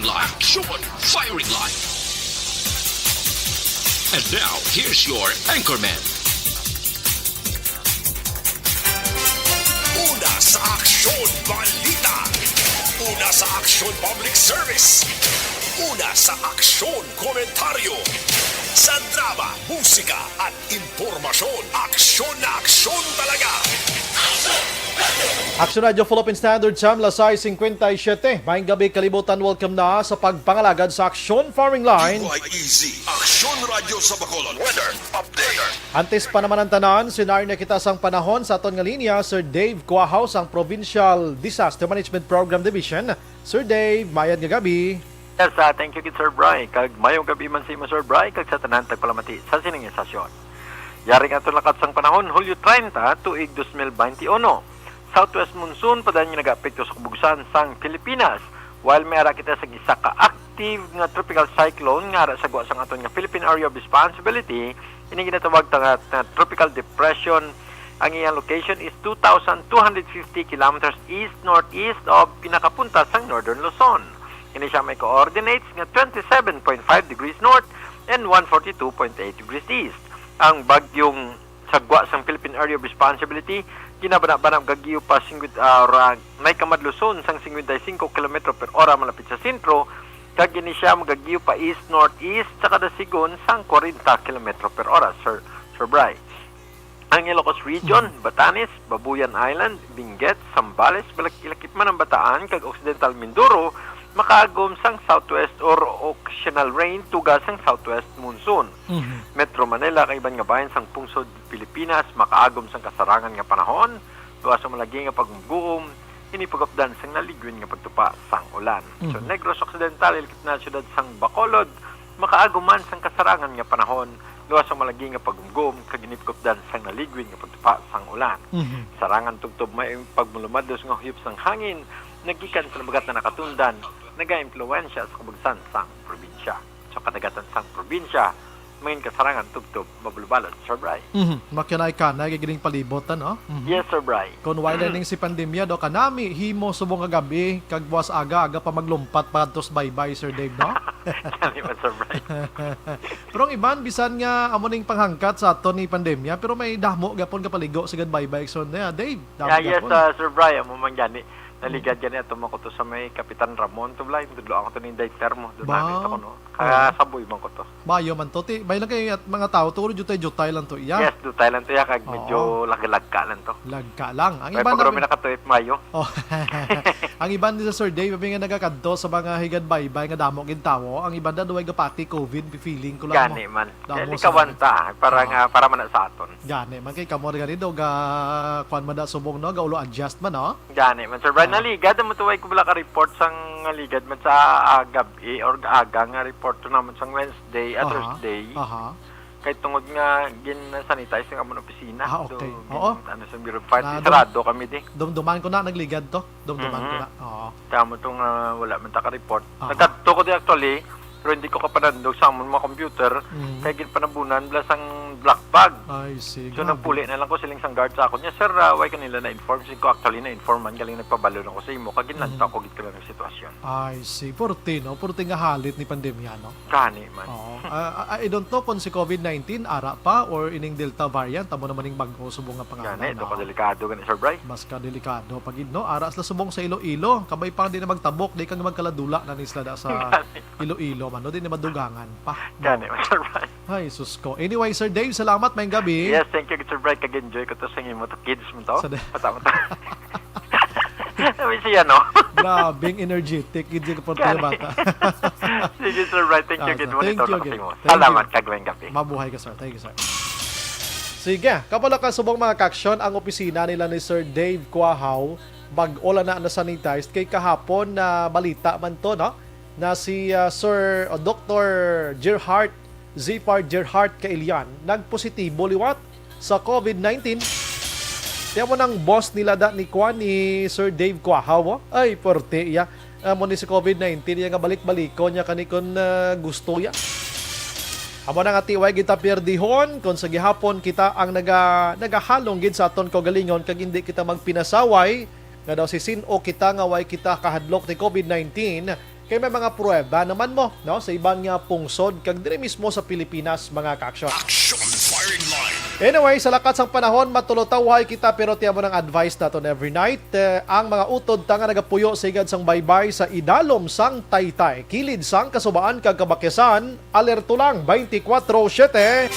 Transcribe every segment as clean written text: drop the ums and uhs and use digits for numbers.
line. Short firing line. And now, here's your anchorman. Una sa aksyon balita. Una sa aksyon public service. Una sa aksyon komentaryo. Sa drama, musika at impormasyon. Aksyon na aksyon talaga. Action Radio Philippine Standard Time, Lasay 57. Maayong gabi, kalibutan. Welcome na sa pagpangalagad sa Aksyon Farming Line. Easy. Aksyon Radio sa Bacolod. Weather update. Antes pa naman ang tanan, sinari na kita sang panahon sa aton nga linya, Sir Dave Cuahaw, ang Provincial Disaster Management Program Division. Sir Dave, mayad nga gabi. Yes, thank you, Sir Bry. Kag mayong gabi man si Sir Bry, kag sa tanan tagpalamati sa sining istasyon. Yaring ato lakat sang panahon, Hulyo 30, tuig 2021. Southwest monsoon padan yung nag-apekto sa kabugusan sang Pilipinas. While may ara kita sa isa ka-active nga tropical cyclone nga ara sa guwa sang aton nga Philippine Area of Responsibility, ini ginatawag na tropical depression. Ang iyang location is 2,250 kilometers east-northeast of pinakapunta sang Northern Luzon. Ini siya may coordinates nga 27.5 degrees north and 142.8 degrees east. Ang bagyong sagwa sang Philippine Area of Responsibility ginabanab-banab gagiyo pa may kamadluson sang 55 km per ora malapit sa sentro, kag ini siya magagiyo pa east-northeast sa kada sigon sang 40 km per ora, Sir Bry. Ang Ilocos Region, Batanes, Babuyan Island, Benguet, Zambales, Balakilakipman ang Bataan, kag Occidental Mindoro, makaagom sang southwest or occasional rain tuga sang southwest monsoon. Metro Manila kay iban nga bayan sang pungsod Pilipinas makaagom sang kasarangan nga panahon, luwas sa malagi nga pagmuguom, inipagapdan sang naligwin nga pagtupa sang ulan. So Negros Occidental ilkit na syudad sang Bacolod makaagom man sang kasarangan nga panahon, luwas sa malagi nga pagmuguom kag inipagapdan sang naligwin nga pagtupa sang ulan. Sarangan tugtob may pagmulumados nga huyop sang hangin nagikan sa nabagat na nakatundan, naga-impluensya sa kabugsan sang probinsya. Sa kadagatan sang probinsya, main kasarangan tugtog mabulubalot, Sir Bry. Makinay ka, nagigiling palibotan, no? Yes, Sir Bry. Kung wala ning si pandemya, do kanami, himo subong nga gabi, kag buwas aga pa maglumpat pa tos bye-bye, Sir Dave, no? Kani man, Sir Bry. Pero ang iban, bisan nga amo ning panghangkat sa aton ni pandemya, pero may damo gapon ka paligo sa bye-bye. So, Dave, damo Yes, gapon. Sir Bry, amo man gani. Naligad gani ato man ko to sa may Kapitan Ramon to blay, tudlo ako to ning dayter mo. Doon namin to no. Kaya saboy man ko to. Bayo man to, bay lang kay at mga tao, turo jutay lang to iya. Yes, do Thailand to ya kag medyo lag-lag lang to. Lagka lang. Ang May iban pagro mi nakatuip Mayo. Oh. Ang iban ni sa Sir Dave, nga nagakadto sa mga higad bye-bye nga damo gid tawo, ang iban da duway gapati COVID feeling ko lang mo. Gani man. Damo Kaya sa- kawanta para nga para man na sa aton. Gani man kay kamor gani do ga kwan man da subong no, ga ulo adjust man no. Gani man, Sir Brian, naligad mo tuway ko bala ka report sang naligad man sa gabi or aga nga report to naman sang Wednesday at Thursday. Aha. Kay tungod nga gin-sanitize ng amon opisina. Okay. So, Oo. Ano sa bureau party, Na- sarado kami di. Dumduman ko na nagligad to. Dumduman ko na. Oo. Tama tong wala man ta ka report. Aha. Nagkadto ko di actually, pero hindi ko kapanandog sa amon mga computer. Mhm. Kay gin panabunan bala sang black bag. I see. So nagpuli na lang ko siling sang guard sa ako niya, sir, why kanila na-inform? Sige ko actually na-inform man, galing nagpabalo na ko sa imo, kag ginlanta ko git ka lang ng sitwasyon. I see. Purti, no? Purti nga halit ni pandemya, no? Kani man. Oo. I don't know kung si COVID-19 ara pa or ining Delta variant, tamo naman yung bago subong nga pangalan. Gani, ito no? ka delikado gani, Sir Bry. Mas ka delikado pag no ara sa subong sa Iloilo, kabay pa di na magtabok, di kang magkaladula na nisla da sa Iloilo man, no? Di na madugangan pa. No? Gani man, Sir Bry. Ay, sus ko. Anyway, Sir Dave, salamat may gabi. Yes, thank you, Sir Bry. Kag-enjoy ko to sa imo to. Kids mo to. Patama to. Sabi siya, no? Grabing energetic, hindi ko po tayo bata. Sige, Sir Bry. Thank you, Thank Gid. Monitor you, na kasi Gid. mo. Thank Salamat, you. kagweng gabi. Mabuhay ka, sir. Thank you, sir. Sige, kapala ka subong mga kaksyon, ang opisina nila ni Sir Dave Cuahaw, bag-ola na na-sanitize, kay kahapon na balita man to, no? Na si Sir Dr. Zipar Gerhard Kailian, nagpositibo liwat sa COVID-19. Tiyan mo ng boss nila da ni Sir Dave Cuahaw, ay porte ya. Mo ni si COVID-19, yung nga balik-baliko niya kanikon gusto ya. Amo na nga tiway kita perdihon kung sa gihapon kita ang nagahalong gid sa aton kaugalingon kag hindi kita magpinasaway nga daw si sin-o kita nga way kita kahadlok ni COVID-19 kay may mga pruweba naman mo no sa ibang nga pungsod kag diri mismo sa Pilipinas mga ka-aksyon. Action firing line. Anyway, sa lakat sang panahon, matulotawhay kita pero tiyan mo ng advice naton every night. Ang mga utod ta nga nagapuyo sa igad sang baybay sa idalom sang Taytay. Kilid sang kasubaan kag kabakyasan, alerto lang 24/7.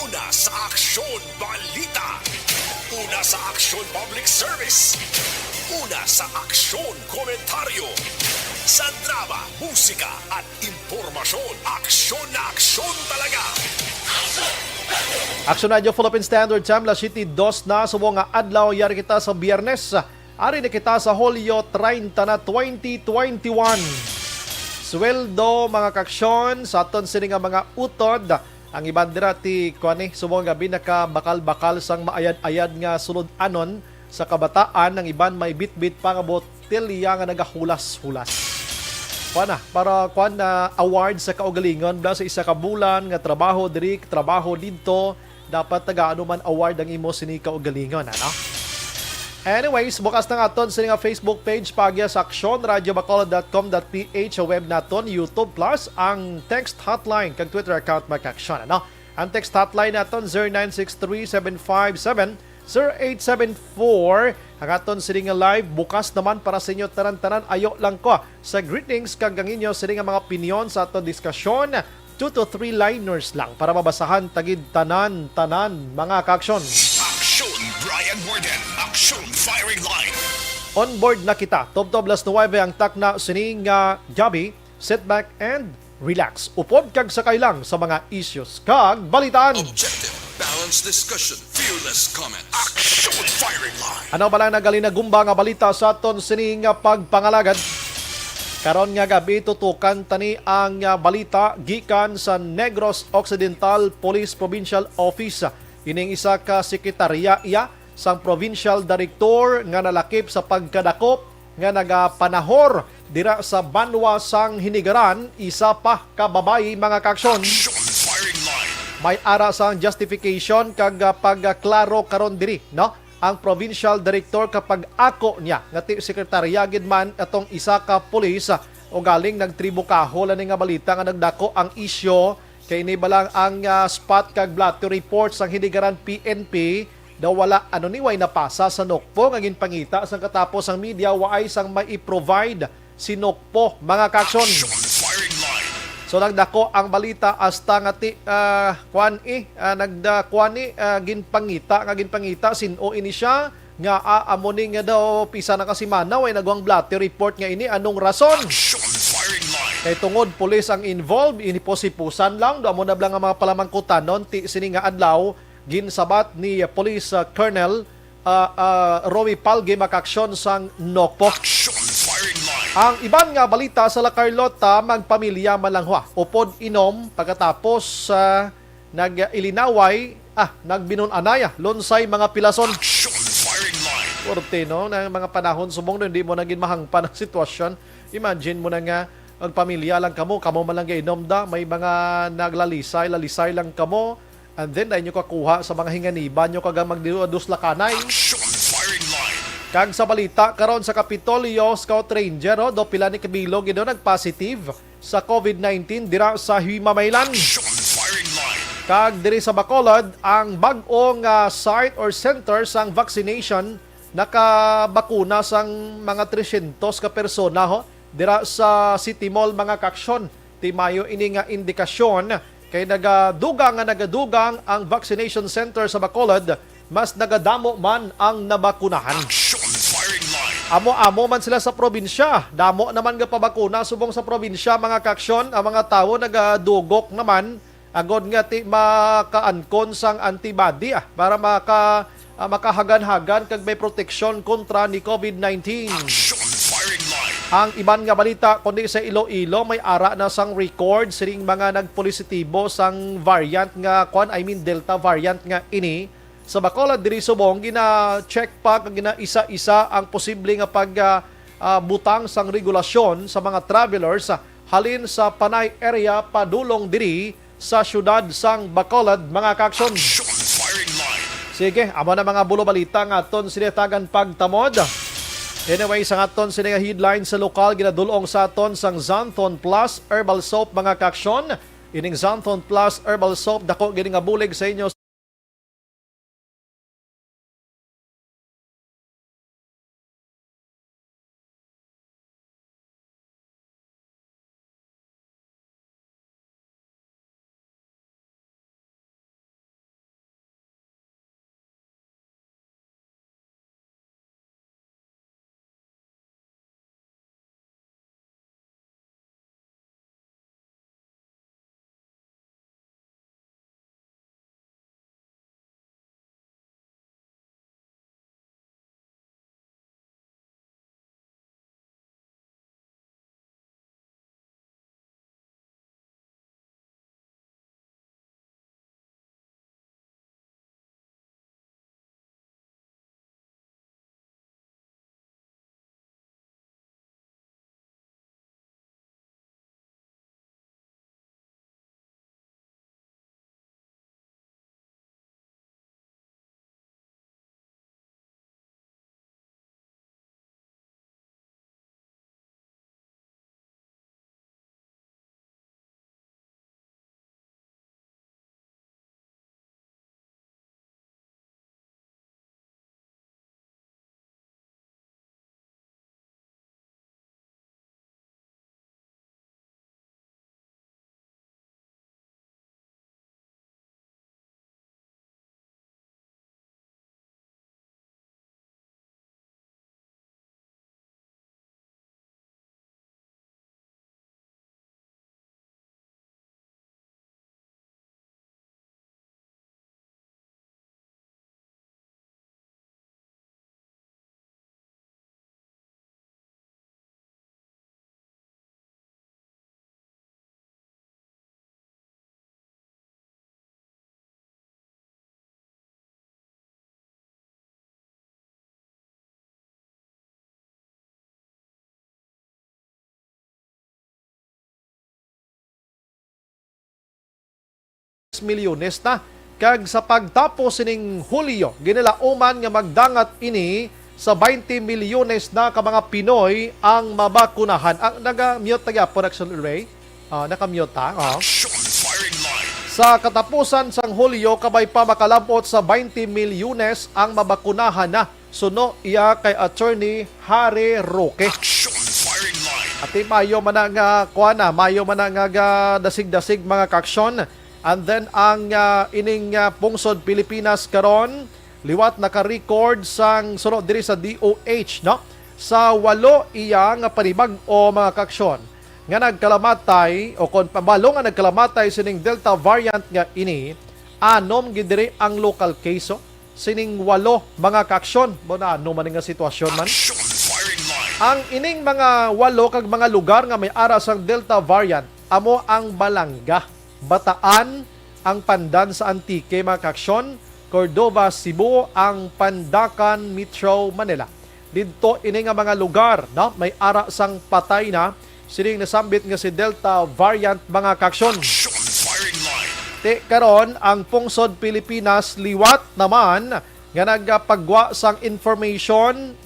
Una sa aksyon balita. Una sa aksyon public service. Una sa aksyon komentaryo. Sa drama, musika at impormasyon. Aksyon na aksyon talaga. Action Radio Philippine Standard Time, La City 2 na sumo nga adlaw yari kita sa Biyernes. Ari na kita sa Hulyo 30 na 2021. Sweldo mga kaksyon sa aton sini nga mga utod. Ang iban dira ti kuani sumo gabi nakabakal-bakal sang maayad-ayad nga sulod anon sa kabataan. Ang iban may bit-bit pa nga botelya nga nagahulas-hulas. Kuana para kuan na award sa kaugalingon sa isa ka bulan nga trabaho diri, trabaho didto, dapat taga ano man award ang imo sini kaugalingon ano. Anyways, bukas na aton sa nga Facebook page pagya sa Aksyon radiobacolod.com.ph web naton, YouTube Plus, ang text hotline kag Twitter account Makaksyon ano. Ang text hotline naton 0963-757-0874. Ang aton sini nga live bukas naman para sa inyo tanan-tanan. Ayo lang ko sa greetings kag ang inyo sini nga mga opinion sa aton diskusyon. 2 to 3 liners lang para mabasahan tagid tanan-tanan mga kaaksyon. Aksyon Brian Warden. Aksyon firing line. On board na kita. Top-top las 9 ang takna sining Gabi. Sit back and relax. Upod kag sakay lang sa mga issues kag balitaan. Objective, balanced discussion, fearless comment. Action firing line. Ano ba lang nagalinagumba nga balita sa aton sining pagpangalagad? Karon nga gabi tutukan tani ang balita gikan sa Negros Occidental Police Provincial Office. Ining isa ka sekretarya sang Provincial Director nga nalakip sa pagkadakop nga nagapanahor dira sa Banwa sang Hinigaran, isa pa ka babayi mga kaaksyon. Action firing line. May ara sang justification kag pagklaro karon diri no ang Provincial Director kapag ako niya nga ti sekretarya gid man atong isa ka pulis o galing nagtribukaho lang nga balita nga nagdako ang isyo kay ini balang ang spot kag blatter reports sang Hinigaran PNP daw wala ano ni way napasa sa Nokpo nga ginpangita sang katapos ang media waay sang mai-provide si Nokpo mga kaaksyon. Action firing line. So nagdako ang balita hasta nga ti ginpangita sino ini siya nga aamoning nga daw pisa na kasimana way nagwang blatter report nga ini anong rason. Action firing line. Kay tungod pulis ang involved iniposipusan lang do amo na blang nga mga palamangkutanon ti sini nga adlaw ginsabat ni Police Colonel Romy Palge makaksyon sang Nokpo. Action firing line. Ang iban nga balita sa La Carlota, magpamilya malanghwa. Upod inom, pagkatapos nag-ilinaway, nagbinunanaya, lonsay mga pilason. Action firing line. Porte, no? Na mga panahon, subong na hindi mo naging mahangpan ang sitwasyon. Imagine mo na nga, magpamilya lang kamo man lang inom da, may mga lalisay lang kamo, and then dahil nyo kakuha sa mga hinganiban nyo kagang magdudus lakanay. Action firing line. Kag sa balita karon sa Kapitolyo Scout Ranger do pila ni kabilog ido nagpositive sa COVID-19 dira sa Himamaylan. Action firing line. Kag diri sa Bacolod ang bag-ong site or center sang vaccination nakabakuna sang mga 300 ka persona ho dira sa City Mall mga kaaksyon. Ti mayo ini nga indikasyon kay nagadugang ang vaccination center sa Bacolod mas nagadamo man ang nabakunahan. Action firing line. Amo-amo man sila sa probinsya. Damo naman nga pabakuna subong sa probinsya mga kaaksyon. Ang mga tao nagadugok naman agod nga ti makaankon sang antibody para makahagan-hagan kag may proteksyon kontra ni COVID-19. Action firing line. Ang iban nga balita kundi sa Iloilo may ara na sang record siring mga nagpositibo sang variant nga Delta variant nga ini. Sa Bacolod diri subong gina-check pa kag gina-isa-isa ang posible nga butang sang regulasyon sa mga travelers halin sa Panay area padulong diri sa syudad sang Bacolod mga kaaksyon. Action firing line. Sige, amo na mga bulo balita nga aton sinatagan pagtamod. Anyway, sa aton sini nga headline sa lokal ginadulong sa aton sang Xanthon Plus Herbal Soap mga kaaksyon. Ining Xanthon Plus Herbal Soap dako gini nga bulig sa inyo milyones na kag sa pagtapos sining Hulyo ginilauman nga magdangat ini sa 20 milyones na ka mga Pinoy ang mabakunahan. Ang naga-mute taga production array. Naka-mute ta. Action firing line. Sa katapusan sang Hulyo kabay pa makalabot sa 20 milyones ang mabakunahan na. Suno iya kay Attorney Harry Roque. Action firing line. At mayo man nga kuana, mayo man nga dasig-dasig mga kaaksyon. And then ang ining pungsod Pilipinas karon liwat naka-record sang sunod diri sa DOH no sa 8 iya nga panibag-o mga kaaksyon nga nagkalamatay o kon pabalo nga nagkalamatay sining Delta variant nga ini anom gid diri ang local case sining 8 mga kaaksyon mo na ano man nga sitwasyon man. Action firing line. Ang ining mga 8 kag mga lugar nga may ara sang Delta variant amo ang Balanga, Bataan, ang Pandan sa Antique, mga kaaksyon, Cordova, Cebu, ang Pandacan, Metro, Manila. Dito ini nga mga lugar, no? May ara sang patay na sining nasambit nga si Delta variant mga kaaksyon. Action firing line. Te karon ang pungsod Pilipinas liwat naman nga nagpagwa sang information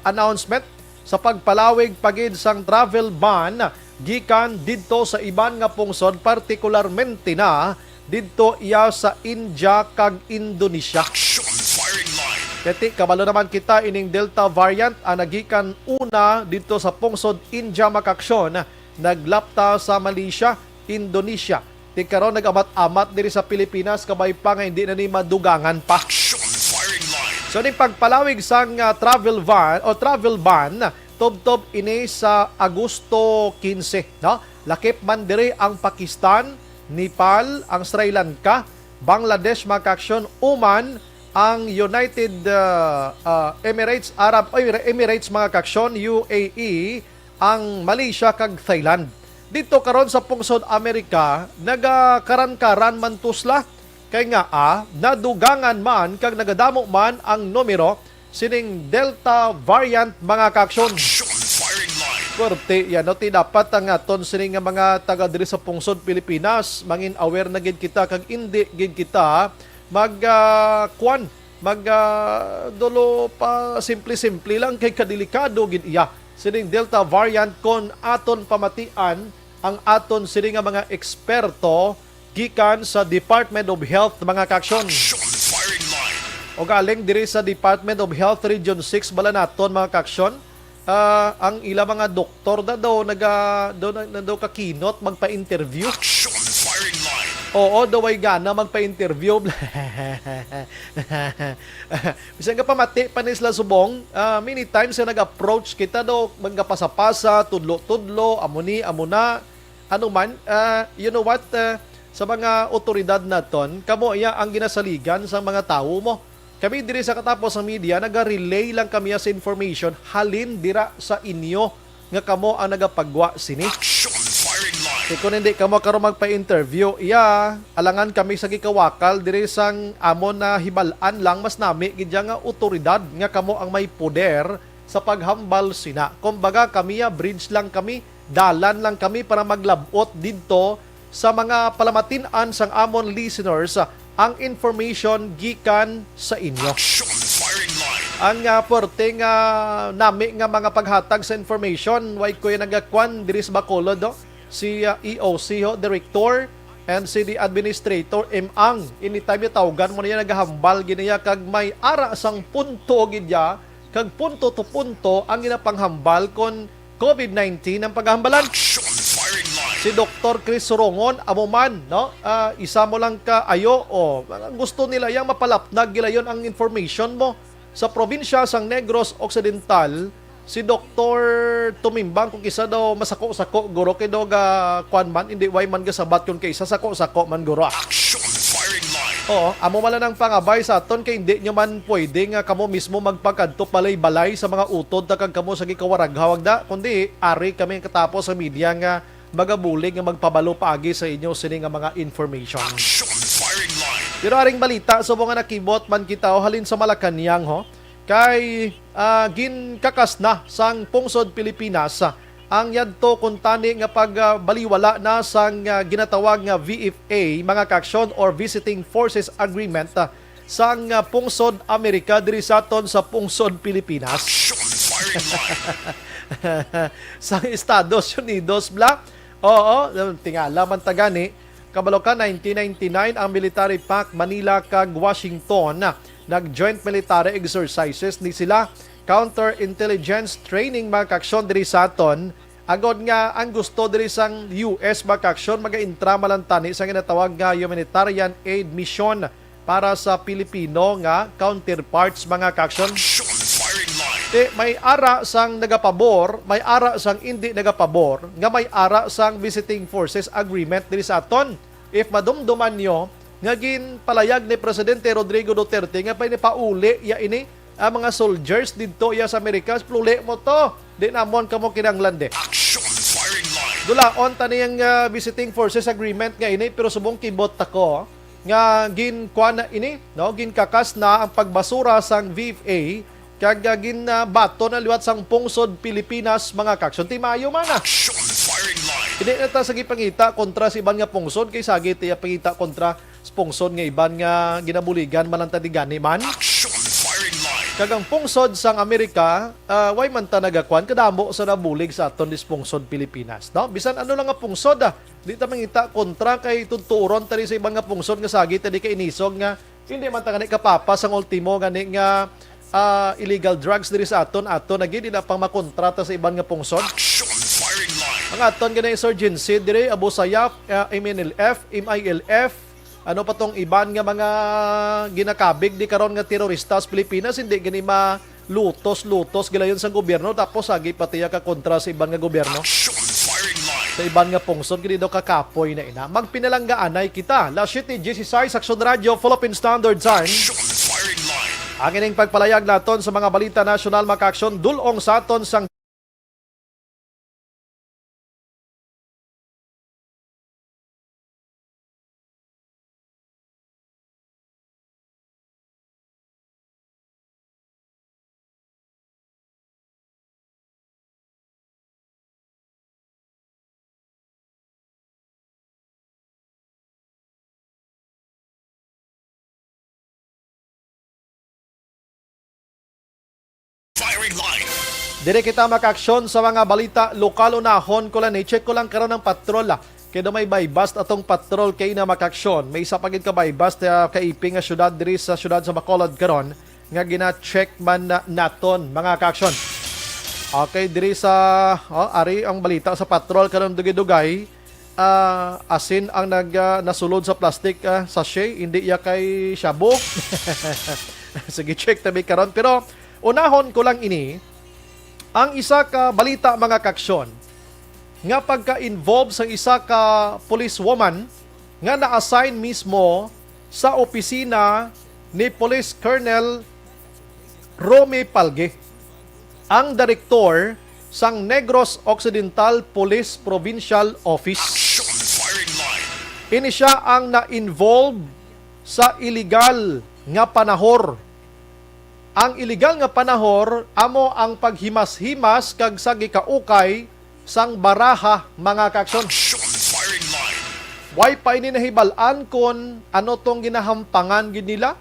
announcement sa pagpalawig pagid sang travel ban gikan didto sa iban nga pungsod partikularmente na didto iya sa India kag Indonesia. Action firing line. Kati kabalo naman kita ining Delta variant ang nagikan una dito sa pungsod India makaksyon naglapta sa Malaysia, Indonesia. Ti karon nagamat-amat diri sa Pilipinas kabay pa nga hindi na ni madugangan pa. Action firing line. So ni pagpalawig sang travel ban tob-tob ini sa Agosto 15, no? Lakip man diri ang Pakistan, Nepal, ang Sri Lanka, Bangladesh mga kaaksyon, Oman, ang United Emirates Emirates mga kaaksyon, UAE, ang Malaysia kag Thailand. Dito karon sa pungsod Amerika, nagakaran-karan man tusla kay nga nadugangan man kag nagadamo man ang numero sining Delta variant mga kaaksyon. Action firing line. Korte yan no, dapat ang aton sining nga mga taga diri sa pungsod Pilipinas mangin aware na gid kita kag indi gid kita dulo pa simple-simple lang kay kadelikado gid iya sining Delta variant kon aton pamatian ang aton sini nga mga eksperto gikan sa Department of Health mga kaaksyon. Action firing line. O galing diri sa Department of Health Region 6 bala naton mga kaaksyon. Ang ila mga doktor na daw daw kakinot magpa-interview. Action firing line. Oo, daw ay gana magpa-interview. Bisan ka pamati pa ni sila subong, many times na nag-approach kita daw magkapasa-pasa, tudlo-tudlo, amuni, amuna, ano man. You know what? Sa mga otoridad naton, kamo iya ang ginasaligan sa mga tao mo. Kami diri sa katapos ng media, naga-relay lang kami sa information halin dira sa inyo nga kamo ang nagapagwa sini. Action firing line. Kung hindi kamo karon magpa-interview, alangan kami sa gikawakal diri sang amon na hibalan lang mas nami gidya nga otoridad nga kamo ang may poder sa paghambal sina. Kumbaga kami bridge lang kami, dalan lang kami para maglabot didto sa mga palamatinan sang amon listeners ang information gikan sa inyo. Action firing line. Ang porte nga nami nga mga paghatag sa information, way ko yung nagakwan diri sa Bacolod, si EOC director and si the administrator Ang. Anytime yung tawagan mo niya nagahambal giniya kag may ara sang punto gidya kag punto to punto ang ginapanghambal kon COVID-19 ang paghambalan. Action firing line. Si Dr. Chris Sorongon amuman, no? Isa mo lang ka ayo gusto nila yang mapalapnag gilayon ang information mo sa probinsya sang Negros Occidental. Si Dr. Tumimbang kung isa daw masako-sako guro kay daw ga kwan man hindi way man gasabat kun kay isa sako-sako man guro. Action firing line. Oo, amo mala nang pangabay sa aton kay hindi nyo man pwede nga kamo mismo magpakadto balay-balay sa mga utod ta kag kamo sa gikawaraghawag da kundi ari kami katapos sa media nga magabulig nga magpabalo paagi sa inyo sini nga mga information. Action firing line. Pero aring balita so mga nakibot man kita halin sa Malacañang kay ginkakas na sang pungsod Pilipinas ang yadto kuntani nga pagbaliwala na sang ginatawag nga VFA mga kaaksyon or Visiting Forces Agreement sang pungsod Amerika diri sa aton sa pungsod Pilipinas. Action firing line. Sa Estados Unidos bla. Oo, tingala man tagani. Kabalo ka 1999 ang military pact Manila kag Washington nag-joint military exercises ni sila counter-intelligence training mga kaaksyon diri sa aton. Agod nga ang gusto diri sang US mga kaaksyon maga-intra malantani sa ginatawag nga humanitarian aid mission para sa Pilipino nga counterparts mga kaaksyon. Action firing line. May ara sang nagapabor, may ara sang hindi nagapabor, nga may ara sang Visiting Forces Agreement diri sa aton. If madumduman nyo, nga ginpalayag ni Presidente Rodrigo Duterte nga pa pauli ya ini ang mga soldiers dito ya sa Amerika, pluli mo to. Di namon kamo kinanglan de. Action firing line. Dulaon taniyang Visiting Forces Agreement nga ini pero subong kibot ako nga ginkuan na ini, no, ginkakas na ang pagbasura sang VFA kag ginbato na liwat sang pungsod Pilipinas mga kaaksyon. Timayo man na. Action firing line. Hindi na ta sagi pangita kontra sa iban nga pungsod kay sagi tiya pangita kontra sa pungsod nga iban nga ginabuligan malantadigani man. Action firing line. Kagang pungsod sang Amerika, way man ta nagakwan kadamo sa nabulig sa aton dis pungsod Pilipinas, no? Bisan ano lang nga pungsod di ta mangita kontra kay tuturon tali sa ibang nga pungsod nga sagi tadi kay inisog nga hindi man ta gani kapapas ang ultimo gani nga illegal drugs diri sa aton na gid na pang makontrata sa ibang nga pungsod. Action firing line. Ang aton gani insurgency diri Abu Sayyaf, MNLF, MILF, ano pa tong iban nga mga ginakabig di karon nga terorista sa Pilipinas hindi gani lutos gilayon sa gobyerno tapos agi patiya ka kontra sa iban nga gobyerno. Action firing line. Sa iban nga pungsod gani daw kakapoy na ina. Magpinalanggaanay kita. La City GC6 Action Radio Philippine Standard Time. Action firing line. Ang ining pagpalayag naton sa mga balita nasyonal mga kaaksyon dulong sa aton sang firing line. Dire kita maka-aksyon sa mga balita lokal unahon ko lang check ko lang karon ng patrol kay do may bypass atong patrol kay na maka-aksyon. May isa pa gid ka bypass kaiping nga syudad diri sa syudad sa Bacolod karon nga gina-check man naton mga ka-aksyon. Okay, diri sa ari ang balita sa patrol karon dugay-dugay. Asin ang nasulod sa plastic sachet, hindi ya kay shabu. Sige, check tabi karon pero unahon ko lang ini ang isa ka balita mga kaksyon nga pagka-involve sa isa ka policewoman nga na-assign mismo sa opisina ni Police Colonel Romy Palge, ang direktor sang Negros Occidental Police Provincial Office. Action firing line. Ini siya ang na-involve sa illegal nga panahor. Ang illegal nga panahor amo ang paghimas-himas kag sa gikaukay sang baraha mga kaksyon. Action firing line. Why pa ini nahibalan kon ano tong ginahampangan gid nila?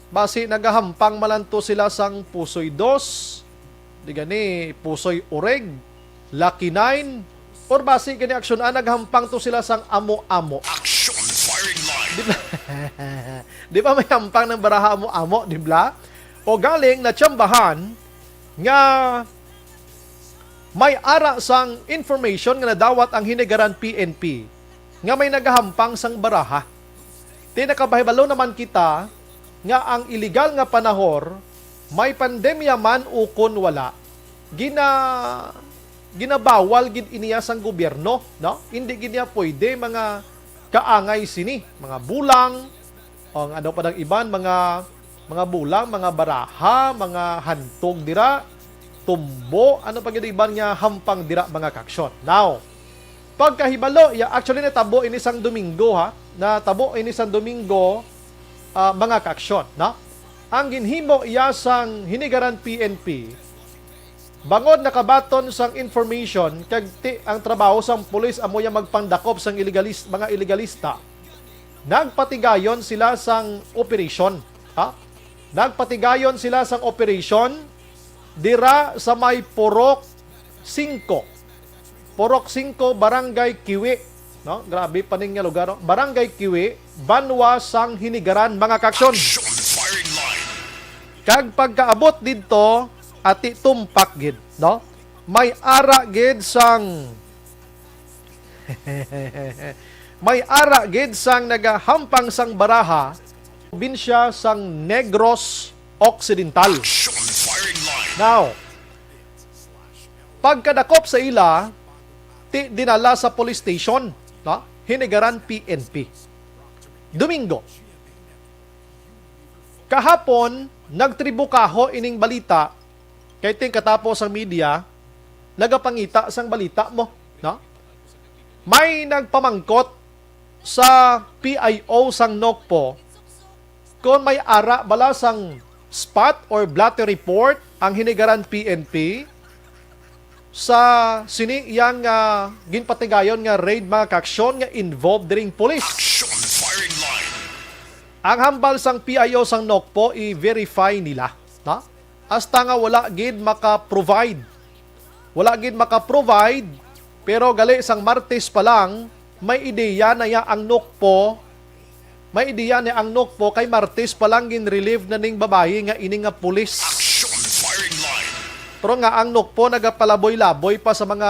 Basi nagahampang malanto sila sang Pusoy 2, di gani Pusoy Ureg, Lucky 9, or basi gani aksyon naghampang to sila sang amo-amo. Action firing line. Di ba? Di ba may hampang ng baraha amo-amo, di ba? O galing na tsambahan nga may ara sang information nga nadawat ang hinigaran PNP nga may nagahampang sang baraha. Tinakabahibalo naman kita nga ang illegal nga panahor may pandemya man ukon wala ginabawal gid iniya sang gobyerno, no? Hindi gid niya pwede mga kaangay sini, mga bulang, ang ano pa ng iban, mga bulang, mga baraha, mga hantog dira, tumbo, ano pa gid iban nga hampang dira mga kaksyon. Now, pagkahibalo, actually natabo ini sang Domingo natabo ini sang Domingo mga kaksyon, no? Ang ginhimo iya sang hinigaran PNP bangod nakabaton sang information kag ang trabaho sang pulis amo ya magpandakop sang mga illegalista. Nagpatigayon sila sang operation, Nagpatigayon sila sang operation dira sa may Purok 5. Purok 5, Barangay Kiwi, no? Grabe pa ning nga lugar, no? Barangay Kiwi, Banwa sang hinigaran mga kaksyon. Action firing line. Kag pagkaabot didto ati tumpak gid, no? May ara gid sang may ara gid sang nagahampang sang baraha binsya sang Negros Occidental. Action firing line. Now, pagkadakop sa ila, dinala sa police station, no? Hinigaran PNP. Domingo. Kahapon, nagtribukaho ining balita, kay ting katapos ang media, nagapangita sang balita mo, no? May nagpamangkot sa PIO sang Nokpo kung may ara bala sang spot or blotter report ang hinigaran PNP sa siniyang ginpatigayon nga raid mga kaksyon nga involved diring police. Action firing line. Ang hambal sang PIO sang Nokpo i-verify nila, no? Hasta nga wala gid maka-provide. Wala gid maka-provide pero gali sang Martes pa lang may ideya na ya ang Nokpo. May ideya ni ang Nokpo kay Martes pa lang gin-relieve na ning babae nga ini nga pulis. Action firing line. Pero nga ang Nokpo nagapalaboy-laboy pa sa mga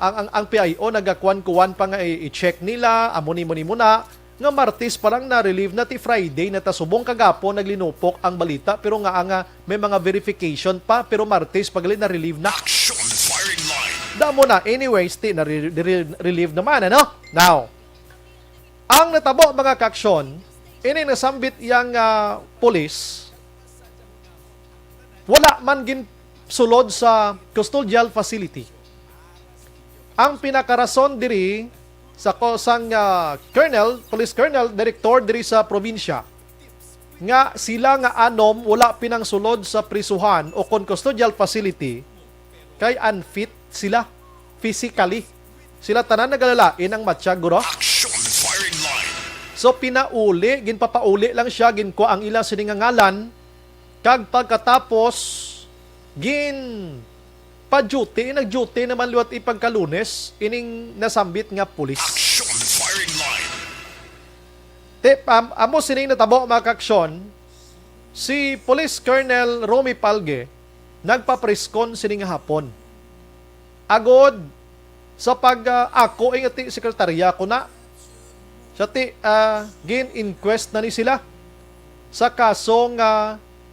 ang PIO nagakuan-kuan pa nga i-check nila, amuni-muni muna nga Martes pa lang na-relieve na ti Friday na tasubong kagapo naglinupok ang balita pero nga may mga verification pa pero Martes pagali na-relieve na. Action firing line. Damo na anyways na-relieve naman ano. Now, ang natabo mga kaksyon, ini nasambit yang police, wala man gin sulod sa custodial facility. Ang pinakarason diri sa kosang police colonel, director diri sa probinsya, nga sila nga anom wala pinang sulod sa prisuhan o kon custodial facility kay unfit sila physically. Sila tanan nagalalain ang matsyag guro. Action firing line. So pinauli, ginpapauli lang siya, ginko ang ilang siningangalan, kag pagkatapos gin pa-duty, nag-duty naman liwat ipagkalunes, ining nasambit nga pulis. Action firing line. Amo sining natabo mga kaaksyon, si Police Colonel Romy Palge, nagpapreskon sining hapon. Agod, sa ako ay iti sekretarya ko na, sa gin-inquest na ni sila sa kasong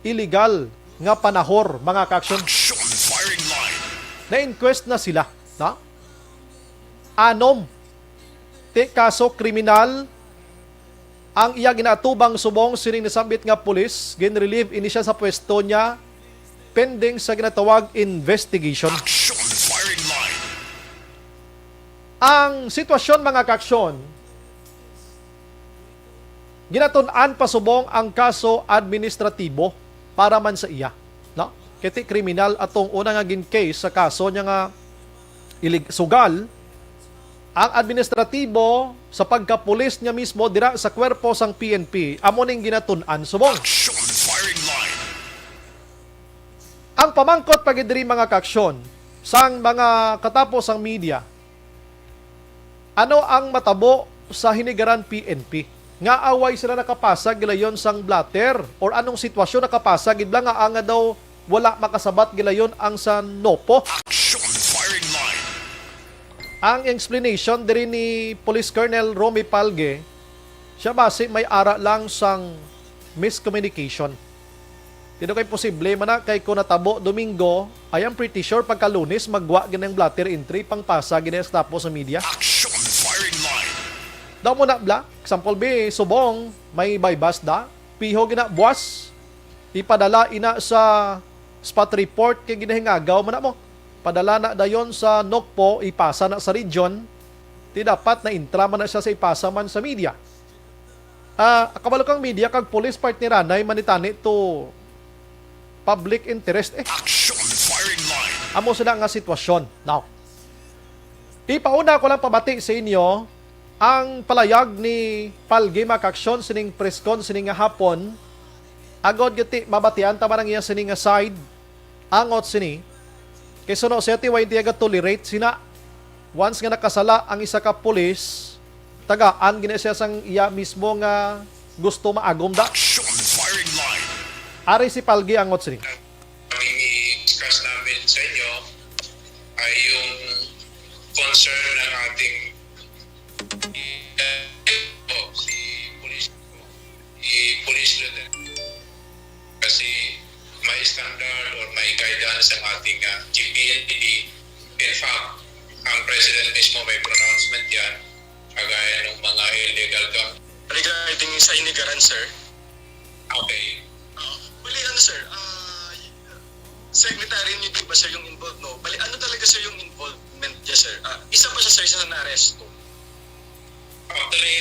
illegal nga panahor, mga kaaksyon. Action firing line. Na-inquest na sila. Na? Anom. Kaso kriminal ang iya ginatubang subong sining nasambit nga pulis, gin-relieve ini siya sa pwesto niya pending sa ginatawag investigation. Action firing line. Ang sitwasyon mga kaaksyon, ginatun-an pasubong ang kaso administratibo para man sa iya. No? Kiti kriminal atong una nga gin case sa kaso niya nga sugal, ang administratibo sa pagkapulis niya mismo dira sa kwerpo sang PNP amo ning ginatun-an subong. Action firing line. Ang pamangkot pagidiri mga kaaksyon sang mga katapos ang media, ano ang matabo sa hinigaran PNP? Nga away sila nakapasag gilayon sang blatter or anong sitwasyon nakapasag gidla nga anga daw wala makasabat gilayon ang sa nopo. Action firing line. Ang explanation diri ni Police Colonel Romy Palge, siya base may ara lang sang miscommunication. Dito kay posible man na kay ko natabo Domingo, I am pretty sure pagka Lunes magwa ginang blatter entry pang pasa ginang tapos sa media. Action firing line. Daw mo na bla, example B, subong, may bypass da, piho gina buwas, ipadala ina sa spot report kay ginahingagaw mo na mo. Padala na dayon sa NOCPO, ipasa na sa region, di dapat na intra man na siya sa ipasa man sa media. Kabalukang media, kag police part ni Ranay, manitani to public interest. Action firing line. Amo sila nga sitwasyon. Now, ipauna ko lang pabati sa inyo, ang palayag ni Palge Makaksyon sining preskon sining nga hapon, agod giti mabatian tama nang iya sining nga side, angot sini, kay suno siya ti way diaga tolerate sina, once nga nakasala ang isa ka pulis, tagaan gina siya sang iya mismo nga gusto maagom da. Action firing line. Ari si Palge angot sini. Ang i-discuss namin sa inyo ay yung concern ng ating police lieutenant. Kasi may standard or may guidance ang ating GPNPD. In fact, ang President mismo may pronouncement yan kagaya ng mga illegal gun. Regarding sa inigaran, sir. Okay. Bali, ano, sir? Secretary niyo, di ba, sir, yung involved, no? Bali, ano talaga, sir, yung involvement niya, sir? Isa pa siya, sir, sa na-arresto. Actually,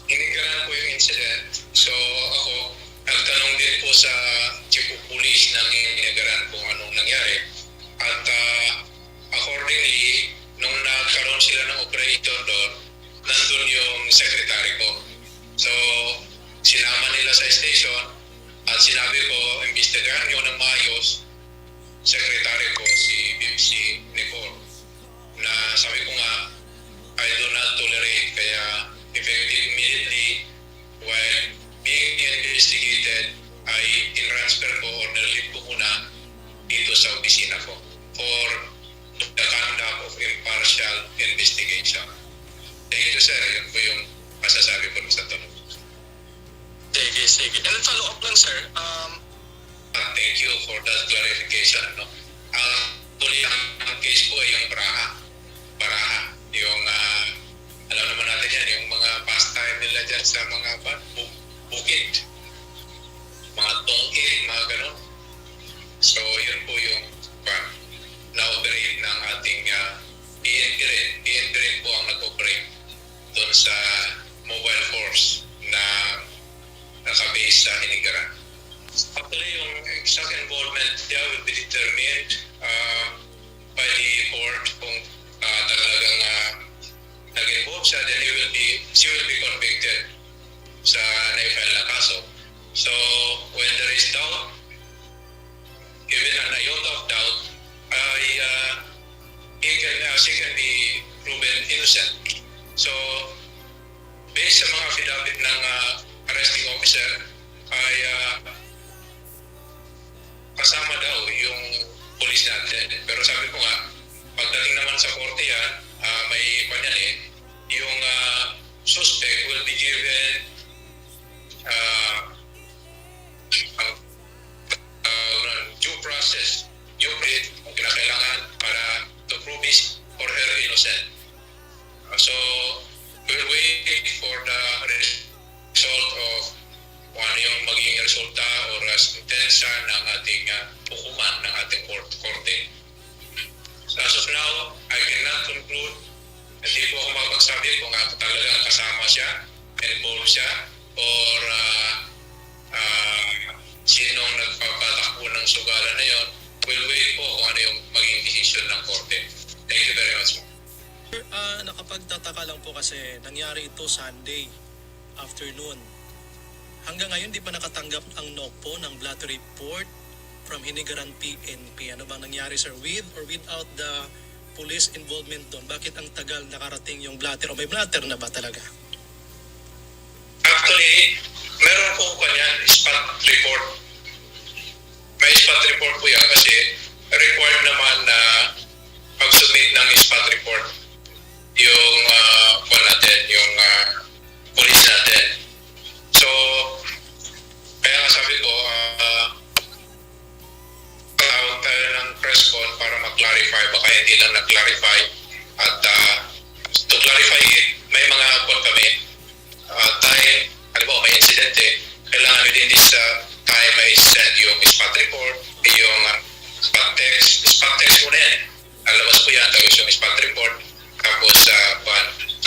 inigaran ko yung incident. So, ako, nagtanong din po sa chief of police ng inigaran kung anong nangyari. At accordingly, nung nagkaroon sila ng operator doon, nandun yung secretary ko. So, sinama nila sa station at sinabi ko, imbestigahan nyo ng maayos, secretary ko, si BBC Nicole, na sabi ko nga, I do not tolerate, kaya effective immediately while being investigated, ay in-transfer ko or nalilip ko muna dito sa opisina ko for the conduct of impartial investigation. Thank you, sir. Yun po yung masasabi ko sa tanong. Sige. And follow up lang, sir. Thank you for that clarification. No? Tuloy ang case po ay yung Baraha. Yung, alam naman natin yan, yung mga pastime nila dyan sa mga bukid. Mga tongkit, mga ganon. So, yun po yung na-operate ng ating PNP rin po ang nag-operate doon sa mobile force na nakabase sa Hinigaran. Actually, yung exact involvement niya will be determined by the court kung talagang nag-involve siya, then she will be convicted sa na-file na kaso. So, when there is doubt, innocent. So, based sa mga affidavit ng arresting officer, ay kasama daw yung police natin. Pero sabi ko nga, pagdating naman sa korte yan, may kanyan yung suspect will be given due process, due writ kung kinakailangan para to prove his or her innocent. So, we'll wait for the result of kung ano yung magiging resulta o sentensya ng ating hukuman ng ating korte. So, as of now, I cannot conclude. Hindi po ako makapagsabi kung talagang kasama siya, involved siya, or sinong nagpapatakbo ng sugalan na yon. We'll wait po kung ano yung magiging decision ng korte. Thank you very much. Sir, nakapagtataka lang po kasi nangyari ito Sunday afternoon. Hanggang ngayon di pa nakatanggap ang NOCPO ng blotter report from Hinigaran PNP. Ano bang nangyari, sir? With or without the police involvement doon? Bakit ang tagal nakarating yung blatter? O may blatter na ba talaga? Actually, meron po kanyan spot report. May spot report po yan kasi required naman na pag-submit ng spot report yung yung police natin. So, kaya nga sabi ko, tawag tayo ng press con para mag-clarify. Baka hindi lang nag-clarify. At to clarify it, may mga kami. Time, may incident kailangan within this time may send yung spot report, yung spot text muna yan. Alabas po yan, tapos yung spot report, tapos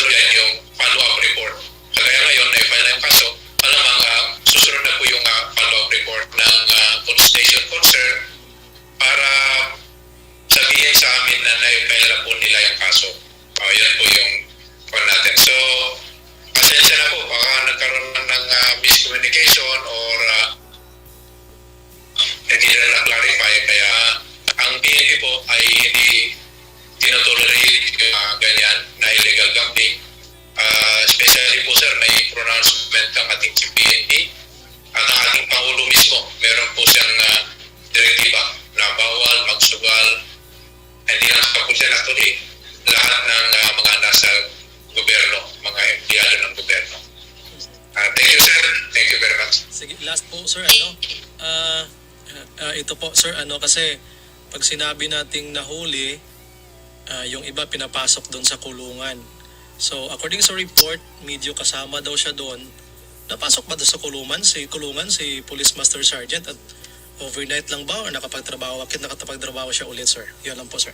yan yung follow-up report. Kaya ngayon, na-file na yung kaso, malamang susunod na po yung follow-up report ng police station concern para sabihin sa amin na na-file na po nila yung kaso. Yan po yung natin. So, pasensya na po, baka nagkaroon ng miscommunication or hindi na na-clarify. Kaya ang PNP po ay hindi tinotolerate yung ganyan na illegal gambling. Especially po sir, may pronouncement ng ating PNP at ang ating Pangulo mismo. Meron po siyang direktiba na bawal magsugal, hindi lang sa pagpunta na tuloy, lahat ng mga nasa gobyerno, mga empleyado ng gobyerno. Thank you sir, thank you very much. Sige, last po sir, ito po sir, kasi pag sinabi nating nahuli, yung iba pinapasok doon sa kulungan. So according sa report, medyo kasama daw siya doon. Napasok ba doon sa kulungan si Police Master Sergeant at overnight lang ba o nakapagtrabaho? Bakit nakapagtrabaho siya ulit sir? Yun lang po sir.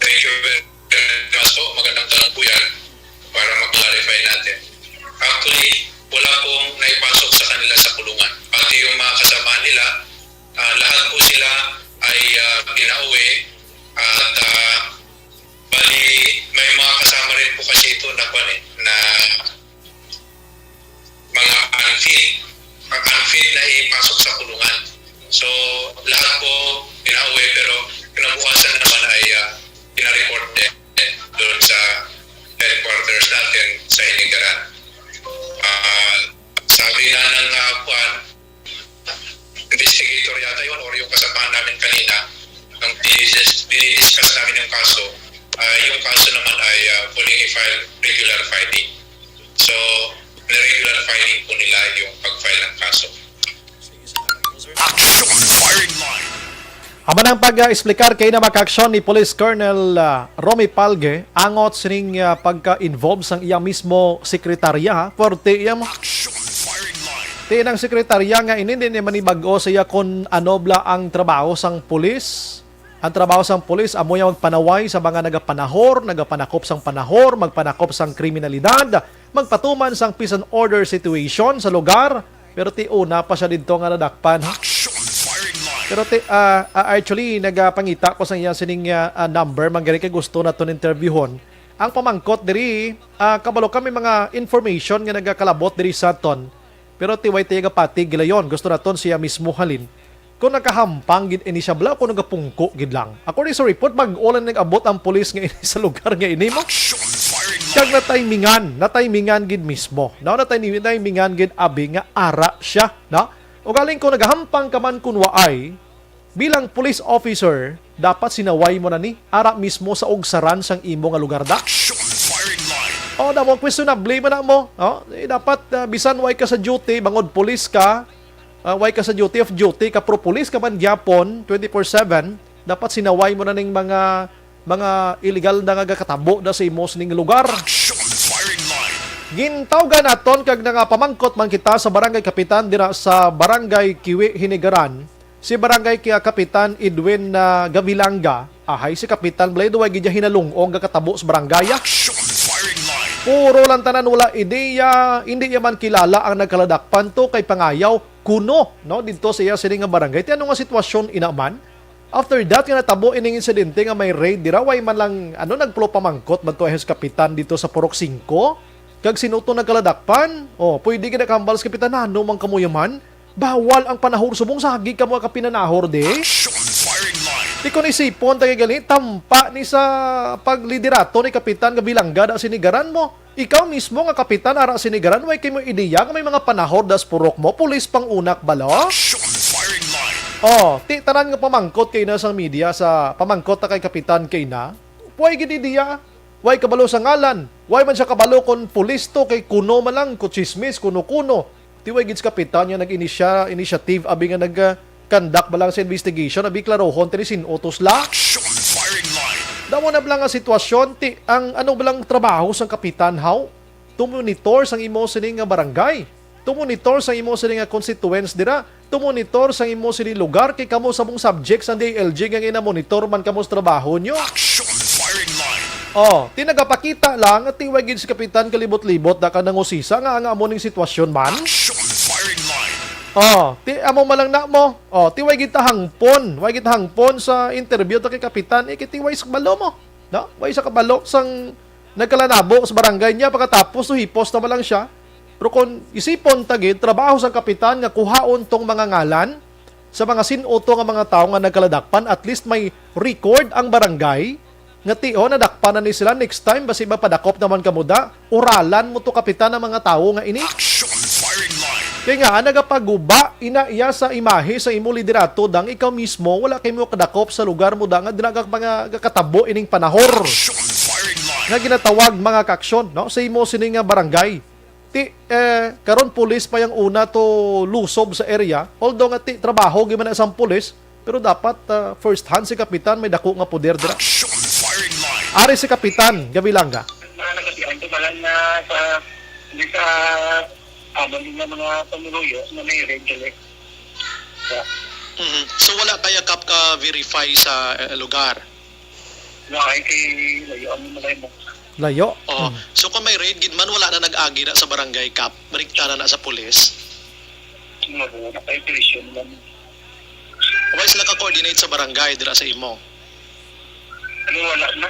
Thank you very much po. Magandang tanong po yan para mag-clarify natin. Actually, wala pong naipasok sa kanila sa kulungan. Pati yung mga kasama nila, lahat po sila ay pinauwi at bali may mga kasama rin po kasi ito na mga unfit na ipasok sa kulungan. So lahat po pinauwi pero kinabukasan naman ay pinareport din doon sa headquarters natin sa Hinigaran. Sabi na ng investigator yata yun or yung kasamahan namin kanina nung dinidiscuss namin yung kaso, yung kaso naman ay fully i-file regular filing. So, na-regular filing po nila yung pag-file ng kaso. Sige, salamat po sir. Action Firing Line. Aba ng pag-explicar kay na makaksyon ni Police Colonel Romy Palge angot sining pagka-involve sang iya mismo sekretarya forte iyang Action Firing Line. ti ng sekretarya nga ini din manibag-o siya kung anobla ang trabaho sang pulis. Ang trabaho sang pulis amo yang magpanaway sa mga nagapanakop sang panahor, magpanakop sang kriminalidad, magpatuman sang peace and order situation sa lugar. Pero ti una pa siya dito nga nadakpan. Action Firing Line. Pero actually nagapangita ko sa iya sining number manggari kay gusto na ton interviewon. Ang pamangkot diri kabalo kami mga information nga nagakalabot diri sa ton. Pero tiway tiga pati gilayon gusto na ton siya mismo halin. kung nakahampang gid ini siya bala kung nagapungko gid lang. According sa report, mag-ulan nag-abot ang pulis nga ini sa lugar nga ini mo. Action firing line. Kag nataymingan gid mismo. No, nataymingan gid abi nga ara siya, no? O galing ko nagahampang ka man kun waay, bilang police officer, dapat sinaway mo na ni ara mismo sa ugsaran sang imo nga lugar da. Action firing line. O da mo questionable man na mo, no? Dapat bisan way ka sa duty, bangod police ka, way ka sa duty of duty, ka pro police ka man gyapon 24/7, dapat sinaway mo na ning mga illegal na nga katabo da sa imo ning lugar. Action firing line. Gintawgan naton kag pamangkot man kita sa barangay kapitan dira sa barangay Kiwi Hinigaran, si barangay kapitan Edwin Gavilanga, ahay si kapitan Blade way gidya hinalungong nga katabo sa barangay. Action firing line. Puro lang tanan wala ideya, hindi man kilala ang nagkaladakpan to kay pangayaw kuno, no, dito sa iya sining nga barangay. Ti ano nga sitwasyon inaman? After that, nga natabo ining insidente nga may raid dira, way man lang nagpulo pamangkot man to sa kapitan dito sa Purok 5. Kag sinuto nagkaladakpan, pwede ka nakambal sa kapitan, ano mang kamuyaman? Bawal ang panahor, subong sagi ka mga kapinanahor de. Action firing line. Di ko nisipon, tagagali, tampa ni sa pagliderato ni Kapitan Gabilanga da sinigaran mo. Ikaw mismo nga kapitan ara sinigaran, way kay mo ideya nga may mga panahor das purok mo, pulis pang unak balo. Action firing line. Tanan nga pamangkot kay na sa media sa pamangkot ta kay kapitan kay na. Way gid ideya. Way kabalo sa ngalan. Way man siya kabalo kon pulis to kay kuno man lang ko chismis kuno-kuno. Ti way gid sa kapitan nga nag-initiative abi nga nag-conduct balang sa investigation abi klarohon tini sinutos la. Action firing line. Damo na blang nga sitwasyon ti ang ano blang trabaho sang kapitan how tumonitor sang imo sining nga barangay. Tumonitor sang imo sining nga constituents dira. Tumonitor sang imo sining lugar kay kamo sa mong subjects ang DLG nga ina-monitor man kamo sa trabaho nyo. Action firing line. Tinagapakita lang at tiwag gid si kapitan kalibot-libot da ka nangusisa nga amo ning sitwasyon man. Action firing line. Amo malang na mo. Tiway gid ta hangpon. Way gid hangpon sa interview ta kay kapitan tiway sa kabalo mo. No? Way sa kabalo sang nagkalanabo sa barangay niya pagkatapos hipos na lang siya. Pero kung isipon tagid trabaho sa kapitan nga kuhaon tong mga ngalan sa mga sinuto nga mga tao nga nagkaladakpan, at least may record ang barangay nga nadakpan na ni sila next time basi mapadakop naman kamuda uralan mo to kapitan ng mga tao nga ini. Action firing line. Kaya nga nagapaguba inaiya sa imahe sa imo liderato dang ikaw mismo wala kay mo kadakop sa lugar mo dang dinagak mga katabo ining panahor Action firing line. nga ginatawag mga kaksyon no sa imo sining nga barangay. Karon pulis pa yung una to lusob sa area, although nga trabaho gyud man isang pulis, pero dapat first hand si kapitan may dako nga poder dira. Action firing line. Ari si kapitan Gabilanga. Mga nagkasihan ko malang na sa abang ng mga pamunuyo na may regular. So wala kaya kap ka verify sa lugar? Nakay kay layo ang mga mo. Layo. So kung may raid gid man wala na nag-agi na sa barangay kap, balikta na sa pulis. Mga nakay tuition lang. Why sila ka-coordinate sa barangay dira sa imo? Wala na.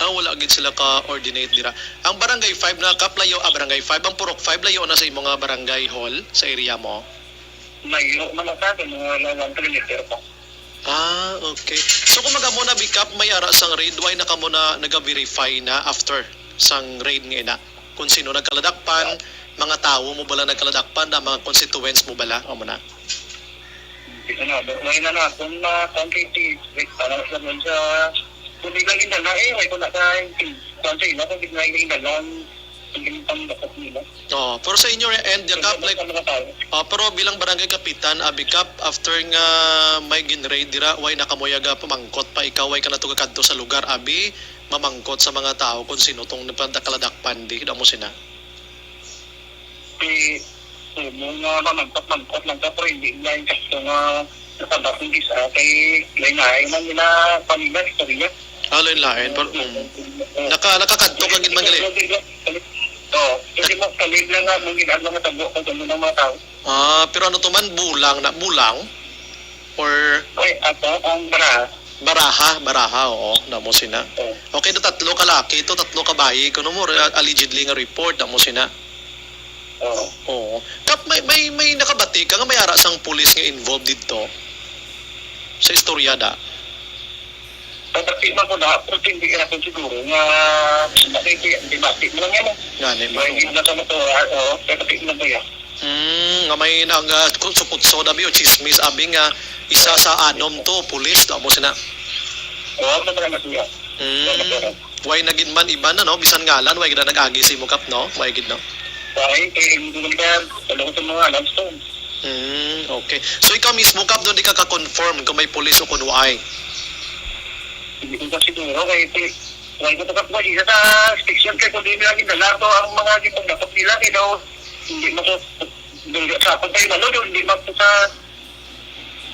Wala gid sila ka-coordinate dira. Ang barangay 5 na kap layo, barangay 5 ang purok 5 layo na sa imo nga barangay hall sa area mo. Layo man sa mga 1 kilometer pa. Okay. So kung magamo na bikap may ara sang raid, why na kamo na naga-verify na after sang raid nga ina? Kung sino nagkaladakpan, mga tao mo bala nagkaladakpan na mga constituents mo bala? Amo na. Ito na, wala na kung country para sa sa kung biglang indala may kung country na kung biglang indala ang pangdakot nila. Pero sa inyo end yung kap like pero bilang barangay kapitan abikap after nga may ginraid dira why nakamoyaga pamangkot pa ikaw way ka natuga kadto sa lugar abi mamangkot sa mga tao kung sino tong napandakaladakpan di mo sina. Mga mamangkot lang ka pero hindi lang kasi nga natabakong isa kay lain-lain man nila pamilya istorya. Lain-lain pero nakakadto ka gid man gali. Kasi mo kalib lang nga mong ginagawa mga tabo kung gano'n ng mga tao. Pero ano to man bulang or ang baraha oo namo sina. Okay, tatlo ka laki, tatlo ka bayi kuno mo allegedly nga report namo sina. Oo. Oo. Kap, may nakabati ka nga may ara sang pulis nga involved dito sa istorya da. Pagkati man ko na, pero hindi ka natin siguro nga di mati mo lang yan. Ngani mo. May hindi na sa motor, oo, pagkati mo lang ba yan? Nga may nang suputso dabi o chismis abi nga isa sa anom to pulis to mo sina. Oo, mataramas niya. Why nagin man iba na no bisan ngalan why gid nag-agi si mo kap no? Why gid no? Dahil hindi mo ka, talong sa mga limestone. Okay. So ikaw mismo kap doon di ka ka-confirm kung may pulis o kung why? Hindi ko kasi siguro kaya ko tapos ba isa sa station kaya kung di nila ginalato ang mga gitong dapat nila kaya daw hindi mo sa pagkain doon hindi mo sa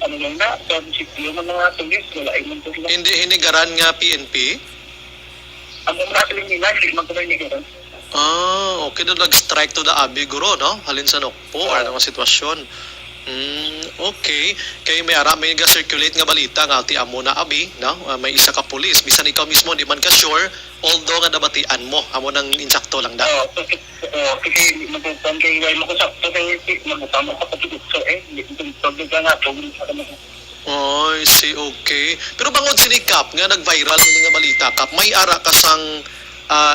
ano lang na sa sityo ng mga tulis wala ay mo sila Hindi hinigaran nga PNP? ang mga siling nila hindi mo sila hinigaran. Okay doon nag-strike to the abi guro no? Halin sa nokpo ano nga sitwasyon. Okay. Kay may ara may ga-circulate nga balita nga ti amo na abi, no? May isa ka pulis. Bisan ikaw mismo di man ka sure, although nga nabatian mo, amo nang insakto lang da. Kasi magpapang kayo ay makasakto kayo magpapang sa pagkikito hindi ko ka nga Oy, okay. Pero bangod sinikap nga nag-viral ini nga balita kap, may ara ka sang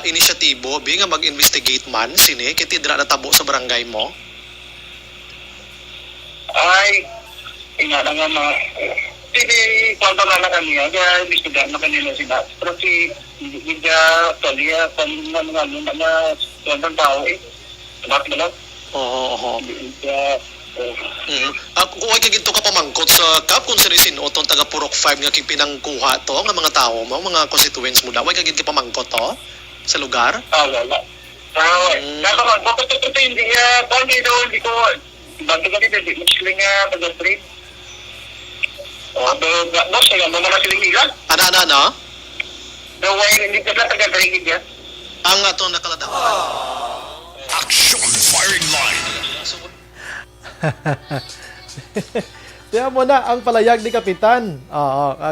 inisyatibo bi nga mag-investigate man sini kiti dira natabo sa barangay mo. ay inala nga mga hindi kwanta na kami kaya investigan na kanila sila pero si hindi tolya kung mga kwantang tao bakit na lang Oo. kaya Ako ay kaginto ka pamangkot sa kap kung sino tong taga Purok 5 nga pinangkuha to nga mga tao mo, mga constituents mo daw. Ay kagint ka pamangkot to sa lugar? wala nakaman bakit ito hindi kung hindi ko banto ka dito hindi mo sila nga pag-trade no siya mo na sila nila Ana? no way hindi ka na taga-trade niya Ang ato nakalada. Action firing line. Tiyan mo na ang palayag ni Kapitan.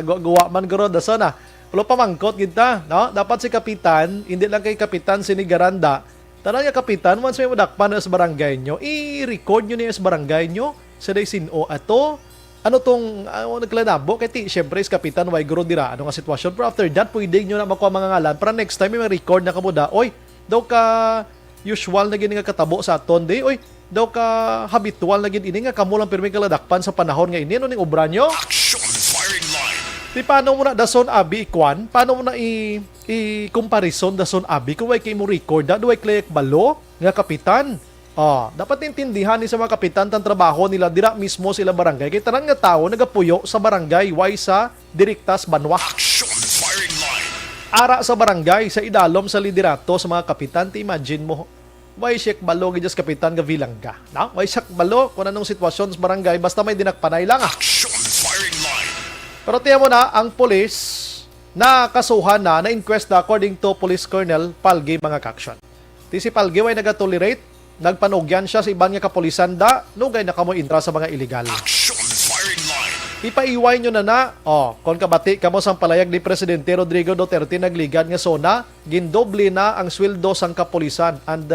Guwa man guro da na. Pulo pamangkot kita, no? Dapat si Kapitan, hindi lang kay Kapitan sinigaranda. Tanan nga Kapitan, once may madakpan na sa barangay nyo, i-record nyo niya sa barangay nyo. Sa day sino ato. Ano tong naglanabo? Kaya syempre si Kapitan, why guro dira? Ano nga sitwasyon? Pero after that, pwede nyo na makuha mga ngalan. Para next time, may record na kamuda. Oy, daw ka usual na gini nga katabo sa aton day. Oy, daw ka habitual na gini nga kamo lang pirmi kaladakpan sa panahon nga ini. Ano ning obra nyo? Action firing line. Di paano mo na dason abi ikwan? Paano mo na i-comparison dason abi kung way kay mo record da duay kliyek balo nga Kapitan? Dapat intindihan ni sa mga kapitan tan trabaho nila dira mismo sila barangay kay tanan nga tawo nagapuyo sa barangay way sa direktas banwa. Action firing line. Ara sa barangay sa idalom sa liderato sa mga kapitan ti imagine mo way siyak balo gid kapitan nga Vilangga. No? Way siyak balo kung anong sitwasyon sa barangay basta may dinakpanay lang Action firing line. Pero tiyan mo na, ang polis na kasuhan na inquest na according to Police Colonel Palgi mga kaksyon. Ti si Palgi ay nagatolerate, nagpanugyan siya sa ibang nga kapulisan da, nugay na kamo intra sa mga illegal. Action firing line. Ipaiway nyo na, kung kabati kamo sang palayag ni Presidente Rodrigo Duterte nagligad nga sona, gindoble na ang sweldo sang kapulisan and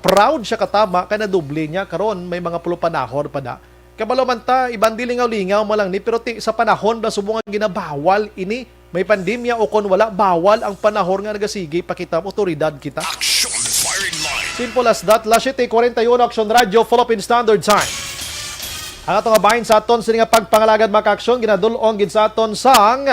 proud siya katama kaya nadoble niya karon may mga pulupanahor pa da. Kabalo man ta, ibang dilingaw-lingaw mo lang ni, pero sa panahon na subungan ginabawal ini, may pandemya o kon wala, bawal ang panahon nga nagasigi, pakita mo, otoridad kita. Action firing line. Simple as that, Lashite 41 Action Radio, Philippine Standard Time. Ang atong abahin sa aton, sila nga pagpangalagad mga aksyon, ginadulong gid sa aton sang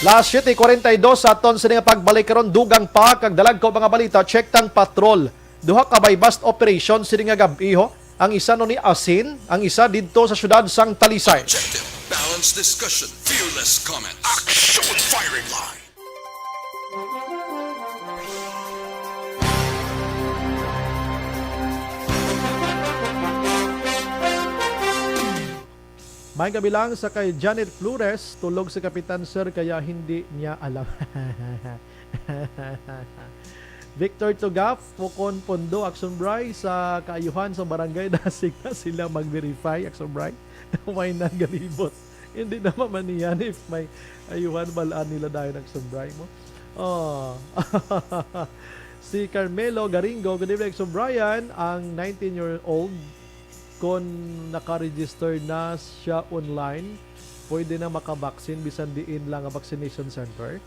Last 7:42 sa aton sa nga pagbalik karon dugang pa kag dalag ko mga balita check tang patrol. Duha ka by bust operation sini nga gabi ho. Ang isa no ni Asin, ang isa didto sa syudad sang Talisay. Objective, balanced discussion, fearless comment. Action firing line. May gabi lang sa kay Janet Flores, tulog si Kapitan Sir kaya hindi niya alam. Victor Tugaf, Fukon Pondo, Action Bray sa kaayuhan sa barangay dasig na sila mag-verify, Action Bray. May nagalibot. Hindi naman maniyan if may ayuhan balaan nila dahil Action Bray mo. Oh. Si Carmelo Garingo, good evening Action Brian, ang 19-year-old kung naka-register na siya online, pwede na makabaksin bisan diin lang ang vaccination center.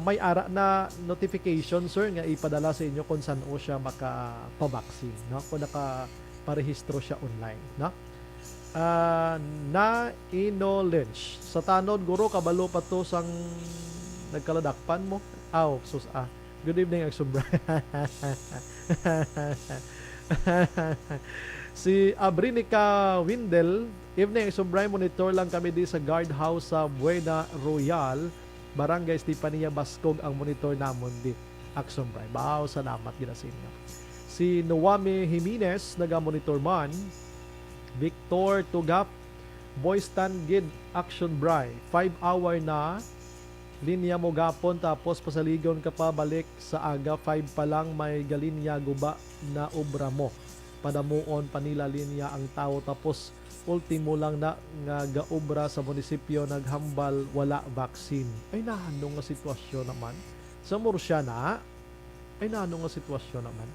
May ara na notification sir nga ipadala sa inyo kung saan o siya makapabaksin, no? Kung nakaparehistro siya online, no? Na Ino Lynch sa tanod guro kabalo pa to sang nagkaladakpan mo. Sus good evening Aksubra. Si Abrinica Windel, evening Aksubra, monitor lang kami di sa guardhouse sa Buena Royal, Barangay Estefania Bascog ang monitor namon di Action Bray. Bao, salamat ginasin nyo. Si Noame Jimenez, naga-monitor man. Victor Tugap, Boys Gid Action Bray. 5 hour na. Linya mo gapon tapos pasaligon ka pa balik sa aga. 5 pa lang may galinya guba na obra mo. Padamuon panila linya ang tao tapos ultimo lang na nga gaobra sa munisipyo naghambal wala vaccine. Ay nahanong nga sitwasyon naman. Sa Murciana, ay nahanong nga sitwasyon naman.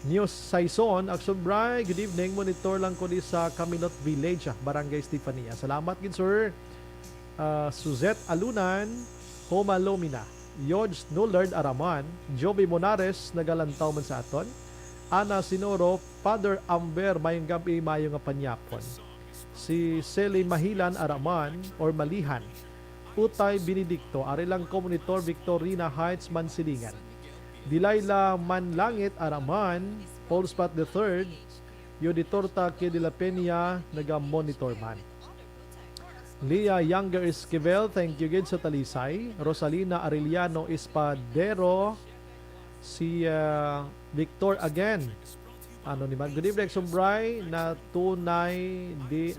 News Saison, Action Bray, good evening. Monitor lang ko di sa Camilot Village, Barangay Estefania. Salamat gid sir. Suzette Alunan, Homa Lomina, George Nullard Araman, Joby Monares, nagalantaw man sa aton. Ana Sinoro, Father Amber, mayong gabi, mayong nga panyapon. Si Seli Mahilan Araman or Malihan, Utay Benedicto, Arilang Communitor Victorina Heights, Mansilingan. Dilayla Manlangit Araman, Paul Spot III, Yoditorta K. de la Peña, naga-monitor man. Leah Younger Esquivel, thank you gid sa Talisay. Rosalina Arellano Espadero, si Victor again. Ano ni man? Good evening, Sumbray, na tunay di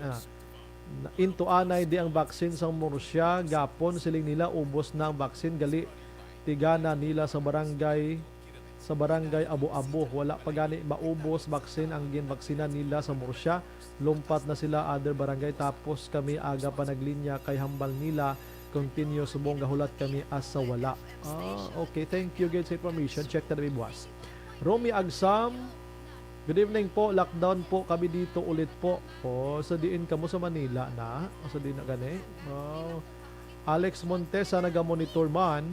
into anay di ang vaccine sa Murcia. Gapon siling nila ubos na ang vaccine gali tigana nila sa barangay Abu-Abu. Wala pa gani maubos vaccine ang ginvaksina nila sa Murcia. Lumpat na sila other barangay tapos kami aga pa naglinya kay hambal nila. Continue subong gahulat kami asa wala. Okay, thank you guys sa information. Check na buwas. Romy Agsam, good evening po. Lockdown po kami dito ulit po. Sa diin kamo sa Manila na. Sa diin na gani. Alex Montesa naga-monitor man.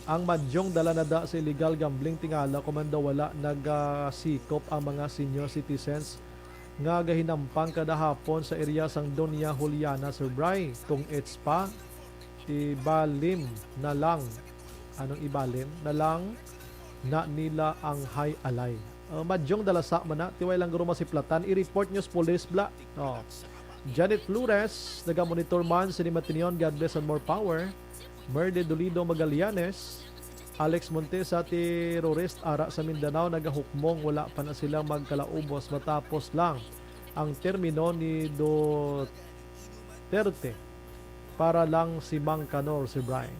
Ang madyong dala na da sa illegal gambling tingala kumanda wala nagasikop ang mga senior citizens nga gahinampang kada hapon sa area sang Doña Juliana Sir Bray. Kung it's pa ibalim na lang ibalim na lang na nila ang high alay. Madyong dalasa man na tiway lang guro masiplatan i-report news police bla. Janet Flores naga-monitor man sa Matinion, God bless and more power. Merde Dolido Magallanes, Alex Montesa terrorist ara sa Mindanao nagahukmong wala pa na sila magkalaubos matapos lang ang termino ni Duterte para lang si Mang Canor si Brian.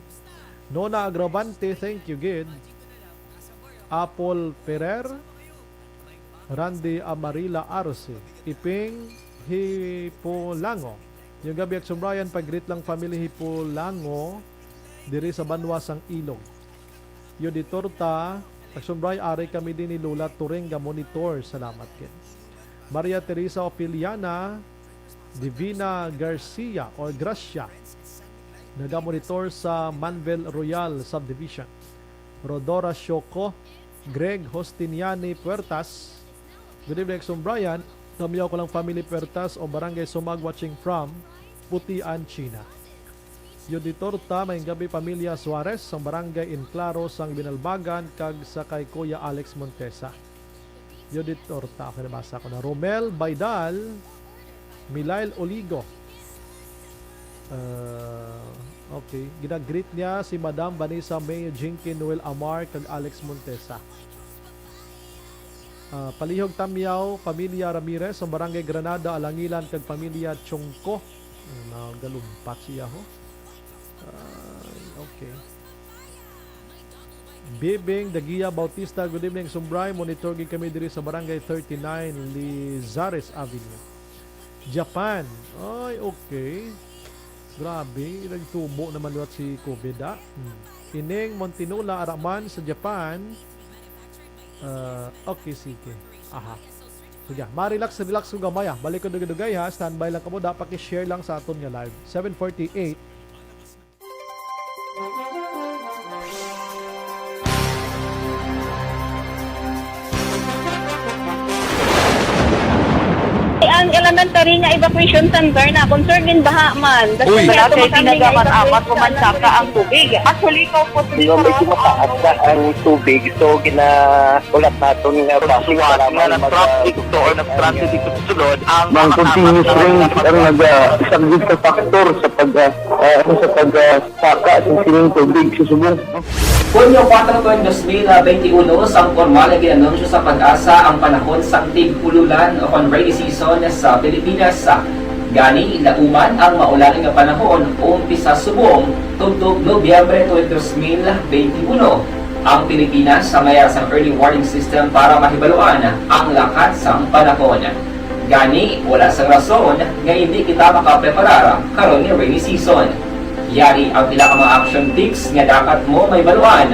Nona Agravante, thank you gid. Apple Ferrer, Randy Amarila Arce, Iping Hipolango. Yung gabi Action Brian, pag-greet lang family Hipolango diri sa Banwasang Ilog. Yodi Torta, Action Brian, ari kami din ni Lula Turinga monitor. Salamat kin. Maria Teresa Opiliana, Divina Garcia or Gracia, naga-monitor sa Manvel Royal Subdivision. Rodora Shoko, Greg Hostiniani Puertas, good evening Action Brian. Tamiyaw ko lang family Puertas o Barangay Sumag watching from Putian, China. Yudi torta may gabi pamilya Suarez sa barangay Inclaro sang Binalbagan kag sa kay Kuya Alex Montesa. Yudi torta, okay, nabasa ko na. Romel Baydal, Milail Oligo. Okay, ginagreet niya si Madam Vanessa May Jinky Noel Amar kag Alex Montesa. Palihog Tamyaw, pamilya Ramirez sa barangay Granada, Alangilan kag pamilya Chongko. Nagalumpat siya ho. Okay. Bibing Dagia Bautista, good evening Sumbray, monitor gid kami diri sa barangay 39 Lizares Avenue. Japan. Ay, okay. Grabe, nagtubo naman wat si COVID Ining Montinula Araman sa Japan. Okay, sige. Aha. Sige, ma-relax ko gamay ha. Balik ko dugay ha. Standby lang kamo, dapat i-share lang sa aton nga live. 7:48. Ang elementary nga evacuation center na concern din baha man. Uy, kaya kay tinagaman apat evacuation pumansaka ang tubig. Actually, ikaw po Dito medyo mataas na ang tubig. So, ulat natin nga pasok para ng traffic to or ng traffic dito sa sulod ang Mang continuous rain ang nag-subject sa factor sa pagsaka sa sining tubig sa subong. Hunyo 4, 2021, sang formal na ginanunsyo sa Pag-asa ang panahon sang tig-ululan o rainy season sa Pilipinas. Gani, lauman ang maulaling nga panahon umpisa subong tugtog Nobyembre 2021. Ang Pilipinas sa mayar sang early warning system para mahibaluan ang lakat sang panahon. Gani, wala sang rason nga hindi kita makapreparar karon ni rainy season. Yari ang pila ka mga action tips nga dapat mo may baluan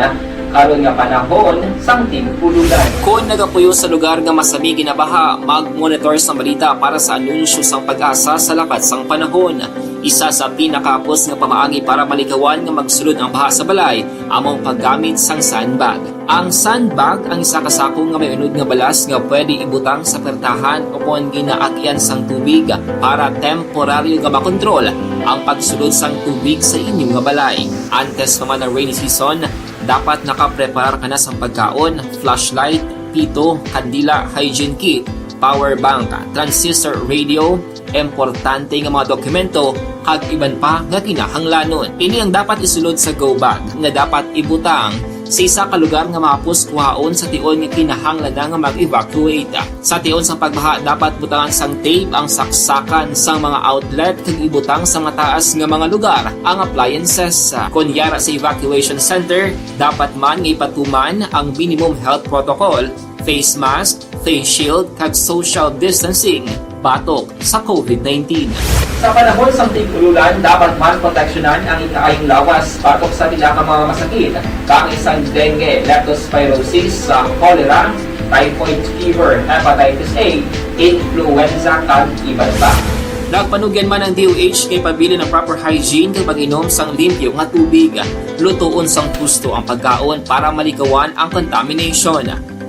karon nga panahon sang tig-ululan. Kung nagapuyo sa lugar nga masabi ginabaha, mag-monitor sa balita para sa anunsyo sang Pag-asa sa lakat sang panahon. Isa sa pinakapos nga pamaagi para malikawan nga magsulod ang baha sa balay among paggamit sang sandbag. Ang sandbag ang isa ka sako nga may unod nga balas nga pwede ibutang sa pertahan o kung ginaagyan sang tubig para temporaryo nga makontrol ang pagsulod sang tubig sa inyong nga balay. Antes naman ng rainy season, dapat nakapreparar ka na sa pagkaon, flashlight, pito, kandila, hygiene kit, power bank, transistor radio, importante nga mga dokumento kag iban pa nga kinahanglanon. Ini ang dapat isulod sa go bag nga dapat ibutang sa isa ka lugar nga mapus kuhaon sa tion nga kinahanglan nga mag-evacuate. Sa tion sang pagbaha dapat butangan sang tape ang saksakan sang mga outlet kag ibutang sa mataas nga mga lugar ang appliances. Kunyara sa evacuation center, dapat man nga ipatuman ang minimum health protocol, face mask, face shield kag social distancing batok sa COVID-19. Sa panahon sa tig-ululan, dapat man proteksyonan ang ikaayong lawas batok sa pila ka mga masakit, kang isang dengue, leptospirosis, cholera, typhoid fever, hepatitis A, influenza kag iban pa. Nagpanugyan man ang DOH kay pabili ng proper hygiene kay pag-inom sang limpyo nga tubig. Lutuon sang gusto ang pagkaon para malikawan ang contamination.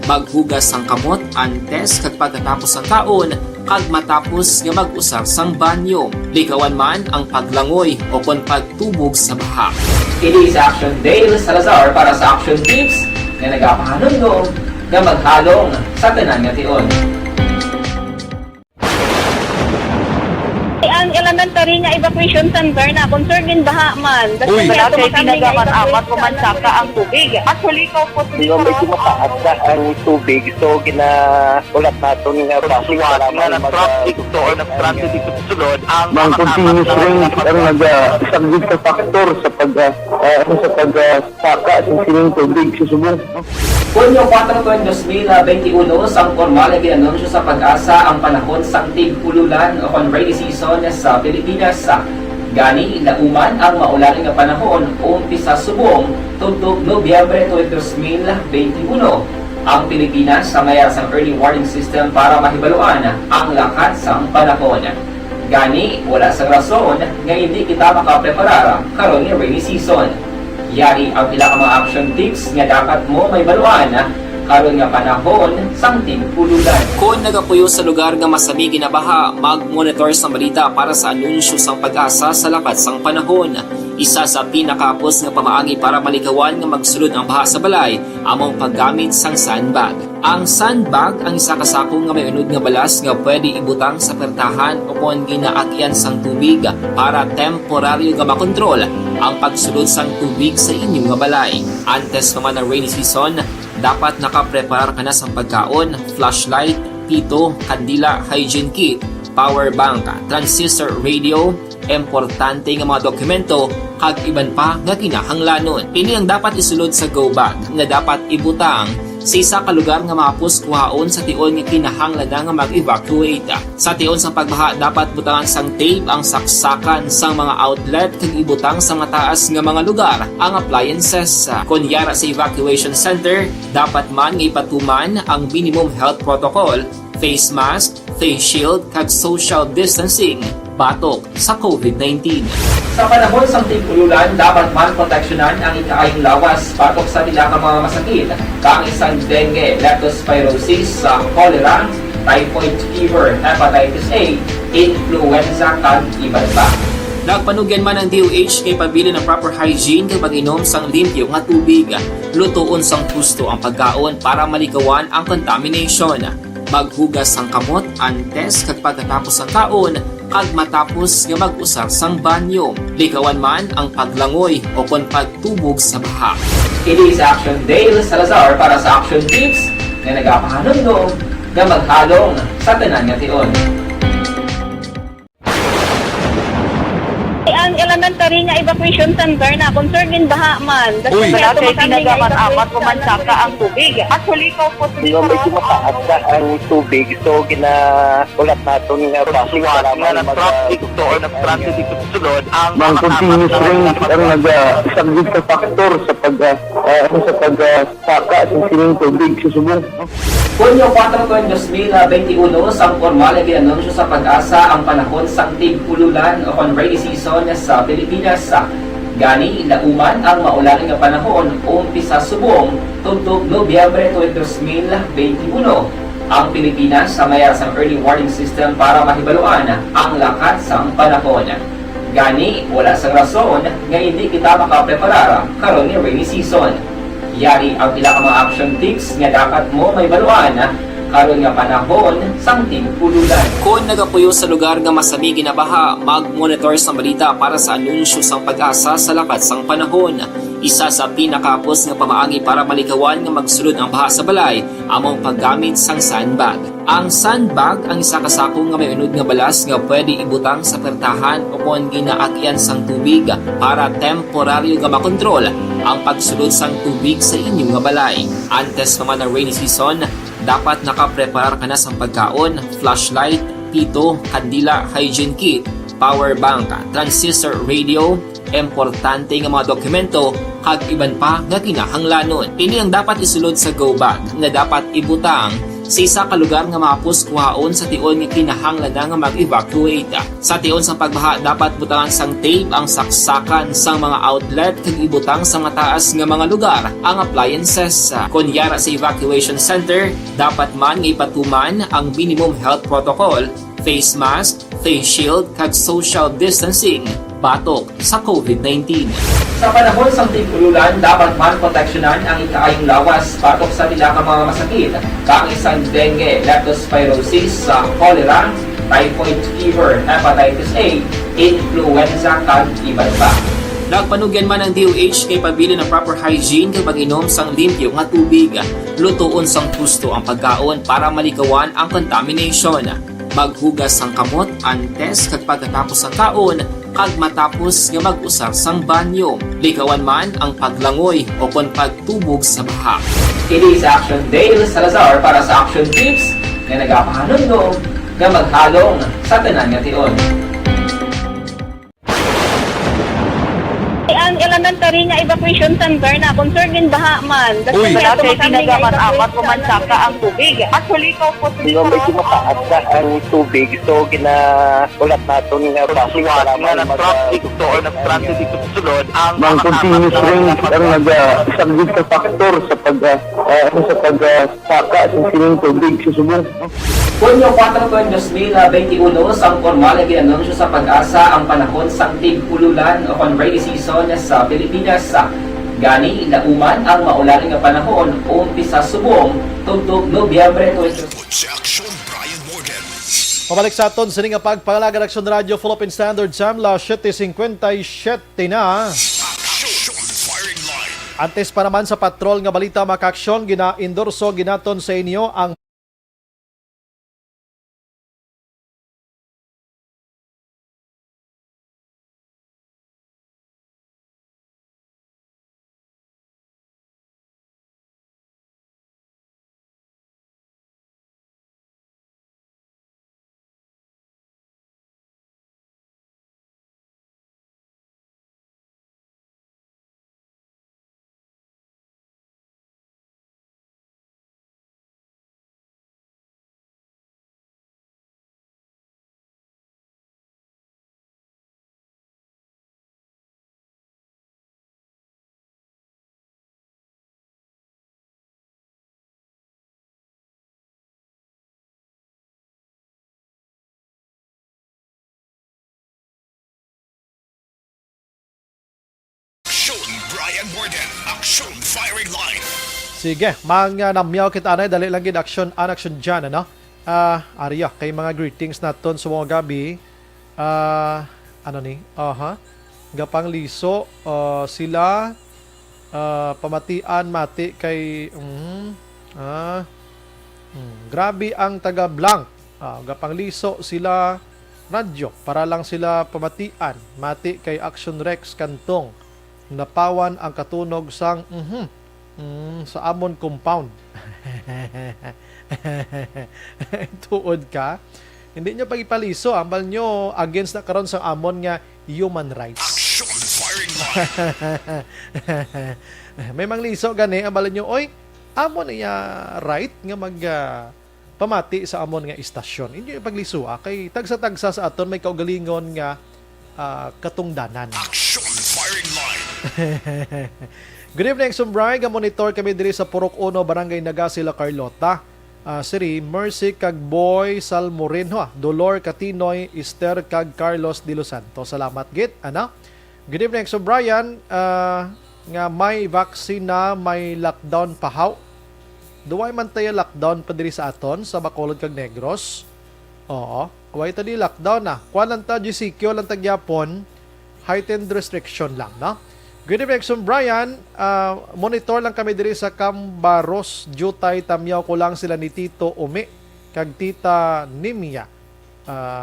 Maghugas sang kamot antes kag pagkatapos sang kaon kag matapos nga mag-usar sang banyo. Likawan man ang paglangoy o kon pagtubog sa baha. Kini sa Action Dale Salazar para sa Action Tips nga nagapahanungdong nga maghalong sa tanan nga tion. Ang elementary nga evacuation center na concern din baha man. Uy, kay tinagaman apat pumansaka ang tubig. Actually, ikaw po Dito medyo mataas na ang tubig. So, ulat natin nga pasok para ng traffic to or ng traffic dito sa sulod ang Mang continuous rain ang nag-subject sa factor sa pagsaka sa sining tubig sa subong. Hunyo 4, 2021, sang formal na ginanunsyo sa Pag-asa ang panahon sang tig-ululan o rainy season sa Pilipinas. Gani, lauman ang maulaling nga panahon umpisa subong tugtog Nobyembre 2021. Ang Pilipinas sa mayar sang early warning system para mahibaluan ang lakat sang panahon. Gani, wala sang rason nga hindi kita makapreparar karon ni rainy season. Yari ang pila ka mga action tips nga dapat mo may baluan karon nga panahon sang tig-ululan. Kung nagapuyo sa lugar nga masabi ginabaha, mag-monitor sa balita para sa anunsyo sang Pag-asa sa lakat sang panahon. Isa sa pinakapos nga pamaagi para malikawan nga magsulod ang baha sa balay among paggamit sang sandbag. Ang sandbag ang isa ka sako nga may unod nga balas nga pwede ibutang sa pertahan upon ginaagyan sang tubig para temporaryo nga makontrol ang pagsulod sang tubig sa inyong nga balay. Antes naman ng rainy season, dapat nakaprepare ka na sa pagkaon, flashlight, pito, kandila, hygiene kit, power bank, transistor radio, importante nga mga dokumento kag iban pa nga kinahanglanon. Ini ang dapat isulod sa go bag nga dapat ibutang sa isa ka lugar nga mapus kuhaon sa tion nga kinahanglan nga mag-evacuate. Sa tion sa pagbaha dapat butangan sang tape ang saksakan sang mga outlet kag ibutang sa mataas nga mga lugar ang appliances. Kunyara sa evacuation center, dapat man nga ipatuman ang minimum health protocol, face mask, face shield kag social distancing batok sa COVID-19. Sa panahon sa tig-ululan, dapat man proteksyonan ang ikaayong lawas batok sa nila ka mga masakit, kang isang dengue, leptospirosis, cholera, typhoid fever, hepatitis A, influenza, kag iban pa. Nagpanugyan man ang DOH kay pabili ng proper hygiene kay pag-inom sang limpyo nga tubig, lutuon sang gusto ang pagkaon para malikawan ang contamination. Maghugas sang kamot antes kag pagkatapos ang kaon kag matapos nga mag-usar sang banyo. Likawan man ang paglangoy o kon pagtubog sa baha. Kini sa Action Dale Salazar para sa Action Tips nga nagapahanundong nga maghalong sa tanan nga tion. Ang elementary nga evacuation center na concerned din baha man. Uy, kasi tinagaman amat kumansaka ang tubig. Actually, ko po Di ba medyo mataas na ang tubig, so ginaulat natin nga passing para traffic to or nag-traffic dito sulod ang Mang continuous rin ang nag-isang sa factor sa pagsaka sa sining tubig sa subong. Hunyo 4, 2021, sang formal ay ginanunsyo sa Pag-asa ang panahon sang tig-ululan o kon rainy season sa Pilipinas. Gani, lauman ang maulan nga panahon umpisa subong tugtog Nobyembre 2021. Ang Pilipinas sa mayroon sang early warning system para mahibaluan ang lakat sang panahon. Gani, wala sang rason nga hindi kita makapreparar karon ni rainy season. Yari ang pila ka mga action tips nga dapat mo may baluan karon nga panahon sang tig-ululan. Kung nagapuyo sa lugar nga masami ginabaha, mag-monitor sa balita para sa anunsyo sang Pag-asa sa lakat sang panahon. Isa sa pinakapos nga pamaagi para malikawan nga magsulod ang baha sa balay among paggamit sang sandbag. Ang sandbag ang isa ka sako nga may unod nga balas nga pwede ibutang sa pertahan upon ginaagyan sang tubig para temporaryo nga makontrol ang pagsulod sang tubig sa inyong nga balay. Antes naman ng rainy season, dapat nakaprepare ka na sa pagkaon, flashlight, pito, kandila, hygiene kit, power bank, transistor radio, importante nga mga dokumento kag iban pa nga kinahanglanon. Ini ang dapat isulod sa go bag nga dapat ibutang sa isa ka lugar nga mapus kuhaon sa tion nga kinahanglan nga mag-evacuate. Sa tion sa pagbaha dapat butangan sang tape ang saksakan sang mga outlet kag ibutang sa mataas nga mga lugar ang appliances. Kunyara sa evacuation center, dapat man nga ipatuman ang minimum health protocol, face mask, face shield kag social distancing batok sa COVID-19. Sa panahon sa tig-ululan, dapat man proteksyonan ang ikaayong lawas batok sa nila ka mga masakit, kang isang dengue, leptospirosis, cholera, typhoid fever, hepatitis A, influenza, kag iban pa. Nagpanugyan man ang DOH kay pabili ng proper hygiene kay pag-inom sang limpyo nga tubig, lutuon sang gusto ang pagkaon para malikawan ang contamination. Maghugas sang kamot antes kag pagkatapos ang kaon kag matapos nga mag-usar sang banyo. Likawan man ang paglangoy o kon pagtubog sa baha. Kini sa Action Dale Salazar para sa Action Tips nga nagapahanundong nga maghalong sa tanan nga tion. Ang elementary Tari nga evacuation center na concern din baha man. Uy. Wala kay ginagaman awat kumansaka ang tubig. Actually, ko po Medyo mataas na ang tubig. So, ulat natin nga basic para traffic to or nag-traffic dito sa sulod ang Mang continuous rain ang nag-isang sa factor sa pagsaka sa sining tubig sa subong. Hunyo 4 tuwing 2021, sang formal na ginanunsyo sa pag-asa ang panahon sang tig-ululan o rainy season sa Pilipinas. Gani, lauman ang maulaling nga panahon o umpisa subong tugtog Nobyembre 20. Si Aksyon Brian Morgan. Pabalik sa aton sa nga pagpangalaga Aksyon Radio Philippine Standard Time, 7:57 na. Aksyon Firing Line. Antes pa naman sa patrol nga balita maka-aksyon, gina-endorso ginaton sa inyo ang Aksyon Brian Morgan. Aksyon Firing Line. sige, mga namyaw kita anay, dali lang gid aksyon dyan, ano? Arya, kay mga greetings naton sa mga gabi. Gapang liso, sila, pamatian, mati kay, grabe ang taga Blanc. Gapang liso, sila, radyo, para lang sila pamatian, mati kay Action Rex Kantong. Napawan ang katunog sang sa Amon Compound. Tuod ka. Hindi nyo pag-ipaliso. Ambal nyo against na karon sa Amon nga human rights. Aksyon Firing Line. May mangliso gani. Ambal nyo, oy, Amon niya right nga mag pamati sa Amon nga istasyon. Hindi nyo ipagliso. Kay tagsa-tagsa sa aton may kaugalingon nga katungdanan. Aksyon Firing Line. Good evening, Sumbray. Monitor kami diri sa Purok 1, Barangay Nagasila, Carlota. Siri, Mercy kag Boy Salmorin, Dolor Katinoy, Esther kag Carlos de Los Santos. Salamat git. Ano? Good evening, Sumbrayan. Nga may vaccine na, may lockdown pahaw. Duway man tayo lockdown pa diri sa aton sa Bacolod kag Negros. Oo. Way tadi lockdown na. Kuan ta GCQ lang tagyapon. Heightened restriction lang, no? Good evening, Brian. Monitor lang kami diri sa Cambaros, Jutay, Tamyaw ko lang sila ni Tito Umi, kag Tita Nimia.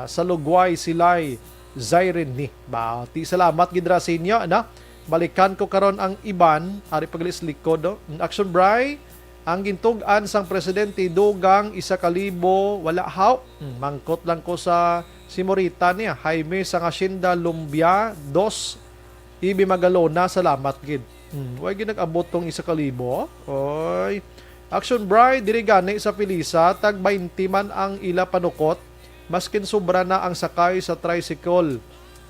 Sa Lugway sila'y Zairin ni. Ti salamat gidra sa inyo, ano? Balikan ko karon ang iban, ari paglis likod, no? Action Bray, ang gintugan sang presidente dugang 1,000 wala haw. Mangkot lang ko sa Simorita niya, Jaime sang Hacienda Lumbia 2 Ibi Magalona, salamat gid. Way ginag-abot tong 1,000. Oy. Action Bride diri gani sa Pilisa, tag 20 man ang ila panukot, maskin sobra na ang sakay sa tricycle.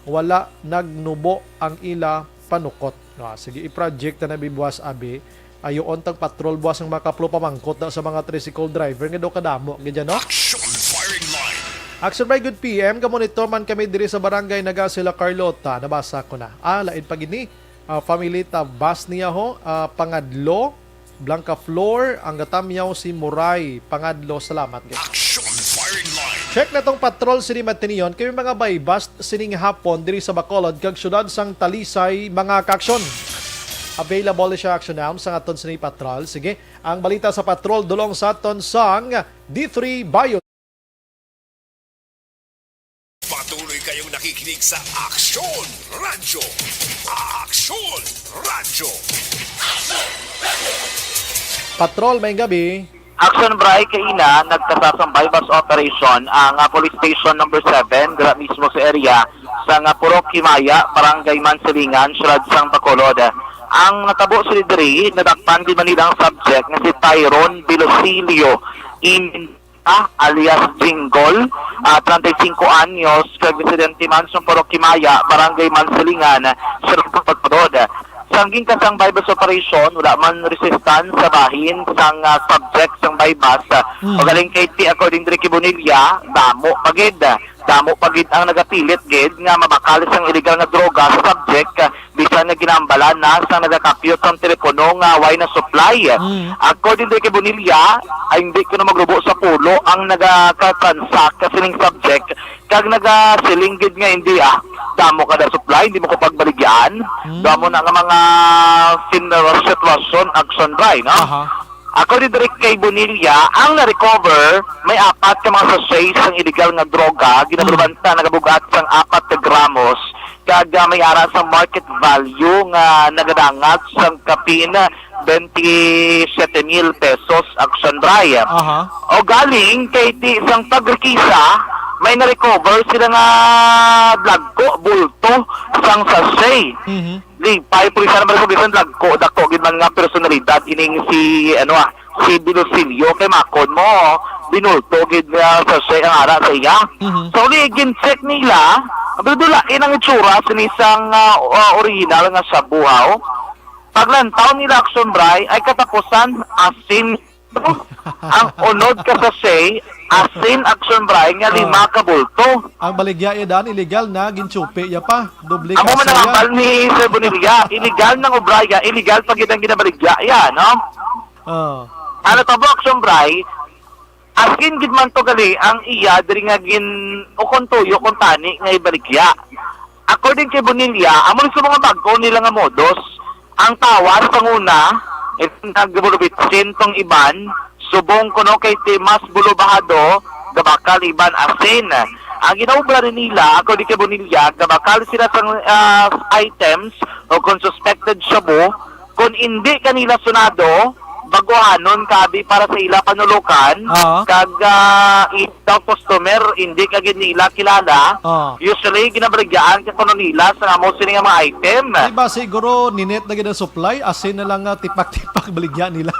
Wala nagnubo ang ila panukot. Sige, i-project na bibuwas abi. Ayoon tag patrol buwas ang makaplo pamangkot na sa mga tricycle driver nga do kadamo gid no? Action Firing Line. Action by good PM, kamonitor man kami diri sa Barangay Nagasila, Carlota. Nabasa ko na. Lain pa gini. Family tabas niya ho. Pangadlo, Blanca Flor, ang gatamyaw si Muray. Pangadlo, salamat. Action Firing Line. Check na tong patrol sini Matinion. Kami mga baybast sining hapon diri sa Bacolod kag syudad sang Talisay, mga kaksyon. Available siya action now sa aton sini patrol. Sige, ang balita sa patrol dulong sa aton sang D3 Bio. Patuloy kayong nakikinig sa Aksyon Radyo. Aksyon Radyo. Patrol, may gabi. Action Bray kaina nagkasasang bypass operation ang police station number 7 dira mismo sa area sa nga Purok Himaya, Barangay Mansilingan, Siyudad sang Bacolod. Ang natabo sa diri, nadakpan din Manila ang subject nga si Tyron Bilosilio alias Jinggol, 35 anyos, kag residente man sa Purok Himaya, Barangay Mansilingan, Siyudad sang Bacolod. Sangging kasang bypass operation, wala man resistance sa bahin sang subject sang bypass. O galing kay T, according to Ricky Bonilla, damo pagid ang nagapilit gid nga mabakalis ang illegal nga droga sa subject bisan nga ginambalan na sa nagakapyot ang telepono nga way na supply. According to Ricky Bonilla, ay hindi ko na magrubo sa pulo ang nagaka-transact kasi ning subject kag nagasiling gid nga hindi damo ka na supply, hindi mo ko pagbaligyan. Damo na nga mga sitwasyon action right, no? According to kay Bonilla, ang na-recover, may 4 ka mga sachets ng illegal nga droga, ginabrubanta, nagabugat sang 4 ka gramos, kag may aras sa market value nga nagadangat sang kapin 27,000 pesos action dry. O galing kay isang pagrikisa, may na-recover sila nga bulto sang sachet. Pay po isa naman sa lagko, dako gid man nga personalidad ining si si Bilosilio kay makon mo binulto gid sa ang ara sa iya. So gin check nila, abdulain ang itsura sa isang original nga sabuhaw. Paglantaw nila action bray ay katapusan asin ang unod ka sachet asin action bray nga 5 ka bulto. Ang baligya dan illegal na ginchupi ya pa. Doble ka amo man ang ambal ni Sir Bonilla, illegal nang obraya, illegal pag gid ang ginabaligya ya, no? Ano tabo action bray? Askin gid man to gali ang iya diri nga gin ukontuyo kun tani nga ibaligya. According kay Bonilla, amo sa mga bago nila nga modus, ang tawas panguna nagbulubitsin tong iban, subong kuno kay Timas Bulubahado, gabakal iban asin. Ang ginaubra rin nila, according kay Bonilla, gabakal sila sa items o kung suspected shabu, kung hindi kanila sunado, baguhanon kabi para sa ila panulukan, kag itaw customer, hindi kagid nila kilala, usually ginabaligyan ka kuno nila sa amo sila nga mga item. Diba siguro ninet na gina supply, asin na lang tipak-tipak baligyan nila.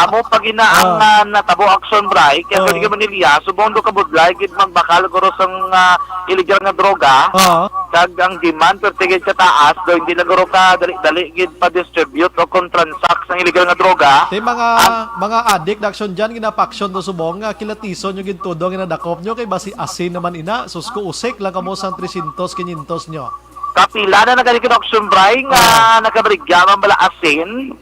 Amo pag ang natabo action bray, kaya kung ka Manila, subong do kabudlay, gid magbakal guro sang illegal nga droga, kag ang demand per tigid ka taas, do hindi na guro ka dali gid pa-distribute o kung transact sang illegal nga droga. Tay mga addict na action dyan, ginapaksyon do subong nga kilatison yung gintudo nga nadakop nyo kay basi asin naman ina, susko usik lang kamo sang 300, 500 nyo. Kapila na nagaling action bray nga nakabaligyan bala asin.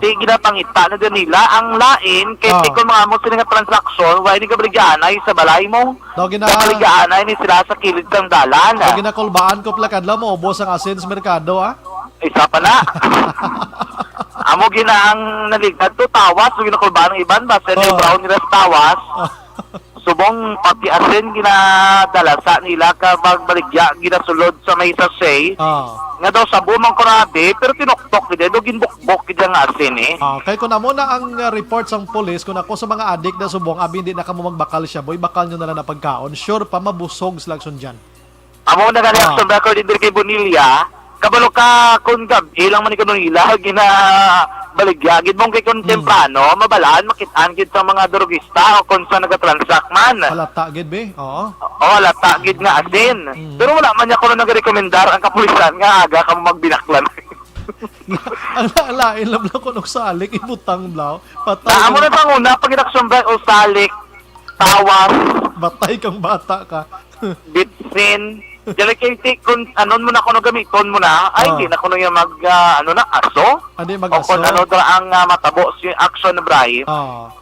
Di ginapangita na din nila ang lain kay kung mga mo sila nga transaksyon, why ni kabaligyanay sa balay mo? Kabaligyanay ni sila sa kilid sang dalan. Daw ginakulbaan ko plakadla mo, ubos ang asin sa merkado Isa pa na. Amo ginaang naligad to tawas, so ginakulbaan ng iban, basta ni brown nila sa tawas. Subong pati asin ginadalasa nila kapag baligya ginasulod sa may sachet. Nga daw sa bumang kurabe, pero tinoktok gid do ginbukbok gid ang asin kay kun amo na ang report sang pulis kun ako sa mga addict na subong abi hindi na kamo magbakal siya boy, bakal nyo na lang na pagkaon, sure pa mabusog sila action dyan. Amo na gali action record din kay Bonilla, kabalo ka kun gabi lang man ikaw nila gina baligyagid mong kay kun temprano mabalaan makitaan gid sa mga drogista o kung sa nagatransact man. Halata gid be. Halata gid nga asin. Pero wala man niya kuno nagarekomendar ang kapulisan nga aga ka magbinaklan. Ang lain lang ko nung salik ibutang blaw. Patay. Amo na panguna pag inaksyon ba o salik tawas batay kang bata ka. Bitsin dili kay kun anon mo na kuno gamiton mo na ay di na kuno yung mag aso adi o mag-aso kun ano dra ang matabo si action na bray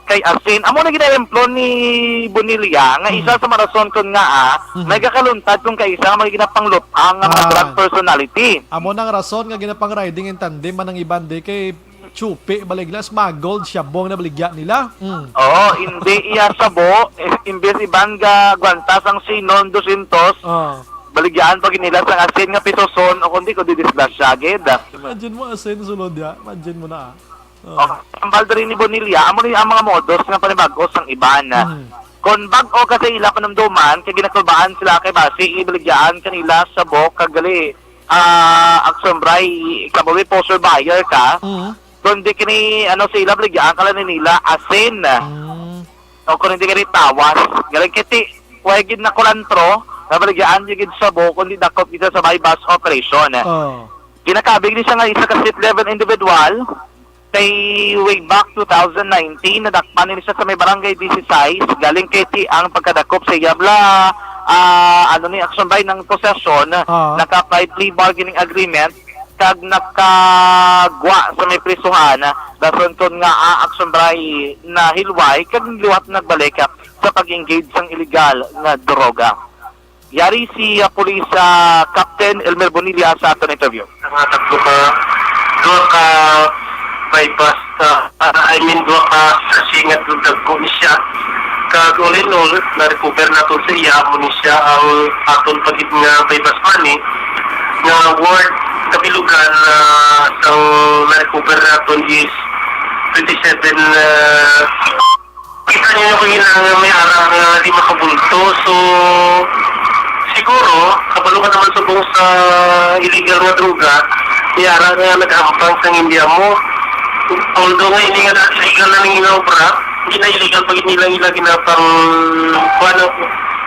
kay asin amo na gina-emplo ni Bonilla nga isa sa marason kun nga may kakaluntad kung kay isa may ginapanglut ang drug personality amo nang rason nga ginapang riding in tandem man ang ibande kay chupi baliglas gold syabong na baligya nila. Hindi iya sabo imbes iban ga gwantas ang sinon 200 baligyan pag nila sa asin nga pitoson o kundi ko didislasya gid. Imagine mo asin sulod ya. Imagine mo na. Ang balda rin ni Bonilla, amo ni ang mga modus nga panibagos ang iban. Kung bag-o kasi ila panamduman, kay ginatubaan sila kay base, ibaligyan kanila sa bok, kagali, aksyon bray, kabawi po surveyor ka, kung di kini, sila, baligyan ka lang nila, asin. O kung hindi kini tawas, galing kiti, huwagin na kulantro, nabaligyan yung sa bok, kung di dakot kita sa bypass operation. Kinakabig din siya nga isa ka level individual, kay way back 2019 nadakpan nila siya sa may barangay 16 galing kay ang pagkadakop sa Yabla action by ng possession naka-apply plea bargaining agreement kag nakagwa sa may prisuhan dason kon nga action by na hilway kag liwat nagbalik sa pag-engage sang illegal nga droga. Yari si Police Captain Elmer Bonilla sa aton interview. Tatlo ka bypass doon ka sa singat doon ko siya kag all na-recover nato sa iya mo ni siya ang aton pagit nga bypass money nga worth kabilugan sa na-recover nato is 27 kita niyo kung ilang may arang di makabulto so siguro kabalo ka naman subong sa illegal nga droga may arang nga nag-ampang sa India mo. Although nga hindi nga illegal na nang inaobra, hindi na illegal pag nila ginapang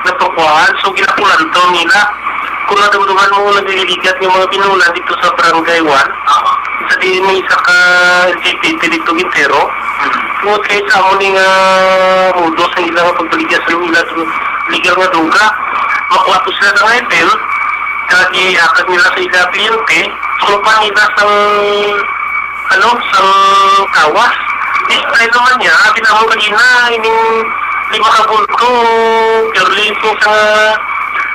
napakuhaan. So ginapulanto nila. Kung nadamduman mo nagliligat yung mga pinulan dito sa Barangay 1, sa din may isa ka LGBT dito Gintero, kung kahit sa amo nga mundo sa ilang pagbaligya sa legal nga droga, makuha po sila ng item, kaya iakad nila sa ilang kliyente, so pa nila sa kawas. Display naman niya, binamong kanina, ining 5 kabulto, purely sa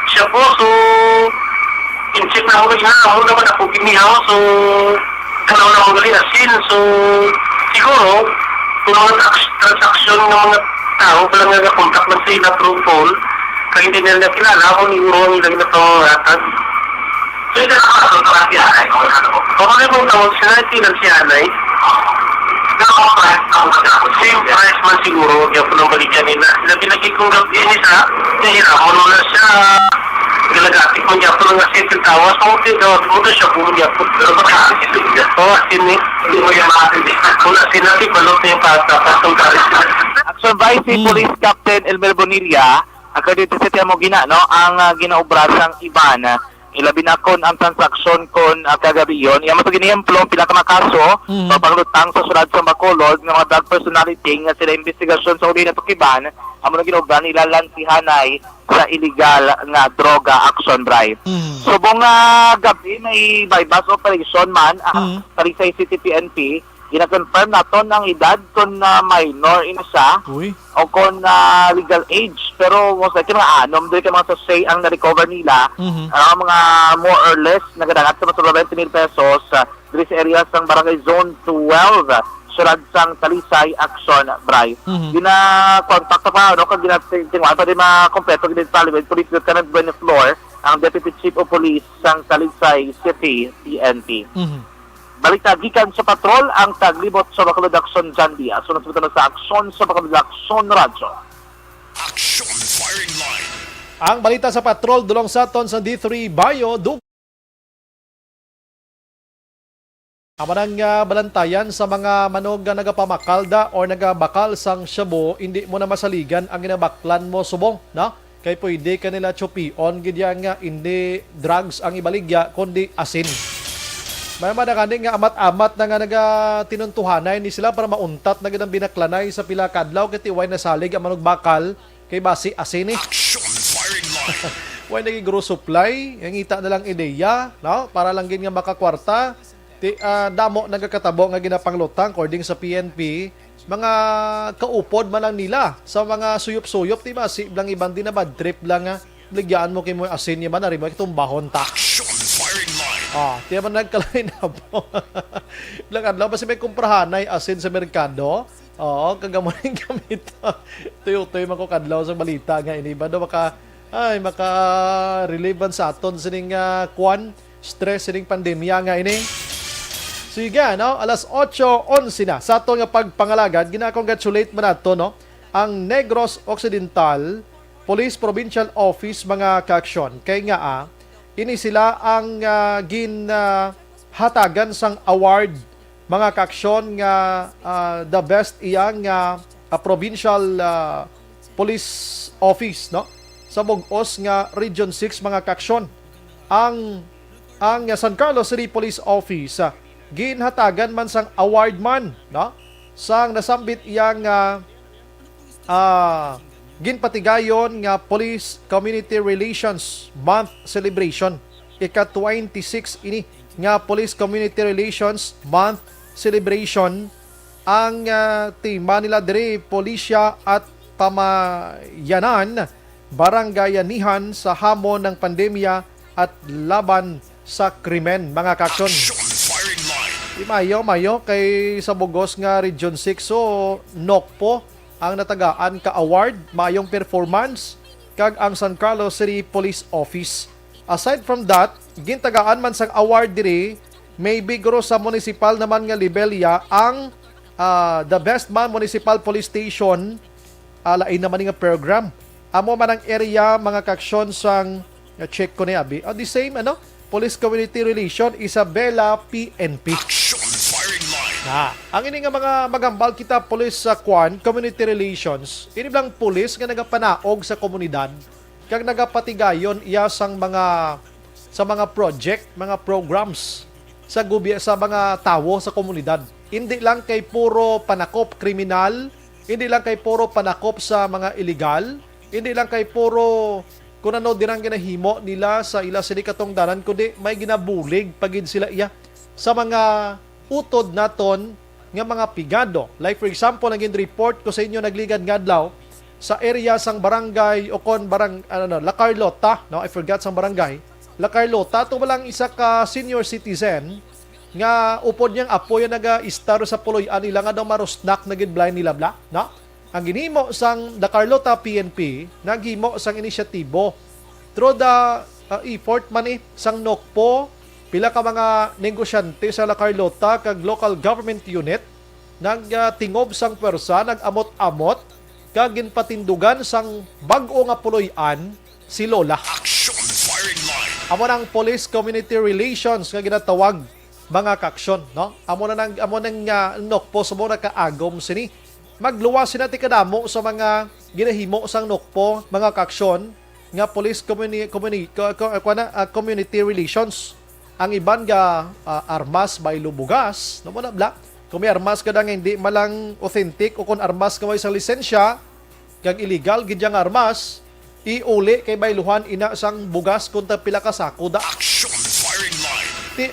siya po, so in-check na ako kanina, ako naman ako pinihaw, so kanaw na ako gali asin, so siguro, kung mga transaksyon ng mga tao, palang nag-contact lang sa ila through phone, kaya hindi nila kilala, ako ni Uro nila na ito atag. So, ito nakakasal si Anay. Kung ano yung tawag sila, tinan si Anay. Same price man siguro, kaya po nang baligyan nila. Pinagig kong gabi isa, nahirapan mo na siya. Galagatik mo niya po nang asin tawas. Kung ito siya po niya po. Pero makakasin ito. Oo, asin eh. Hindi mo yung makakasin. Kung asin natin, balot na yung pasong karis na. Action by si Police Captain Elmer Bonilla, dito sa tiyan mo ang ginaobrasang iban. Ilabi na kon ang transaksyon kon kagabi yon. Iya mo ito ginihemplo, pinakamakaso, papanglutang sa sunod sa Bacolod, ng mga drug personality nga sila investigasyon sa uli na tukiban, ang mga ginobran ilalansihanay sa illegal nga droga action drive. Subong gabi may bypass operation man, Talisay City PNP, gina-confirm naton ang edad kung minor ina siya o kung legal age pero most likely mga anom doon kayo mga say ang na-recover nila mga more or less nagadangat sa mga 20,000 pesos dito sa areas ng Barangay Zone 12 surad sang Talisay Action Drive. Gina-contact pa kung gina-tingwan pa rin makompleto gina-talibid Police Lieutenant Bueno Flor ang Deputy Chief of Police sang Talisay City PNP. Balik gikan sa patrol ang taglibot sa Bacolod Action John Diaz. Sunod sa aksyon sa Bacolod Action Radyo. Action Firing Line. Ang balita sa patrol dulong sa ton sa D3 Bayo Amanang balantayan sa mga manog nga nagapamakalda o nagabakal sang Shabu, hindi mo na masaligan ang ginabaklan mo subong, no? Kay pwede kanila tsupion gidya nga hindi drugs ang ibaligya kundi asin. May madakani nga amat-amat na nga nagatinuntuhanay ni sila para mauntat na gidang binaklanay sa pila kadlaw kiti way nasalig ang manog bakal kay basi asin eh. Action Firing Line. Way nagigro supply, ang ita na lang ideya, no? Para lang gin nga makakwarta. Damo nagakatabo nga ginapanglutang according sa PNP, mga kaupod man lang nila sa mga suyop-suyop, di ba? Si blang ibang din na bad trip lang nga ligyan mo kay mo asin niya man na rin mo itong bahon ta. Action Firing Line. Tiya man nagkalay na po. Blang adlaw kasi may kumprahanay asin sa merkado. Kagamunin gamit. Tuyo-tuyo man ko kadlaw sa balita nga ini ba daw maka-relieve sa aton sining kwan stress sining pandemya nga ini. Sige, no? Alas 8:11 na. Sa ato nga pagpangalagad, gina-congratulate man nato, no? ang Negros Occidental Police Provincial Office mga kaaksyon. Kay nga ini sila ang ginhatagan sang award mga kaaksyon nga the best iyang provincial police office, no? Sa bugos nga Region 6 mga kaaksyon. Ang San Carlos City Police Office ginhatagan man sang award man, no? Sang nasambit iyang ginpatigayon nga Police Community Relations Month Celebration. Ika-26 ini nga Police Community Relations Month Celebration. Ang tema nila diri Polisya at Pamayanan, Barangayanihan sa hamon ng pandemya at laban sa krimen mga kaaksyon. Mayo kay sa bugos nga Region 6 so NOCPO ang natagaan ka award mayong performance kag ang San Carlos City Police Office. Aside from that, gintagaan man sang award diri may bigro sa municipal naman nga Libelia ang the best man municipal police station lain naman nga program. Amo man ang area mga kaaksyon sang check ko ni abi. The same Police Community Relation Isabela PNP. Ang ini nga mga magambal kita police sa community relations, ini lang police nga nagapanaog sa komunidad kag nagapatigayon iya sa mga project, mga programs sa mga tawo sa komunidad. Hindi lang kay puro panakop kriminal, hindi lang kay puro panakop sa mga illegal, hindi lang kay puro kung ano dirang ginahimo nila sa ila sini katong danan, kundi may ginabulig pagid sila iya sa mga utod naton nga mga pigado. Like for example, naging report ko sa inyo nagligad ngadlaw sa area sang barangay o kon La Carlota, no, I forgot sang barangay. La Carlota, to walang isa ka senior citizen nga upod niyang apoy naga-istaro sa puloy-an nila nga daw marusnak na gidblind nila bla, no? Ang ginhimo sang La Carlota PNP, naghimo sang inisyatibo through the effort man sang NOCPO, pila ka mga negosyante sa La Carlota kag local government unit nagtingob sang pwersa, nagamot-amot kag ginpatindugan sang bag-o nga puloy-an si Lola. Amo nang Police Community Relations nga ginatawag mga kaaksyon, no? Amo nang NOCPO sa mga kaagom sini. Magluwas sila ti kadamo sa mga ginahimo sang NOCPO mga kaaksyon nga Police Community Relations. Ang iban nga armas by lubugas, no mo na bla. Kung may armas ka nga hindi malang authentic o kung armas ka may isang lisensya kag illegal gidyang armas, iuli kay bayluhan ina sang bugas kung pila ka sako da.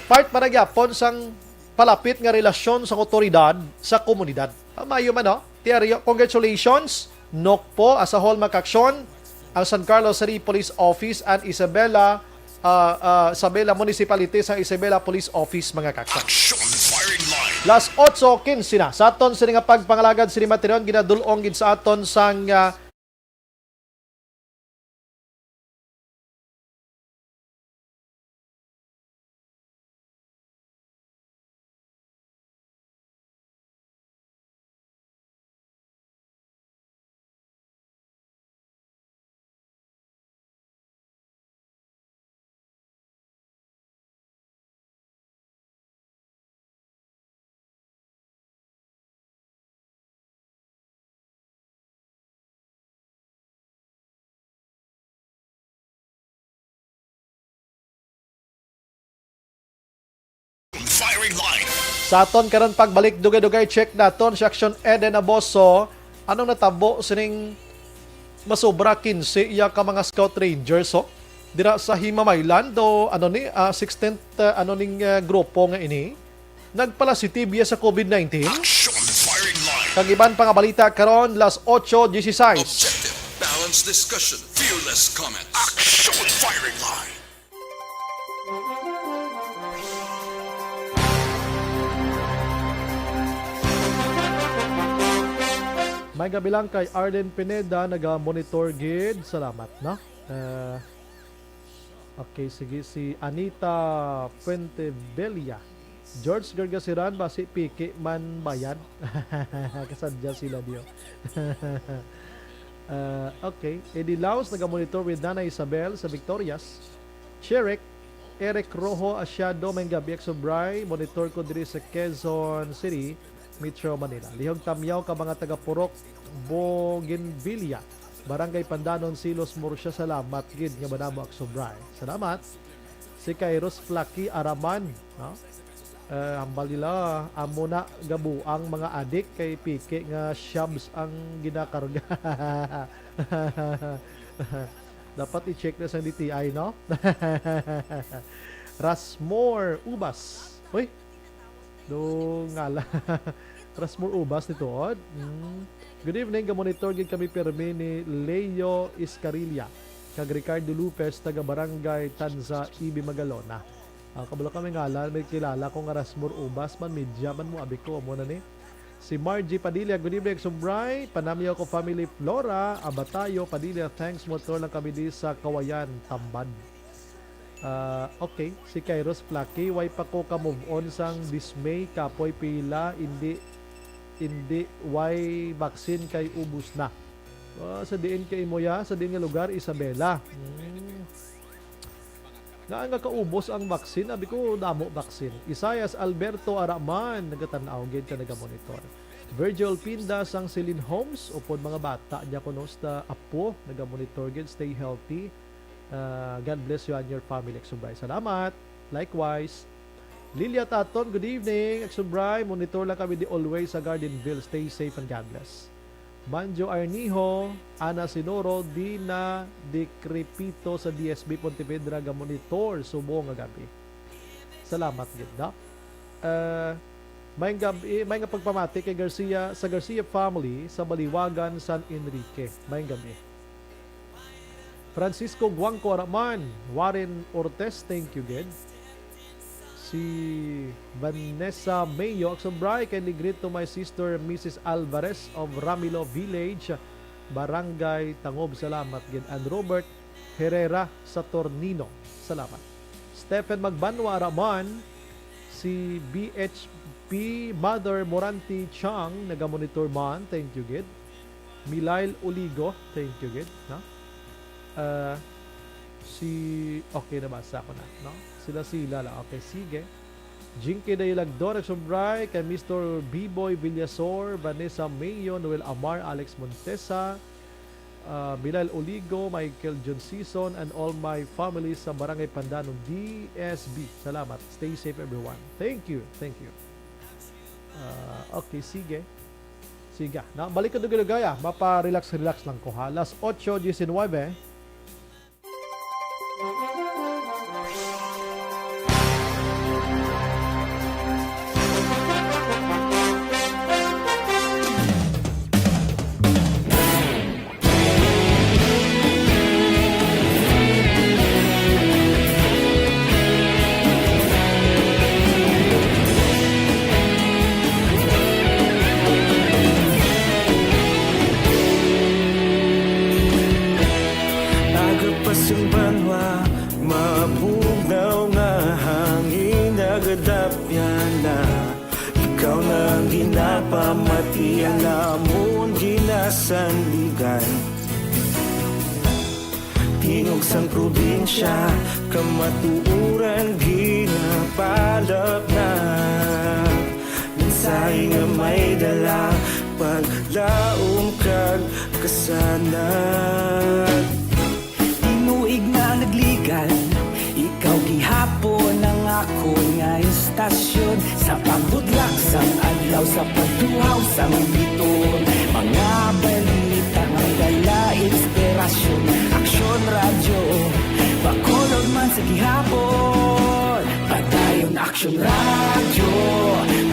Part para gyapon sang palapit nga relasyon sa otoridad sa komunidad. Mayo man no. Tiario, congratulations NOCPO as a whole mga kaaksyon, ang San Carlos City Police Office and Isabela Municipality sa Isabela Police Office mga kaaksyon. Last 8:15 na. Sa aton sini nga pagpangalagad sini materion ginadulong gid sa aton sang Firing line. sa aton karon pagbalik dugay-dugay check naton si Action Eden Aboso. Anong natabo sining masobra 15 iya ka mga Scout Rangers dira sa Himamaylan do 16th grupo nga ini nagpositive sa COVID-19. Kag iban pa nga balita karon last 8:16. Objective, balanced discussion, fearless comments. Action firing line. May gabi lang kay Arden Pineda, naga-monitor gid. Salamat, no? Okay, sige. Si Anita Puentebella. George Gargasiran, basi piki man bayan. Kasadya sila diyo. Okay. Eddie Laos, nagamonitor with Nana Isabel sa Victorias. Sherek, Eric Rojo Asyado, may gabi Sobray, monitor ko diri sa Quezon City, Metro Manila. Lihog tamyaw ka mga taga Purok, Bougainvillea, Barangay Pandanon, Silos, Murcia. Salamat gid nga manamo ak Sobray. Salamat. Si Kairos Flaki Araman, no? Hambal nila amo na gabu ang mga adik kay piki nga shabs ang ginakarga. Dapat i-check na sa DTI, no? Rasmore Ubas. Uy, do ngala. Rasmore Ubas nito. Good evening, gamonitor gid kami permi ni Leo Iscarilla kag Ricardo Lopez taga Barangay Tanza, Ibi, Magalona. Kabalo kami ngalan, may kilala kong Rasmore Ubas man, media man mo, abi ko, amo na ni. Si Margie Padilla, good evening, Sumbray. Panamyo ko family Flora, Abatayo, Padilla, thanks motor lang kami di sa Kawayan, Tambad. Okay, si Kairos Flaki, why pa ko ka move on sang dismay, kapoy pila, hindi, why vaccine kay ubus na. Sa diin kay Moya, sa diin nga lugar, Isabela. Nga nga kaubos ang vaccine, abi ko damo vaccine. Isayas Alberto Araman, nagatanaw gid ka nagamonitor. Virgil Pinda sang Celine Homes, upod mga bata niya kuno sa apo, nagamonitor gid, stay healthy. God bless you and your family, Exubray. Salamat. Likewise. Lilia Taton, good evening, Exubray. Monitor lang kami di always sa Gardenville. Stay safe and God bless. Banjo Arnijo, Ana Sinoro, Dina Decrepito sa DSB Pontevedra, gamonitor subo nga gabi. Salamat gid da. May nga pagpamati kay Garcia sa Garcia family sa Baliwagan, San Enrique. May gabi. Francisco Guangco Araman, Warren Ortez, thank you gid. Si Vanessa Mayo, Aksobray, kindly greet to my sister Mrs. Alvarez of Ramilo Village, Barangay Tangob. Salamat gid. And Robert Herrera sa Tornino. Salamat. Stephen Magbanwa Araman, si BHP Mother Moranti Chang, nagamonitor man, thank you gid. Milail Uligo, thank you gid. No? Okay, nabasa ko na, no? Sila lang. Okay, sige. Jinky Daylagdon, Nagsobray, kay Mr. B-Boy Villasor, Vanessa Mayo, Noel Amar, Alex Montesa, Bilal Oligo, Michael John Season, and all my family sa Barangay Pandanon, DSB. Salamat. Stay safe, everyone. Thank you. Okay, sige. Na, balik ka dugay-dugay, mapa-relax lang ko, ha. Las 8:19. Ikaw nang ginapamati, alamon ginasanligan. Tingog sang probinsya, kamatuuran ginapalap na. Minsay nga may dala, paglaom kag kasanat. Inuig na nagligan, ikaw gihapon ang ako nga istasyon. Sa pagbudlak sang adlaw, sa pagtuhaw sang biton, mga balita nga dala inspirasyon. Aksyon radyo, bakolog man sa gihapon. Padayon Aksyon radyo,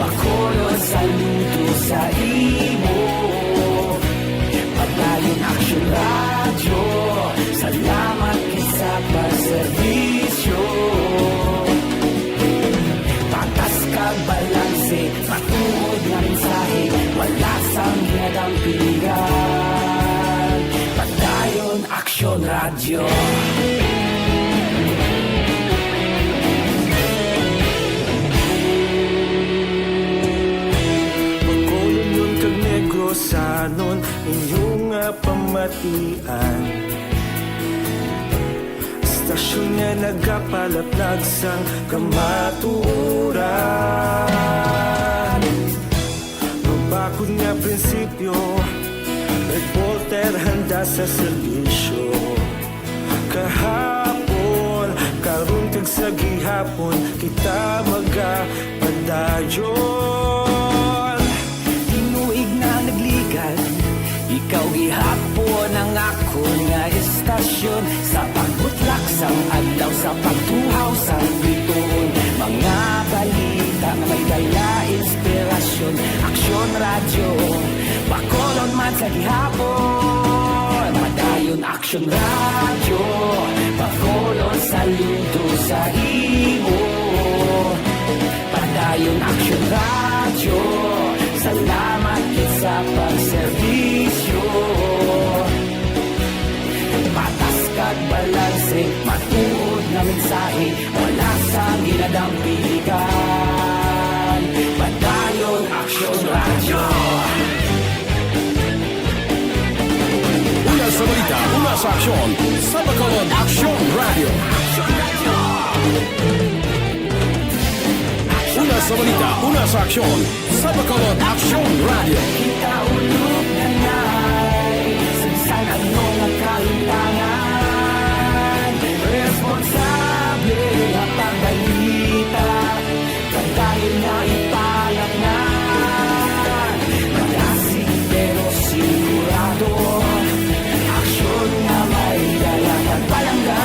bakolog saludo sa imo. Padayon Aksyon radyo, salamat sa pagserbisyo. Patas kag balanse, patuod na mensahe, wala sang hinadampigan. Padayon Aksyon radyo. danon inyong pamatian. Istasyon nga nagapalaplag sang kamaturan. Mabakod nga prinsipyo, reporter handa sa serbisyo. Kahapon, karong tag sa gihapon, kita magapadayon. Tinuig na nagligan, ikaw gihapon ang ako nga istasyon. Sa pagbutlak sang adlaw, sa pagtuhaw sang bituon, mga balita na may dala inspirasyon. Aksyon radyo, bakolon man sa gihapon. Madayon aksyon radyo, bakolon saludo sa imo. Padayon aksyon radyo, salamat sa pagserbisyo. Patas kag balanse, matuod na mensahe, wala sa ginadampigan. Padayon aksyon radyo. Una sa balita, una sa aksyon, sa Bacolod Aksyon Radio. Una sa balita, una sa aksyon, sa Bacolod Aksyon Radio. Kita ulog na ngay, sansan anong nagkalintangan. Responsable at pagbalita, pagdahil na ipalat na. Magasig pero sigurado, aksyon na may dalang at palanggan.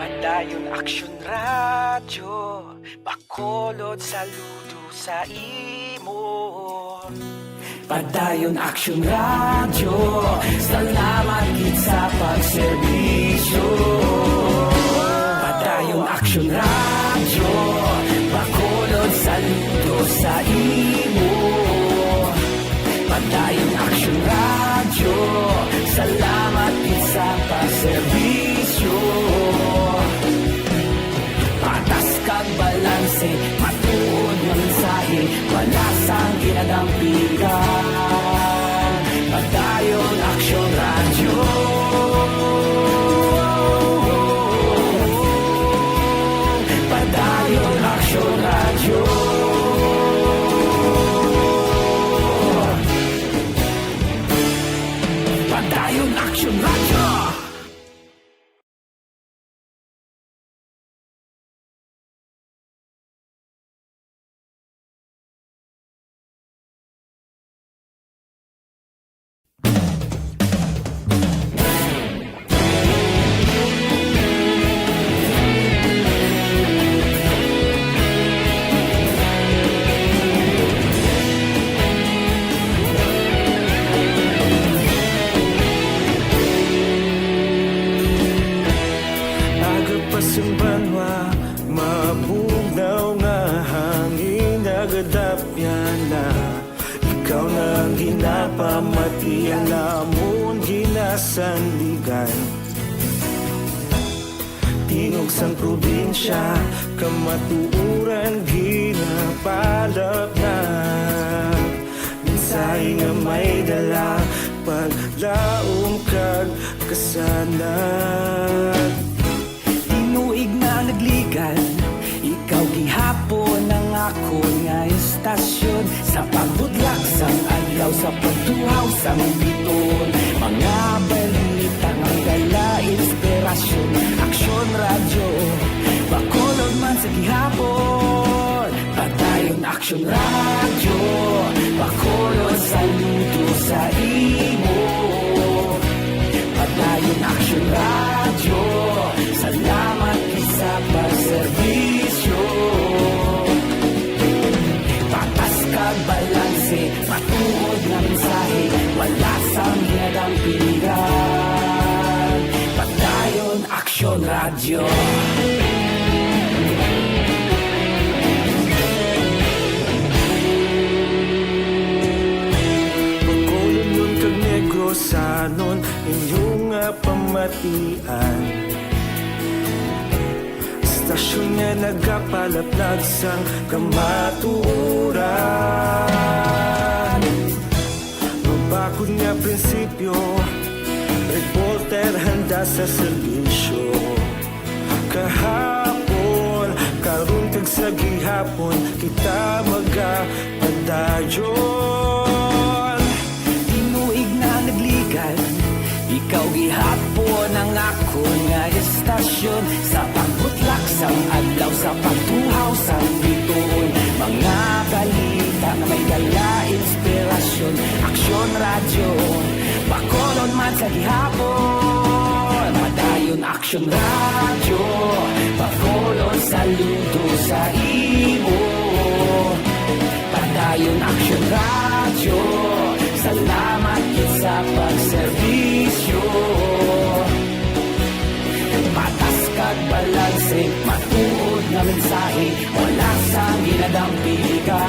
Madayon aksyon radyo, bakolod saludo sa imo. Padayon aksyon radyo, salamat gid sa pagserbisyo. Padayon aksyon radyo, bakolod saludo sa imo. Padayon aksyon radyo, salamat gid sa pagserbisyo. Patas kag balanse, matuod ng mensahe, wala sang ginadampigan. Padayon aksyon radyo. Padayon aksyon radyo. Padayon aksyon radyo. Simbanwa, mabugnaw nga hangin nagadapyan na. Ikaw na ang ginapamatian namon ginasandigan. Tingog sang probinsya, kamatuuran ginapalap na. Mensahe nga may dala, paglaom kag kasanat. Tinuig na nagligan, ikaw gihapon ang ako nga istasyon. Sa pagbudlak sang adlaw, sa pagtuhaw sang biton, mga balita nga dala inspirasyon. Aksyon radyo, bakolod man sa gihapon. Padayon aksyon radyo, bakolod saludo sa imo. Padayon aksyon radyo, salamat sa pagserbisyo. Patas kag balanse, matuod na mensahe, wala sang ginadampigan. Padayon aksyon radyo. kalwatian. Istasyon niya nagapalaplag sang kamatuuran. Mabakod nga prinsipyo, reporter handa sa serbisyo. Kahapon, karun kag sa gihapon, kita magapadayon. Tinuig na nagligan, ikaw gihapon ang ako nga estasyon. Sa pagbutlak sang adlaw, sa pagtuhaw sang bituon, mga balita na may dala inspirasyon. Aksyon radyo, bakolon man sa gihapon. Madayon aksyon radyo, bakolon saludo sa imo. Padayon aksyon radyo, salamat sa pagserbisyo. Patas kag balanse, matuod na mensahe, wala sa ginadampigan.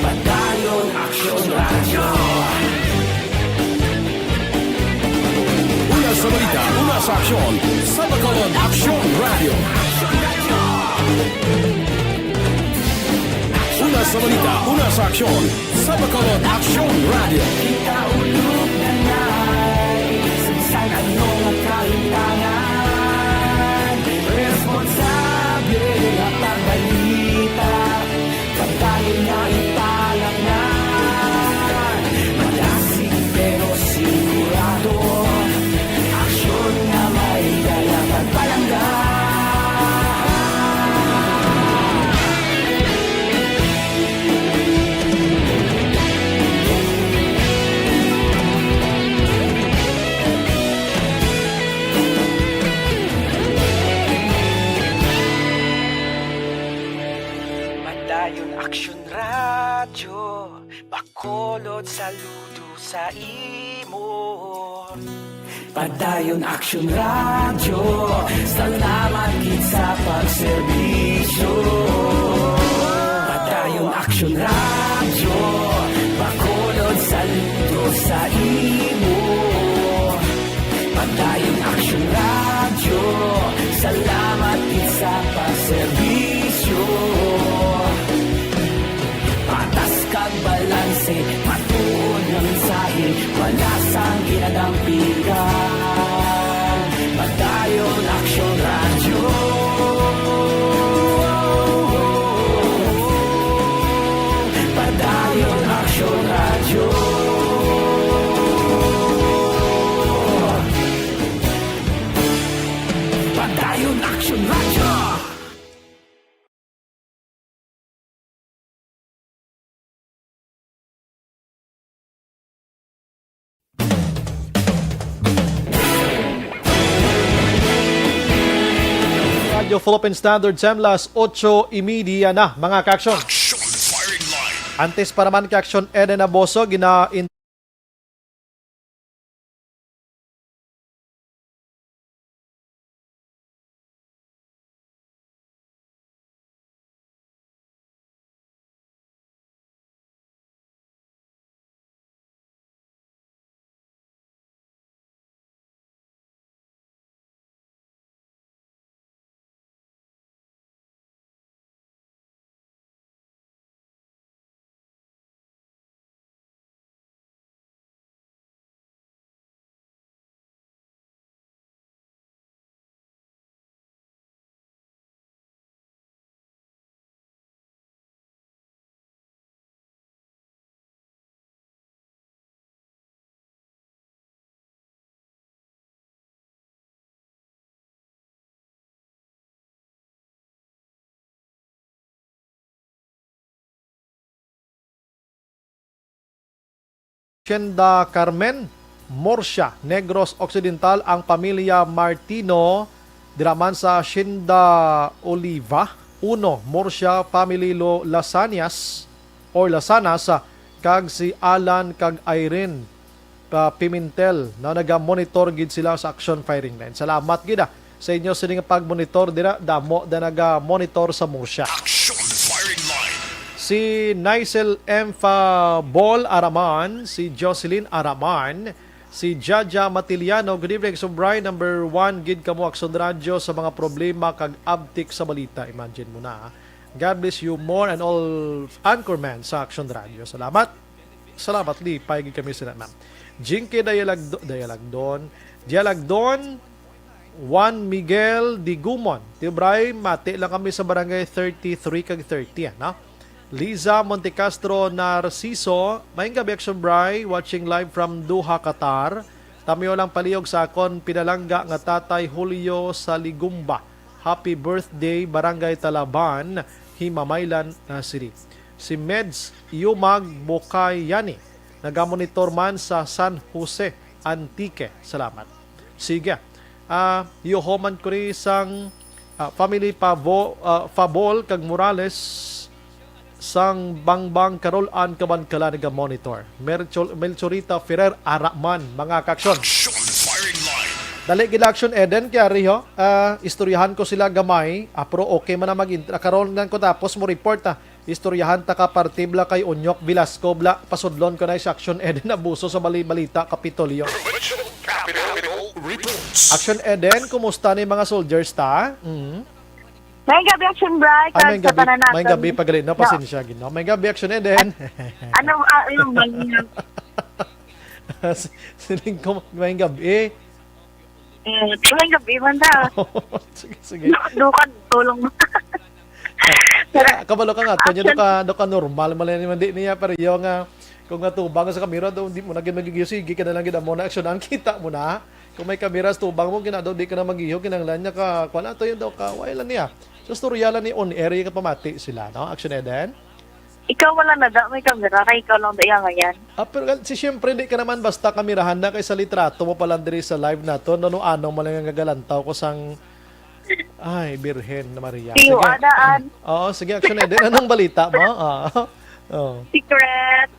Padayon aksyon radyo. Una sa balita, una sa aksyon, sa Bacolod Aksyon Radio. Una sa balita, una sa aksyon, sa Bacolod Aksyon Radio. Kita ulog na na'y sagsang anong nagkahintangan. Responsable at ang balita, pagkain na ipalangan. Malasig pero sigurado, aksyon na may dalang pagpalanggan. Madayon aksyon radyo, bakolod saludo sa imo. Padayon aksyon radyo, salamat gid sa pagserbisyo. Padayon aksyon radyo, bakolod saludo sa imo. Padayon aksyon radyo, salamat gid sa pagserbisyo. Patas kag balanse, matuod na mensahe, wala sang ginadampigan. Padayon aksyon radyo. Padayon aksyon radyo. Padayon aksyon radyo. Radio Philippine Standard Semlas 8:30 na mga ka-aksyon. Action Firing Line. Antes para man ka-aksyon Eden Aboso gina Hacienda Carmen, Morsia, Negros Occidental ang pamilya Martino diraman sa Hacienda Oliva 1, Morsia Family Lo Lasanias or Lasanas kag si Alan kag Irene Pimentel na naga-monitor gid sila sa action firing line. Salamat gid sa inyo sining pag-monitor dira, damo da naga-monitor sa Morsia. Action Firing Line. Si Naisel M. Bol Araman, si Jocelyn Araman, Si Jaja Matiliano, good evening. So Brian, number 1, gid kamo Action Radio sa mga problema kag abtik sa balita. Imagine mo na. God bless you more and all anchorman sa Action Radio. Salamat. Salamat li, paigi kami sila ma'am. Jinky Dialagdon, Juan Miguel Digumon. Tibray, mati lang kami sa barangay 33 kag 30, no? Liza Montecastro Narciso, maayong gabi Action Bray, watching live from Doha, Qatar. Tamiyo lang palihog sa akon pinalangga nga tatay Julio Saligumba. Happy birthday Barangay Talaban, Himamaylan City. Si Meds Yumag Bokayani, nagamonitor man sa San Jose Antique. Salamat. Sige. Yohoman ko rin sang family Fabol kag Morales sang Bangbang Karolan Kabankala naga-monitor. Melchorita Ferrer Araman, mga kaksyon. Dali gila Action Eden, kaya riho, istoryahan ko sila gamay, pero okay man na karoon ko tapos mo report istoryahan ta ka partibla kay Onyok Velasco, pasudlon ko na sa Action Eden, abuso sa balita Kapitolyo. Action Eden, kumusta ni mga soldiers ta? May gabi Action Bray. May gabi pagalit na pasensya gino. May gabi Action Eden. Anong bang siling ko may gabi. May gabi man ta. Sige. Dukan tulong mo. Kabalo ka nga, do ka normal man di niya pero yung kung natubang sa kamera daw hindi mo na magigiyosigi ka na lang gid mo na aksyonan kita mo na. Kung may kameras tubang mo ginadaw di ka na magiyo kinanglan niya ka kuan ato yun daw ka wala niya. So storyalan ni on air ka pamati sila no Action Eden. Ikaw wala na da may kamera kay ikaw lang daya ngayon. Pero siyempre di ka naman basta kamerahan na kay sa litrato mo pala diri sa live nato no ano man lang gagalantaw ko sang ay Birhen na Maria. Sige. Oo, sige Action Eden anong balita mo? Oh. Secret.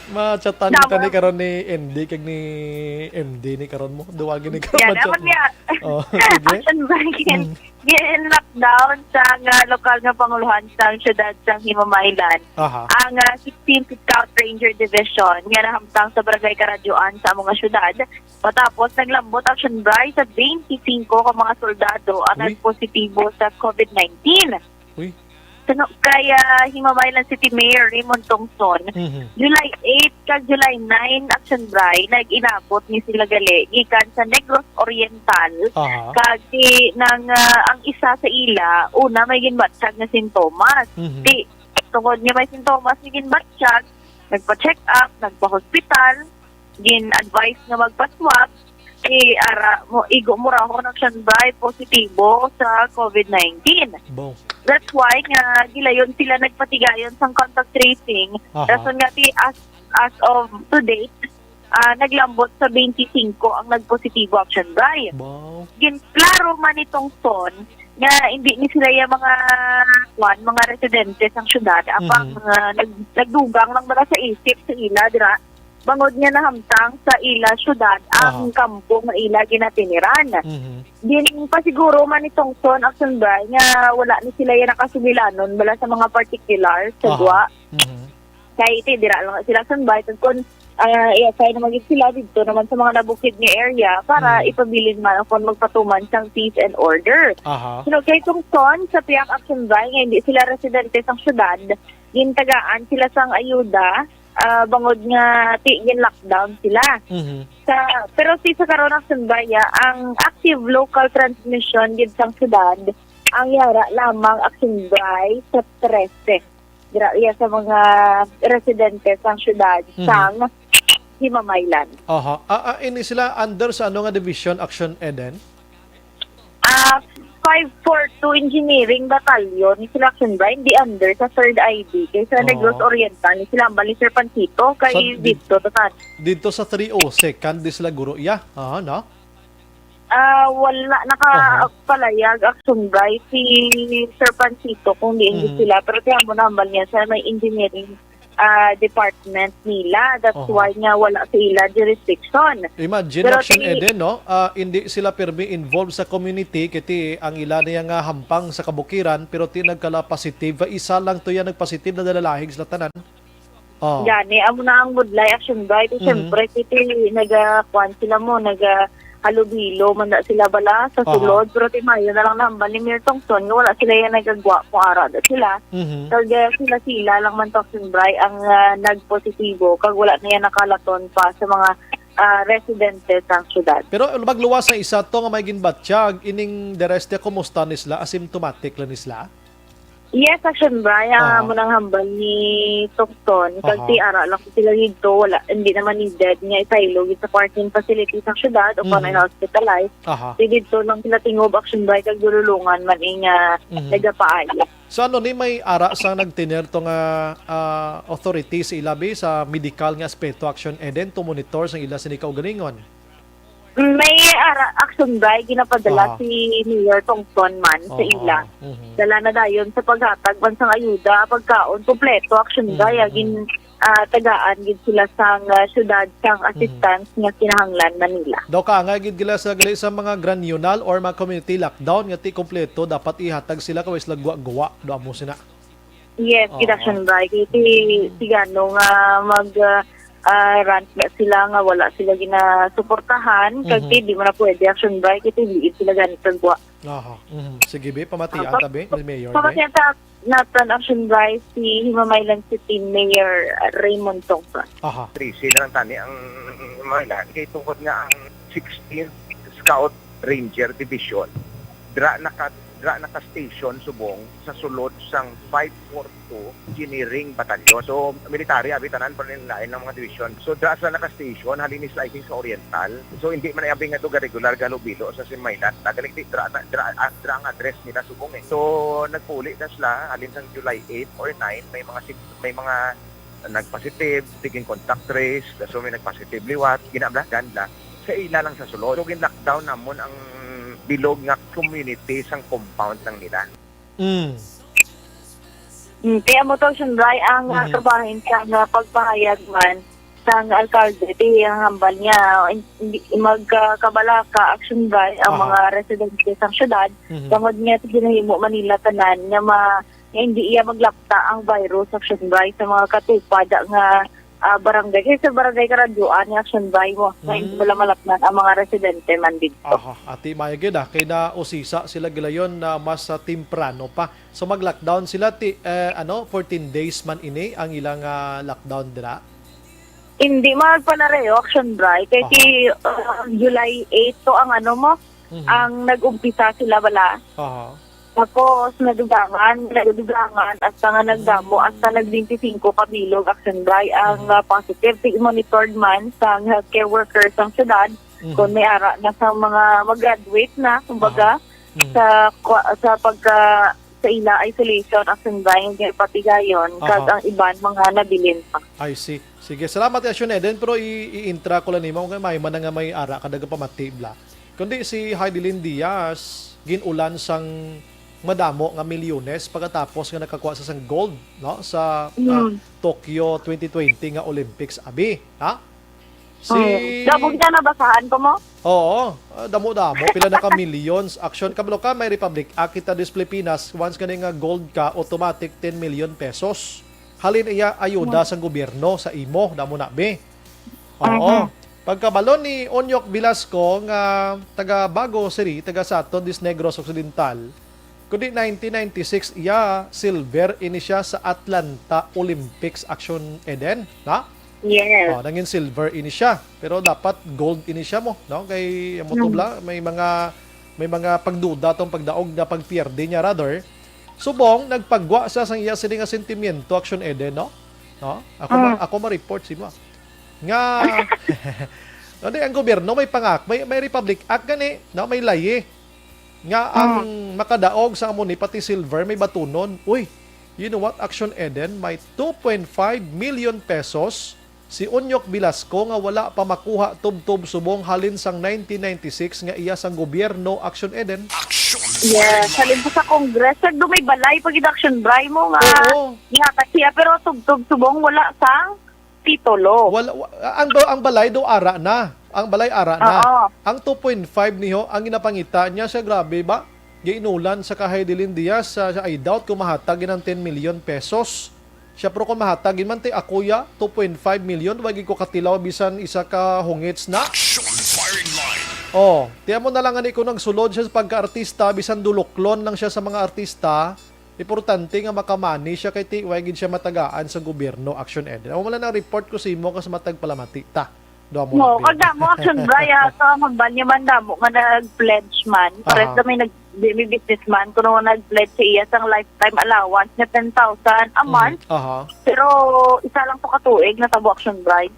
Ma-chatan kita ni karon ni MD kag ni MD ni karon mo. Duwagin ni karon ma-chat mo. Oh, Action Banking. Lockdown sa lokal nga panguluhan sa siyudad sa Himamaylan. Ang 16th Scout Ranger Division nga nahamtang sa Barangay Karadyoan sa mga siyudad. Matapos naglambot Action Bray sa 25 ka mga soldado ang nagpositibo sa COVID-19. Uy. Kaya Himamaylan City Mayor Raymond Tongson, July 8 kag July 9 Action Bray nag-inabot ni sila gali gikan sa Negros Oriental kag nang ang isa sa ila una may ginbatsyag na sintomas. Di tungod niya may sintomas ni ginbatsyag, nagpa-check up, nagpa-hospital, gin-advise nga magpa-swab, ara mo igo mo ra ako Action Bray positibo sa COVID-19. That's why nga gilayon sila nagpatigayon sa contact tracing. Rason nga as of to date, naglambot sa 25 ang nagpositibo Action Bray. Klaro man itong son nga hindi ni sila yung mga residente sa syudad apang nagdugang lang mula sa isip sa ila dira. Bangod niya nahamtang sa ila syudad ang kampo nga ila ginatiniran. Din pa siguro man itong son Action Bray nga wala ni sila yung nakasumilanon bala sa mga particular sa dua. Kaya iti dira lang sila Action Bray kung kaya naman sila dito naman sa mga nabukid ni area para ipabilin man kung magpatuman siyang peace and order. Kaya itong son sa Piak Action Bray nga hindi sila residente sa syudad, gintagaan sila sang ayuda bangod nga tigin lockdown sila. Pero sa karon Action Bray ang active local transmission gid sang syudad ang yara lamang Action Bray sa 13. Dira sa mga residente sang syudad sang Himamaylan. Ini sila under sa ano nga division Action Eden? 542 Engineering Battalion ni sila Action Bray, hindi under sa 3rd IB. Kaya sa Negros Oriental, ni sila Bali Sir Pancito, kay dito, tatan. Dito sa 302nd, di sila guro, no? Wala, nakapalayag Action Bray si Sir Pancito kung di sila. Pero tiyan mo naman niya sa may engineering department nila. That's why nga wala sila jurisdiction. Imagine pero Action Eden, no? Hindi sila permi involved sa community kiti ang ila niya nga hampang sa kabukiran pero nagkala positive. Isa lang to yan nagpositive na dalalahig sa tanan. Oh. Gani, amo na ang budlay action bright. Siyempre, kiti nagakuan sila mo, halubilo, manda sila bala sa sulod. Pero timayo na lang nambal ni Mayor Tongson, wala sila yung nagagwa kung araw na sila. Kaya sila lang man Tongson Bray ang nagpositibo, kag wala na yan nakalaton pa sa mga residente sa syudad. Pero magluwas sa isa to nga may ginbatsyag, ining the rest kumusta nisla, asymptomatic lang nisla? Yes, action Bray, ang mo nang hambal ni Tongson, kag ti ara lang sila dito, wala, hindi naman needed niya itailog sa quarantine facility sa syudad o kung hospitalized. Dito lang sila tingob action Bray, kag dululungan man nga nagapaayo. So ano ni may ara sa nagtiner to nga authorities sa ilabi sa medical nga aspeto action eden to monitor sa ila sinikaw ganingon? May action Bray ginapadala si Mayor Tongson man sa ila. Dala na dayon sa paghatag bansang ayuda, pagkaon kompleto action Bray gin tagaan gid sila sa syudad sang assistance nga kinahanglan Manila. Daw ka nga gid gila sa mga granulal or mga community lockdown nga ti kompleto dapat ihatag sila kawis lagwa-gawa do amo sina. Yes, action Bray kiti sigano nga rant na sila nga wala sila ginasuportahan kag di mo na pwede action Bray kiti liit sila ganit kagwa. Sige be pamatian tabi ni Mayor. Pamakita natan action Bray si Himamaylan City Mayor Raymond Tongson. Sila lang tani ang Himamaylan kay tungkod nga ang 16th Scout Ranger Division dra naka-station subong sa sulod sang 542 Engineering Batalyon. So, military, abitanan pa rin lain ng mga division. So, dra sa naka-station, halinis lighting sa Oriental. So, hindi man abing nga ito regular galubilo sa Simaylan. Tagalig dra ang address nila subong eh. So, nagpuli na sila, halin sang July 8 or 9, may mga nagpositive, taking contact trace, so may nagpositive liwat, ginablagan la. Sa ila lang sa sulod. So, gin-lockdown namon ang bilog nga community sang compound lang nila. Kaya mo to Bray ang kabahin sa pagpahayag man sang alkalde ti ang hambal niya magkabala ka action Bray ang mga residente sa syudad tungod niya sa ginahimo Manila tanan nga hindi iya maglapta ang virus action Bray sa mga katupad nga barangay. Kasi sa barangay karadyoan, action Bray mo. Hindi wala malapnan ang mga residente man dito. Ati mayagid kay na usisa sila gilayon na mas timprano pa. So mag-lockdown sila 14 days man ini ang ilang lockdown dira. Hindi magpanareo action Bray kay July 8 to ang ang nag-umpisa sila bala. Tapos nadugangan hasta nga nagdamo hasta nag-25 kabilog action Bray ang positive monitored man sa healthcare workers ng syudad kung may ara na sa mga mag-graduate na kumbaga sa pagka sa ila isolation action Bray yung patigayon kag ang iban mga nabilin pa. I see. Sige, salamat Action Eden pero i-intra ko lang nimo kay may man nga may ara kada pamatibla. Kundi si Heidelin Diaz ginulan sang madamo nga milyones pagkatapos nga nakakuha sa sang gold sa Tokyo 2020 nga Olympics abi Damo na nabasahan ko mo? Oo, damo pila na ka millions action kabalo ka may Republic Akita des Pilipinas once kani nga gold ka automatic 10 million pesos halin iya ayuda sa gobyerno sa imo damo na be. Pagkabalo ni Onyok Velasco nga taga Bago City taga Saton des Negros Occidental kundi 1996 iya silver ini siya sa Atlanta Olympics action Eden Yes. Nangin silver ini siya pero dapat gold ini siya mo kay mo tubla may mga pagduda tong pagdaog na pagpierde niya rather subong nagpagwa sa sang iya sini nga sentimiento action Eden ako ma-report si mo nga ang gobyerno may may Republic Act gani may laye nga ang makadaog sa amon pati silver may batunon. Uy, you know what? Action Eden may 2.5 million pesos si Onyok Velasco nga wala pa makuha tub-tub subong halin sang 1996 nga iya sang gobyerno Action Eden. Yes, halin pa sa Congress may balay pag Action Bray mo nga. Kasi pero tub-tub subong wala sang titulo. Ang balay do ara na. Ang balay ara na. Ang 2.5 niyo, ang ginapangita niya siya grabe ba? Giinulan sa Heidelin Diaz sa I doubt kung mahatag ng 10 million pesos. Siya pro kung mahatag, man ti akuya, 2.5 million, wagi ko katilaw, bisan isa ka hungits na. Action firing line. Oh, tiyan mo na lang ko nagsulod siya sa pagka-artista, bisan duluklon lang siya sa mga artista, importante nga makamani siya kay ti, wagin siya matagaan sa gobyerno, Action Ed. Ako wala na report ko sa imo kas matag palamati, ta. No, kagda mo Action Braya, sa magbanya man damo nga nag-pledge man. Pares na may businessman kuno nag-pledge sa iya sang lifetime allowance na 10,000 a month. Pero isa lang to katuig na tabo Action Bride.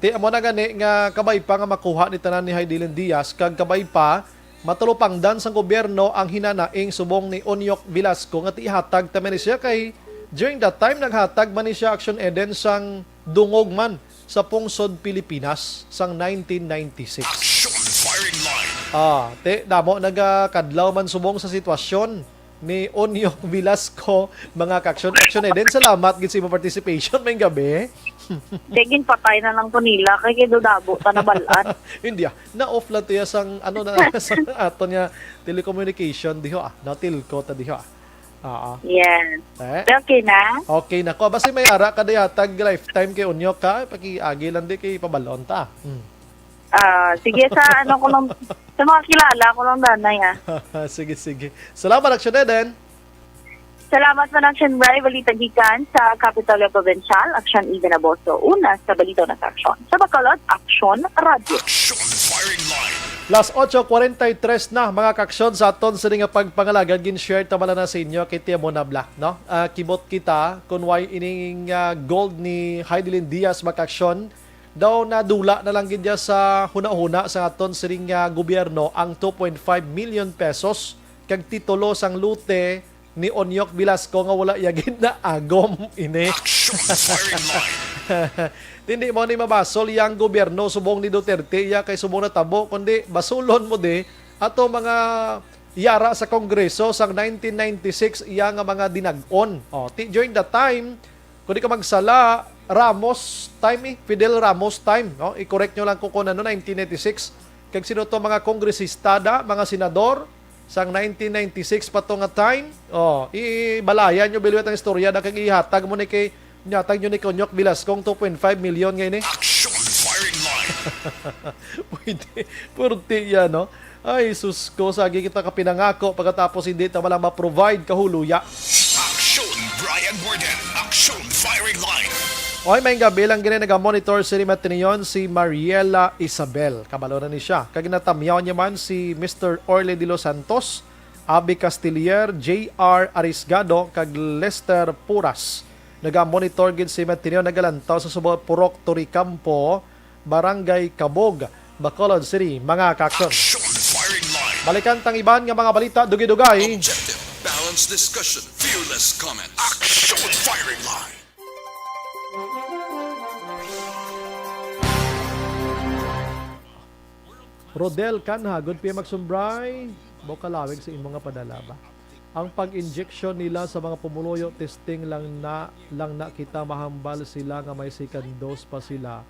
Ti amo na gani nga kabay pa nga makuha ni tanan ni Heidelin Diaz kag kabay pa matulupangdan sang gobyerno ang hinanaing subong ni Onyok Velasco nga tihatag ta man siya kay during that time naghatag man ni siya Action Eden sang dungog man sa pungsod Pilipinas sang 1996. Action firing line. Damo nagakadlaw man subong sa sitwasyon ni Onyok Velasco, mga Action Eden. Salamat gid sa imong participation may gabi. Degin patay na lang to nila kay dabo ta nabalaan. Hindi na-off lang tiya sang ano na sang ato niya telecommunication diho na telco ta diho. Yes. Okay na? Okay na ko. Basta may ara kada yatag lifetime kay Onyok ka, pakiagi lang di kay pabalon ta. Sige sa ano ko lang sa mga kilala ko lang danay sige. Salamat Action Eden. Salamat man Action Bride, balita gikan sa Kapitolyo Provincial, Action Eden Aboso. Una sa balita na sa Action. Sa Bacolod, Action Radio. Action firing line. Las 8:43 na mga kaksyon sa aton sa nga pagpangalagad gin-share tamala na sa inyo kay Tia Mona Black, no? Kibot kita kun why ining gold ni Heidelin Diaz makaksyon daw na dula na lang gid sa huna-huna sa aton sa gobyerno ang 2.5 million pesos kag titulo sang lute ni Onyok Velasco nga wala yagid na agom ini. Hindi mo ni mabasol yang gobyerno subong ni Duterte ya kay subong na tabo kundi basulon mo de ato mga yara sa Kongreso sang 1996 iya nga mga dinag-on. During that time kundi ka magsala Ramos time Fidel Ramos time, no? I-correct nyo lang kung ano 1996 kag sino to mga kongresista mga senador sang 1996 pa to nga time. Ibalayan nyo biliwat ang istorya na kag ihatag mo ni kay nyatag nyo ni Onyok Velasco 2.5 million ngayon Action firing line. Pwede yan, no? Ay, sus ko, sagi kita kapinangako pagkatapos hindi ta walang ma-provide kahuluya. Action Brian Borden. Action firing line. Okay, may gabi lang ganyan nag-monitor sa Matinion si Mariela Isabel. Kabalo na ni siya. Kaginatamyaw niya man si Mr. Orle de los Santos, Abby Castillier, J.R. Arisgado, kag Lester Puras. Nag-monitor gid si Matinion nagalantaw sa subong Purok Toricampo, Barangay Cabog, Bacolod City. Mga kaksyon. Balikan tang iban nga mga balita dugi-dugay. Objective, balanced discussion, fearless comment. Action firing line. Rodel Canha, good PM magsumbray. Bokalawig sa imong nga padala ba? Ang pag-injection nila sa mga pumuluyo testing lang na kita mahambal sila nga may second dose pa sila.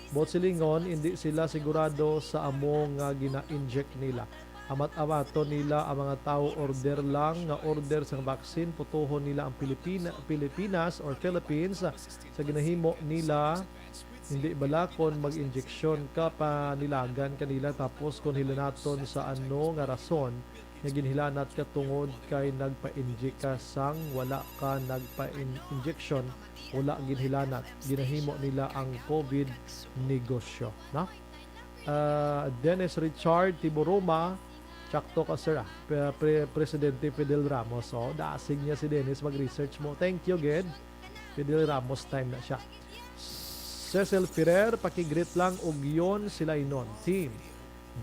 Bot silingon, hindi sila sigurado sa amo nga gina-inject nila. Amat-amato nila ang mga tao order lang nga order sa vaccine, putuhon nila ang Pilipinas or Philippines sa ginahimo nila. Hindi balakon mag-injeksyon ka pa nilagan kanila tapos kung hilanaton sa ano nga rason nga ginhilanat ka tungod kay nagpa-inject ka sang wala ka nagpa-injection, wala ginhilanat, ginahimo nila ang COVID negosyo, no? Dennis Richard Tiburuma, tsakto ka sir, Presidente Fidel Ramos. Daasig niya si Dennis, mag-research mo. Thank you, Ged. Fidel Ramos time na siya. Cecil Ferrer, pakigreet lang og yon sila inon. Team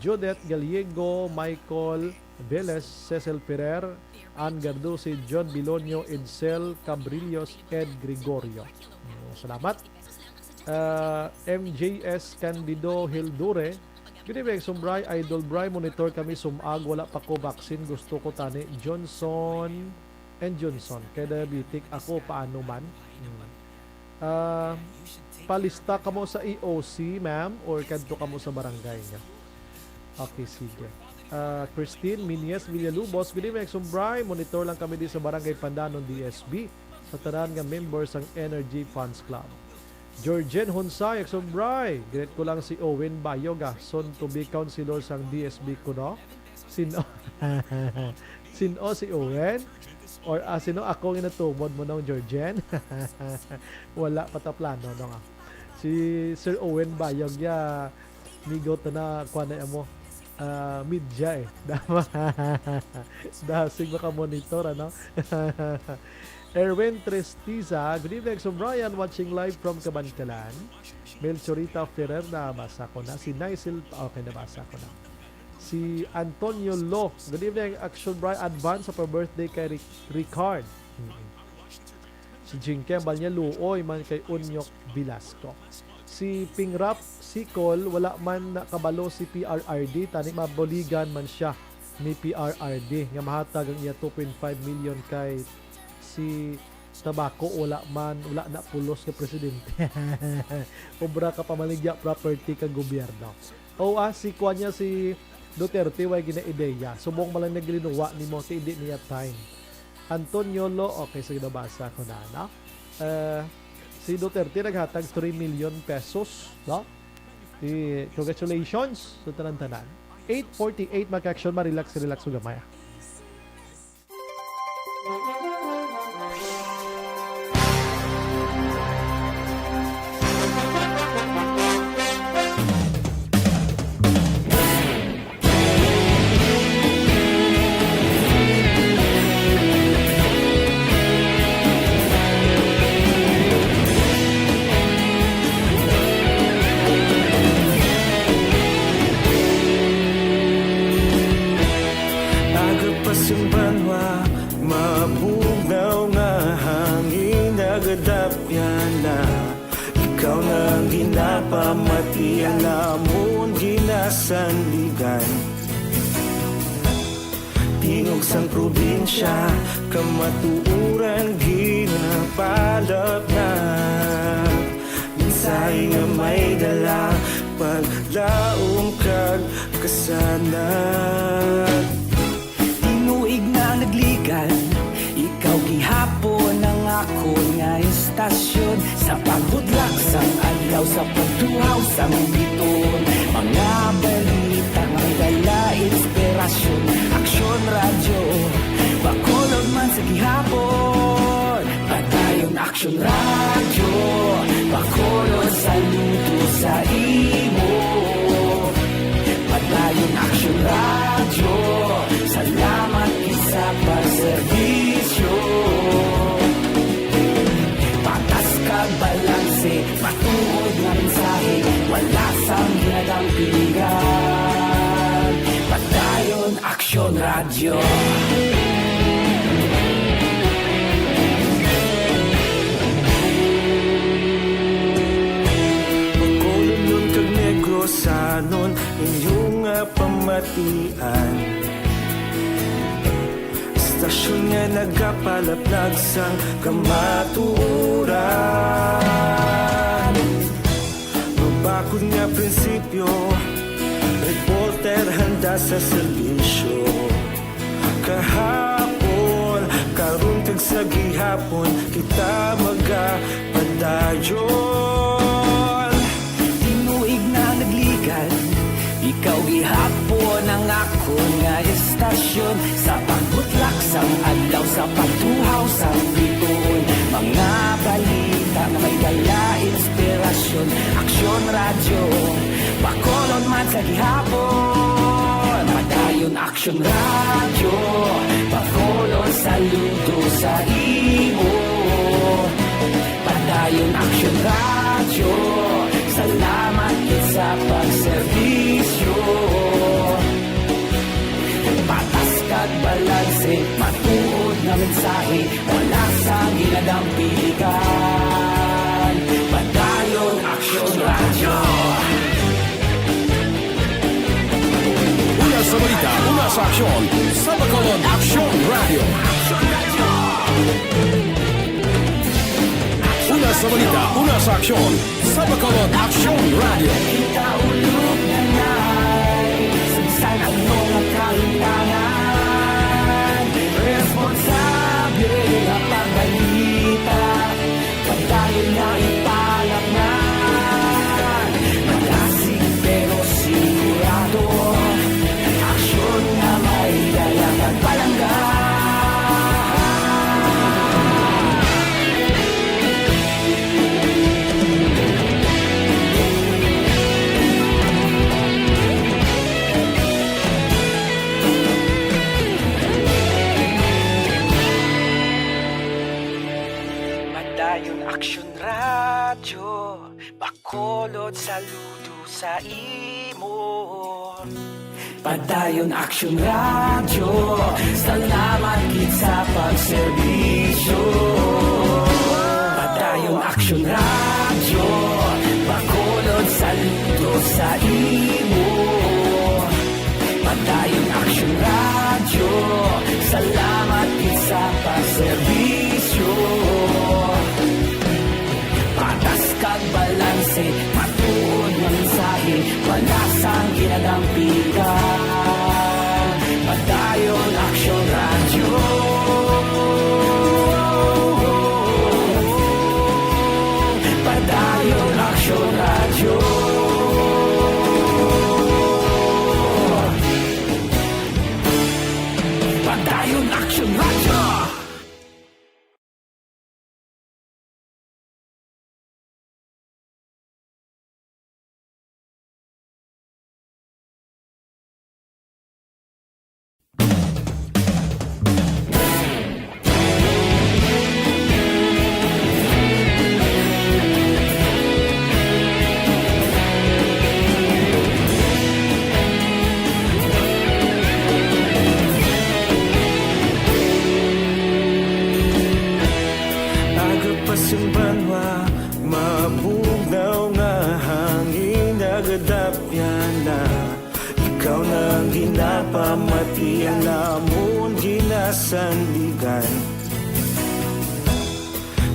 Judith Gallego, Michael Velez, Cecil Ferrer, Ann Gardusi, John Bilonio, Edsel Cabrillos, Ed Gregorio. Salamat. MJS Candido Hildure, good evening, Sumbray, Idol Bray, monitor kami sumag, wala pa ko vaccine, gusto ko tani Johnson & Johnson. Kaya diabetic ako, paano man? Palista ka mo sa EOC, ma'am, or kadto ka mo sa barangay niya? Okay, sige. Christine Minies Villalubos, good evening, Sumbray, monitor lang kami din sa barangay Pandanon, DSB. sa tanan nga members ng Energy Funds Club. Georgian Hunsay, Exobray. Greet ko lang si Owen Bayoga, soon to be councilor sang DSB ko, no? Sino? Sino si Owen? Or sino ako inatubod mo ng Georgian? Wala pataplano, no nga. Si Sir Owen Bayoga, migot na kuha na mo. Media eh. Dasig makamonitor, ano? Erwin Trestiza, good evening, so Brian, watching live from Kabankalan. Melchorita Ferrer, nabasa ko na. Si Naisil, okay, nabasa ko na. Si Antonio Lo, good evening, Action Brian, advance sa birthday kay Ricard. Si Jinkem Balnya Luoy, man kay Unyok Velasco. Si Pingrap Sikol, wala man nakabalo si PRRD, tani maboligan man siya ni PRRD. Nga mahatag ang iya 2.5 million kay si Tabako, wala na pulos ka presidente. Obra ka pamaligya property ka gobyerno. O si kuha niya si Duterte, way gina-ideya. Subong malang naglinuwa ni mo, hindi niya time. Antonio Lo, okay, sige, nabasa ko na, no? Si Duterte naghatag 3 million pesos, no? Congratulations sa tanan-tanan. 8:48 mag-action, relax o gamaya. Ikaw nang ginapamati, alamon ginasanligan. Tingog sang probinsya, kamatuuran ginapalap na. Minsay nga may dala, paglaom kag kasanat. Tinuig na nagligan, ikaw gihapon ang ako nga istasyon. Sa pagudlak sang adlaw, sa pagtuhaw sang biton. Mga balita, mga dala, inspirasyon. Aksyon radyo, bakolod man sa gihapon. Patayon aksyon radyo, bakolod saludo sa imo. Patayon aksyon radyo, salamat isa pa servisyo. Patas kag balanse, matuod nga mensahe, wala sang ginadang piligan. Patayon aksyon radyo. Pagkolon kag Negrosanon, inyong pamatian. Stasyon nga nagapalaplag sang kamatuuran. Mabakod nga prinsipyo, reporter handa sa serbisyo. Kahapon, karong kag sa gihapon, kita magapadayon. Tinuig na nagligan, ikaw gihapon ang ako nga istasyon. Sa pagbutlak sang adlaw, sa pagtuhaw sang biton. Mga balita na may dala, inspirasyon. Aksyon radyo, bakolon man sa gihapon. Padayon aksyon radyo, bakolon saludo sa imo. Padayon aksyon radyo, salamat sa pagservisyo. Patas kag balanse, matuod na mensahe, wala sa ginadang piligan. Padayon aksyon radyo. Una sa balita, una sa aksyon, sa Bacolod Aksyon Radio. Una sa balita, una sa aksyon, sa Bacolod Aksyon Radio. Kita ulog na na'y sansan ang mga kahintangan. Responsable ang pagbalita, radyo, bakolod saludo sa imo. Padayon Action Radio, salamat gid sa pagserbisyo. Padayon Action Radio, bakolod saludo sa imo. Padayon Action Radio, salamat gid sa pagserbisyo. Patas kag balanse, matuod nga mensahe, wala sang ginadampigan. Padayon Action Radio. Padayon Action Radio. Padayon Action Radio. Simbanwa, mabugnaw nga hangin nagadapyan na. Ikaw nang ginapamatian namon ginasandigan.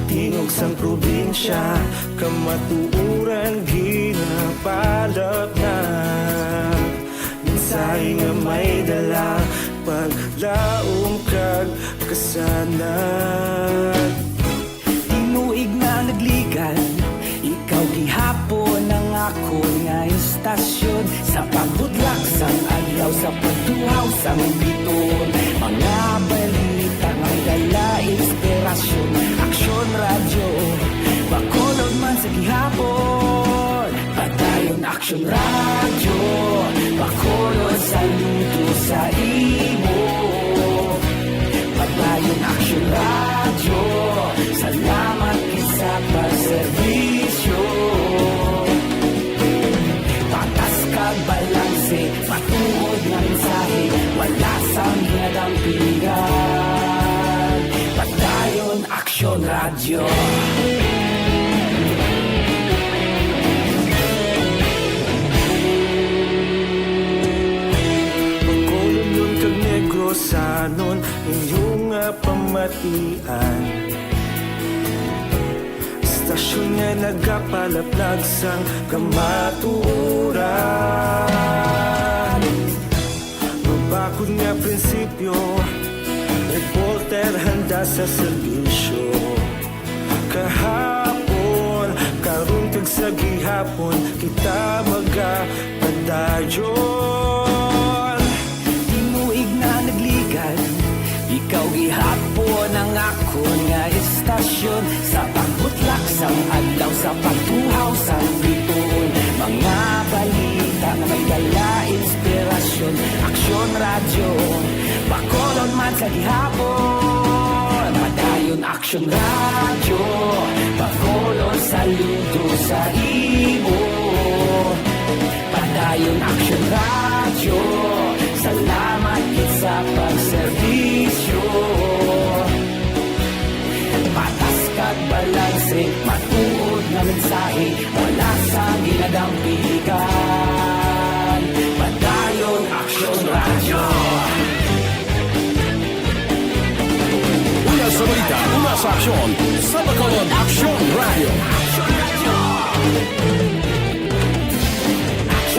Tingog sang probinsya, kamatuuran ginapalap na. Minsay nga may dala, paglaom kag kasanag. Tinuig na nagligan, ikaw gihapon ang ako nga istasyon. Sa pagbudlak sang adlaw, sa pagtuhaw sang biton. Mga balita nga dala inspirasyon. Action Radio, bakolod man sa gihapon. Padayon Action Radio, bakolod saludo sa imo. Padayon Action Radio, salamat sa pagserbisyo. Patas kag balanse, matuod nga mensahe, wala sang ginadampigan. Padayon Action Radio. Pagkolon yun kag Negrosanon, inyong pamatian. Stasyon nga nagapalaplag sang kamaturan. Mabakod nga prinsipyo, reporter handa sa serbisyo. Kahapon, karong kag sa gihapon, kita magapadayon. Tinuig na nagligan, ikaw gihapon ang ako nga istasyon. Sa pagbutlak sang adlaw, sa pagtuhaw sang biton. Mga balita na may dala inspirasyon. Action Radio, bakolod man sa gihapon. Padayon Action Radio, bakolod saludo sa imo. Padayon Action Radio, salamat gid sa pagserbisyo. Patas kag balanse, matuod nga mensahe, wala sa ginadampigan. Padayon Action Radio. Una sa balita, una sa aksyon, sa Bacolod Action Radio.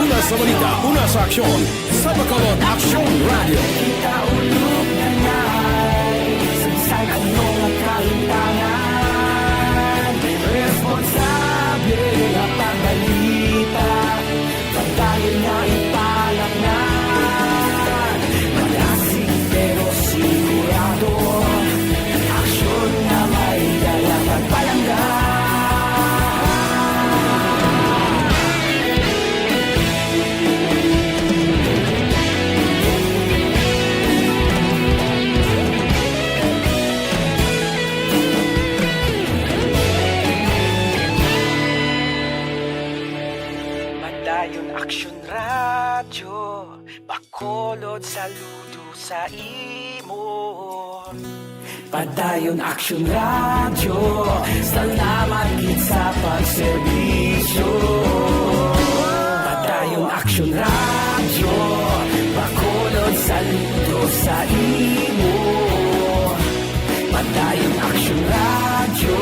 Una sa balita, una sa aksyon, sa Bacolod Action Radio. Kita ulog na na'y sagsay anong ang kahintangan. Responsable ang pagbalita, pagdayon na ipalang na. Malasig pero sigurado, aksyon na may dalang pagpalanggan. saludo sa imo. Padayon Action Radio, salamat gid sa pagserbisyo. Padayon Action Radio, bakolod saludo sa imo. Padayon Action Radio,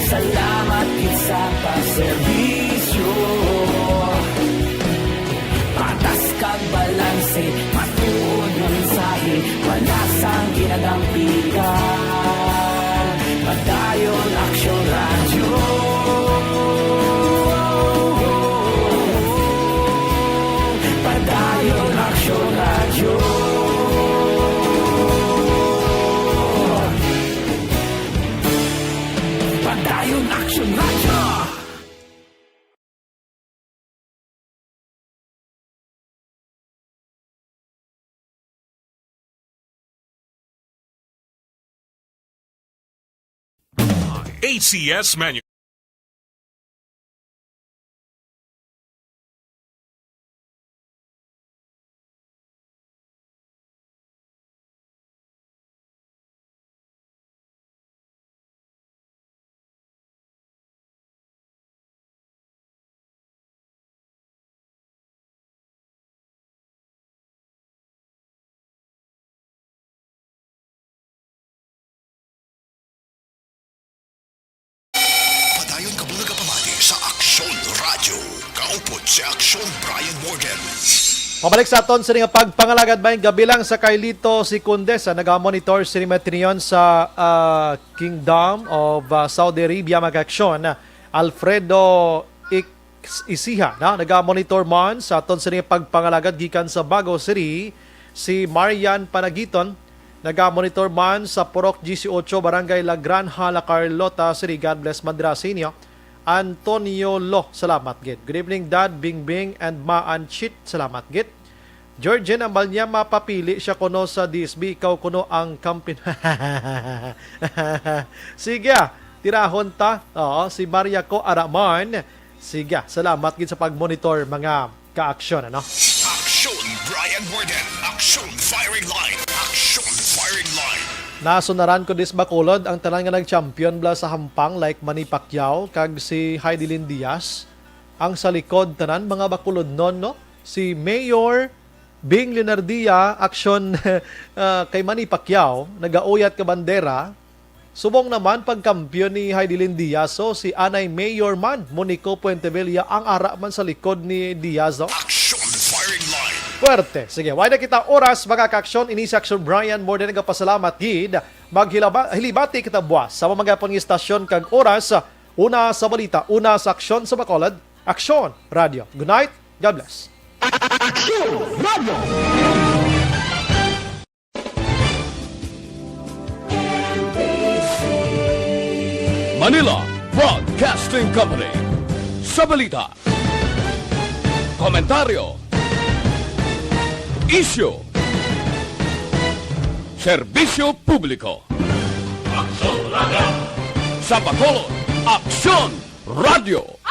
salamat gid sa pagserbisyo. Patas kag balanse, matuod nga mensahe, wala sang ginadampigan. Padayon Action Radio. Padayon Action Radio. Padayon Action Radio. ACS Manu. Padayon kabulaga pamati sa Aksyon Radio. Kaupod si Aksyon Brian Morgan. Pabalik sa aton sa nga pagpangalagad ba yung gabi lang sa Carlito si Condesa naga-monitor si Rimetrion sa Kingdom of Saudi Arabia mag-aksyon. Alfredo Isiha na naga-monitor man sa aton sa nga pagpangalagad gikan sa Bago City. Si Marian Panagiton naga-monitor man sa Purok 18 Barangay La Granja, La Carlota City. God bless Madrasinyo. Antonio Lo, salamat git. Good evening Dad, Bingbing and Maanchit, salamat git. Georgian ambal niya mapapili siya kuno sa DSB, ikaw kuno ang kampin. Sige, tirahon ta. Oo, si Maria ko Araman. Sige, salamat git sa pagmonitor mga ka-aksyon, ano? Aksyon Brian Morgan. Aksyon Firing Line. Aksyon Firing Line. Nasunaran ko dis Bacolod ang tanan nga nag-champion bla sa hampang like Manny Pacquiao kag si Heidelin Diaz. Ang sa likod tanan mga Bacolod non, no? Si Mayor Bing Leonardia aksyon kay Manny Pacquiao, nagauyat ka bandera. Subong naman pagkampiyon ni Heidelin Diaz, so si Anay Mayor man, Monico Puentevilla ang ara man sa likod ni Diaz, no? Aksyon Firing Line. Puerte. Sige, why na kita oras magkakaksyon, ini si Aksyon Brian, more than nagapasalamat gid. Maghilibati kita buwas sa mamagapon ng istasyon kag oras, una sa balita, una sa aksyon sa Bacolod, Aksyon Radio. Good night, God bless. Aksyon Radio. Manila Broadcasting Company. Sa balita, komentaryo, issue, serbisyo publiko. Aksyon Radio. Sa Bacolod, Aksyon Radio.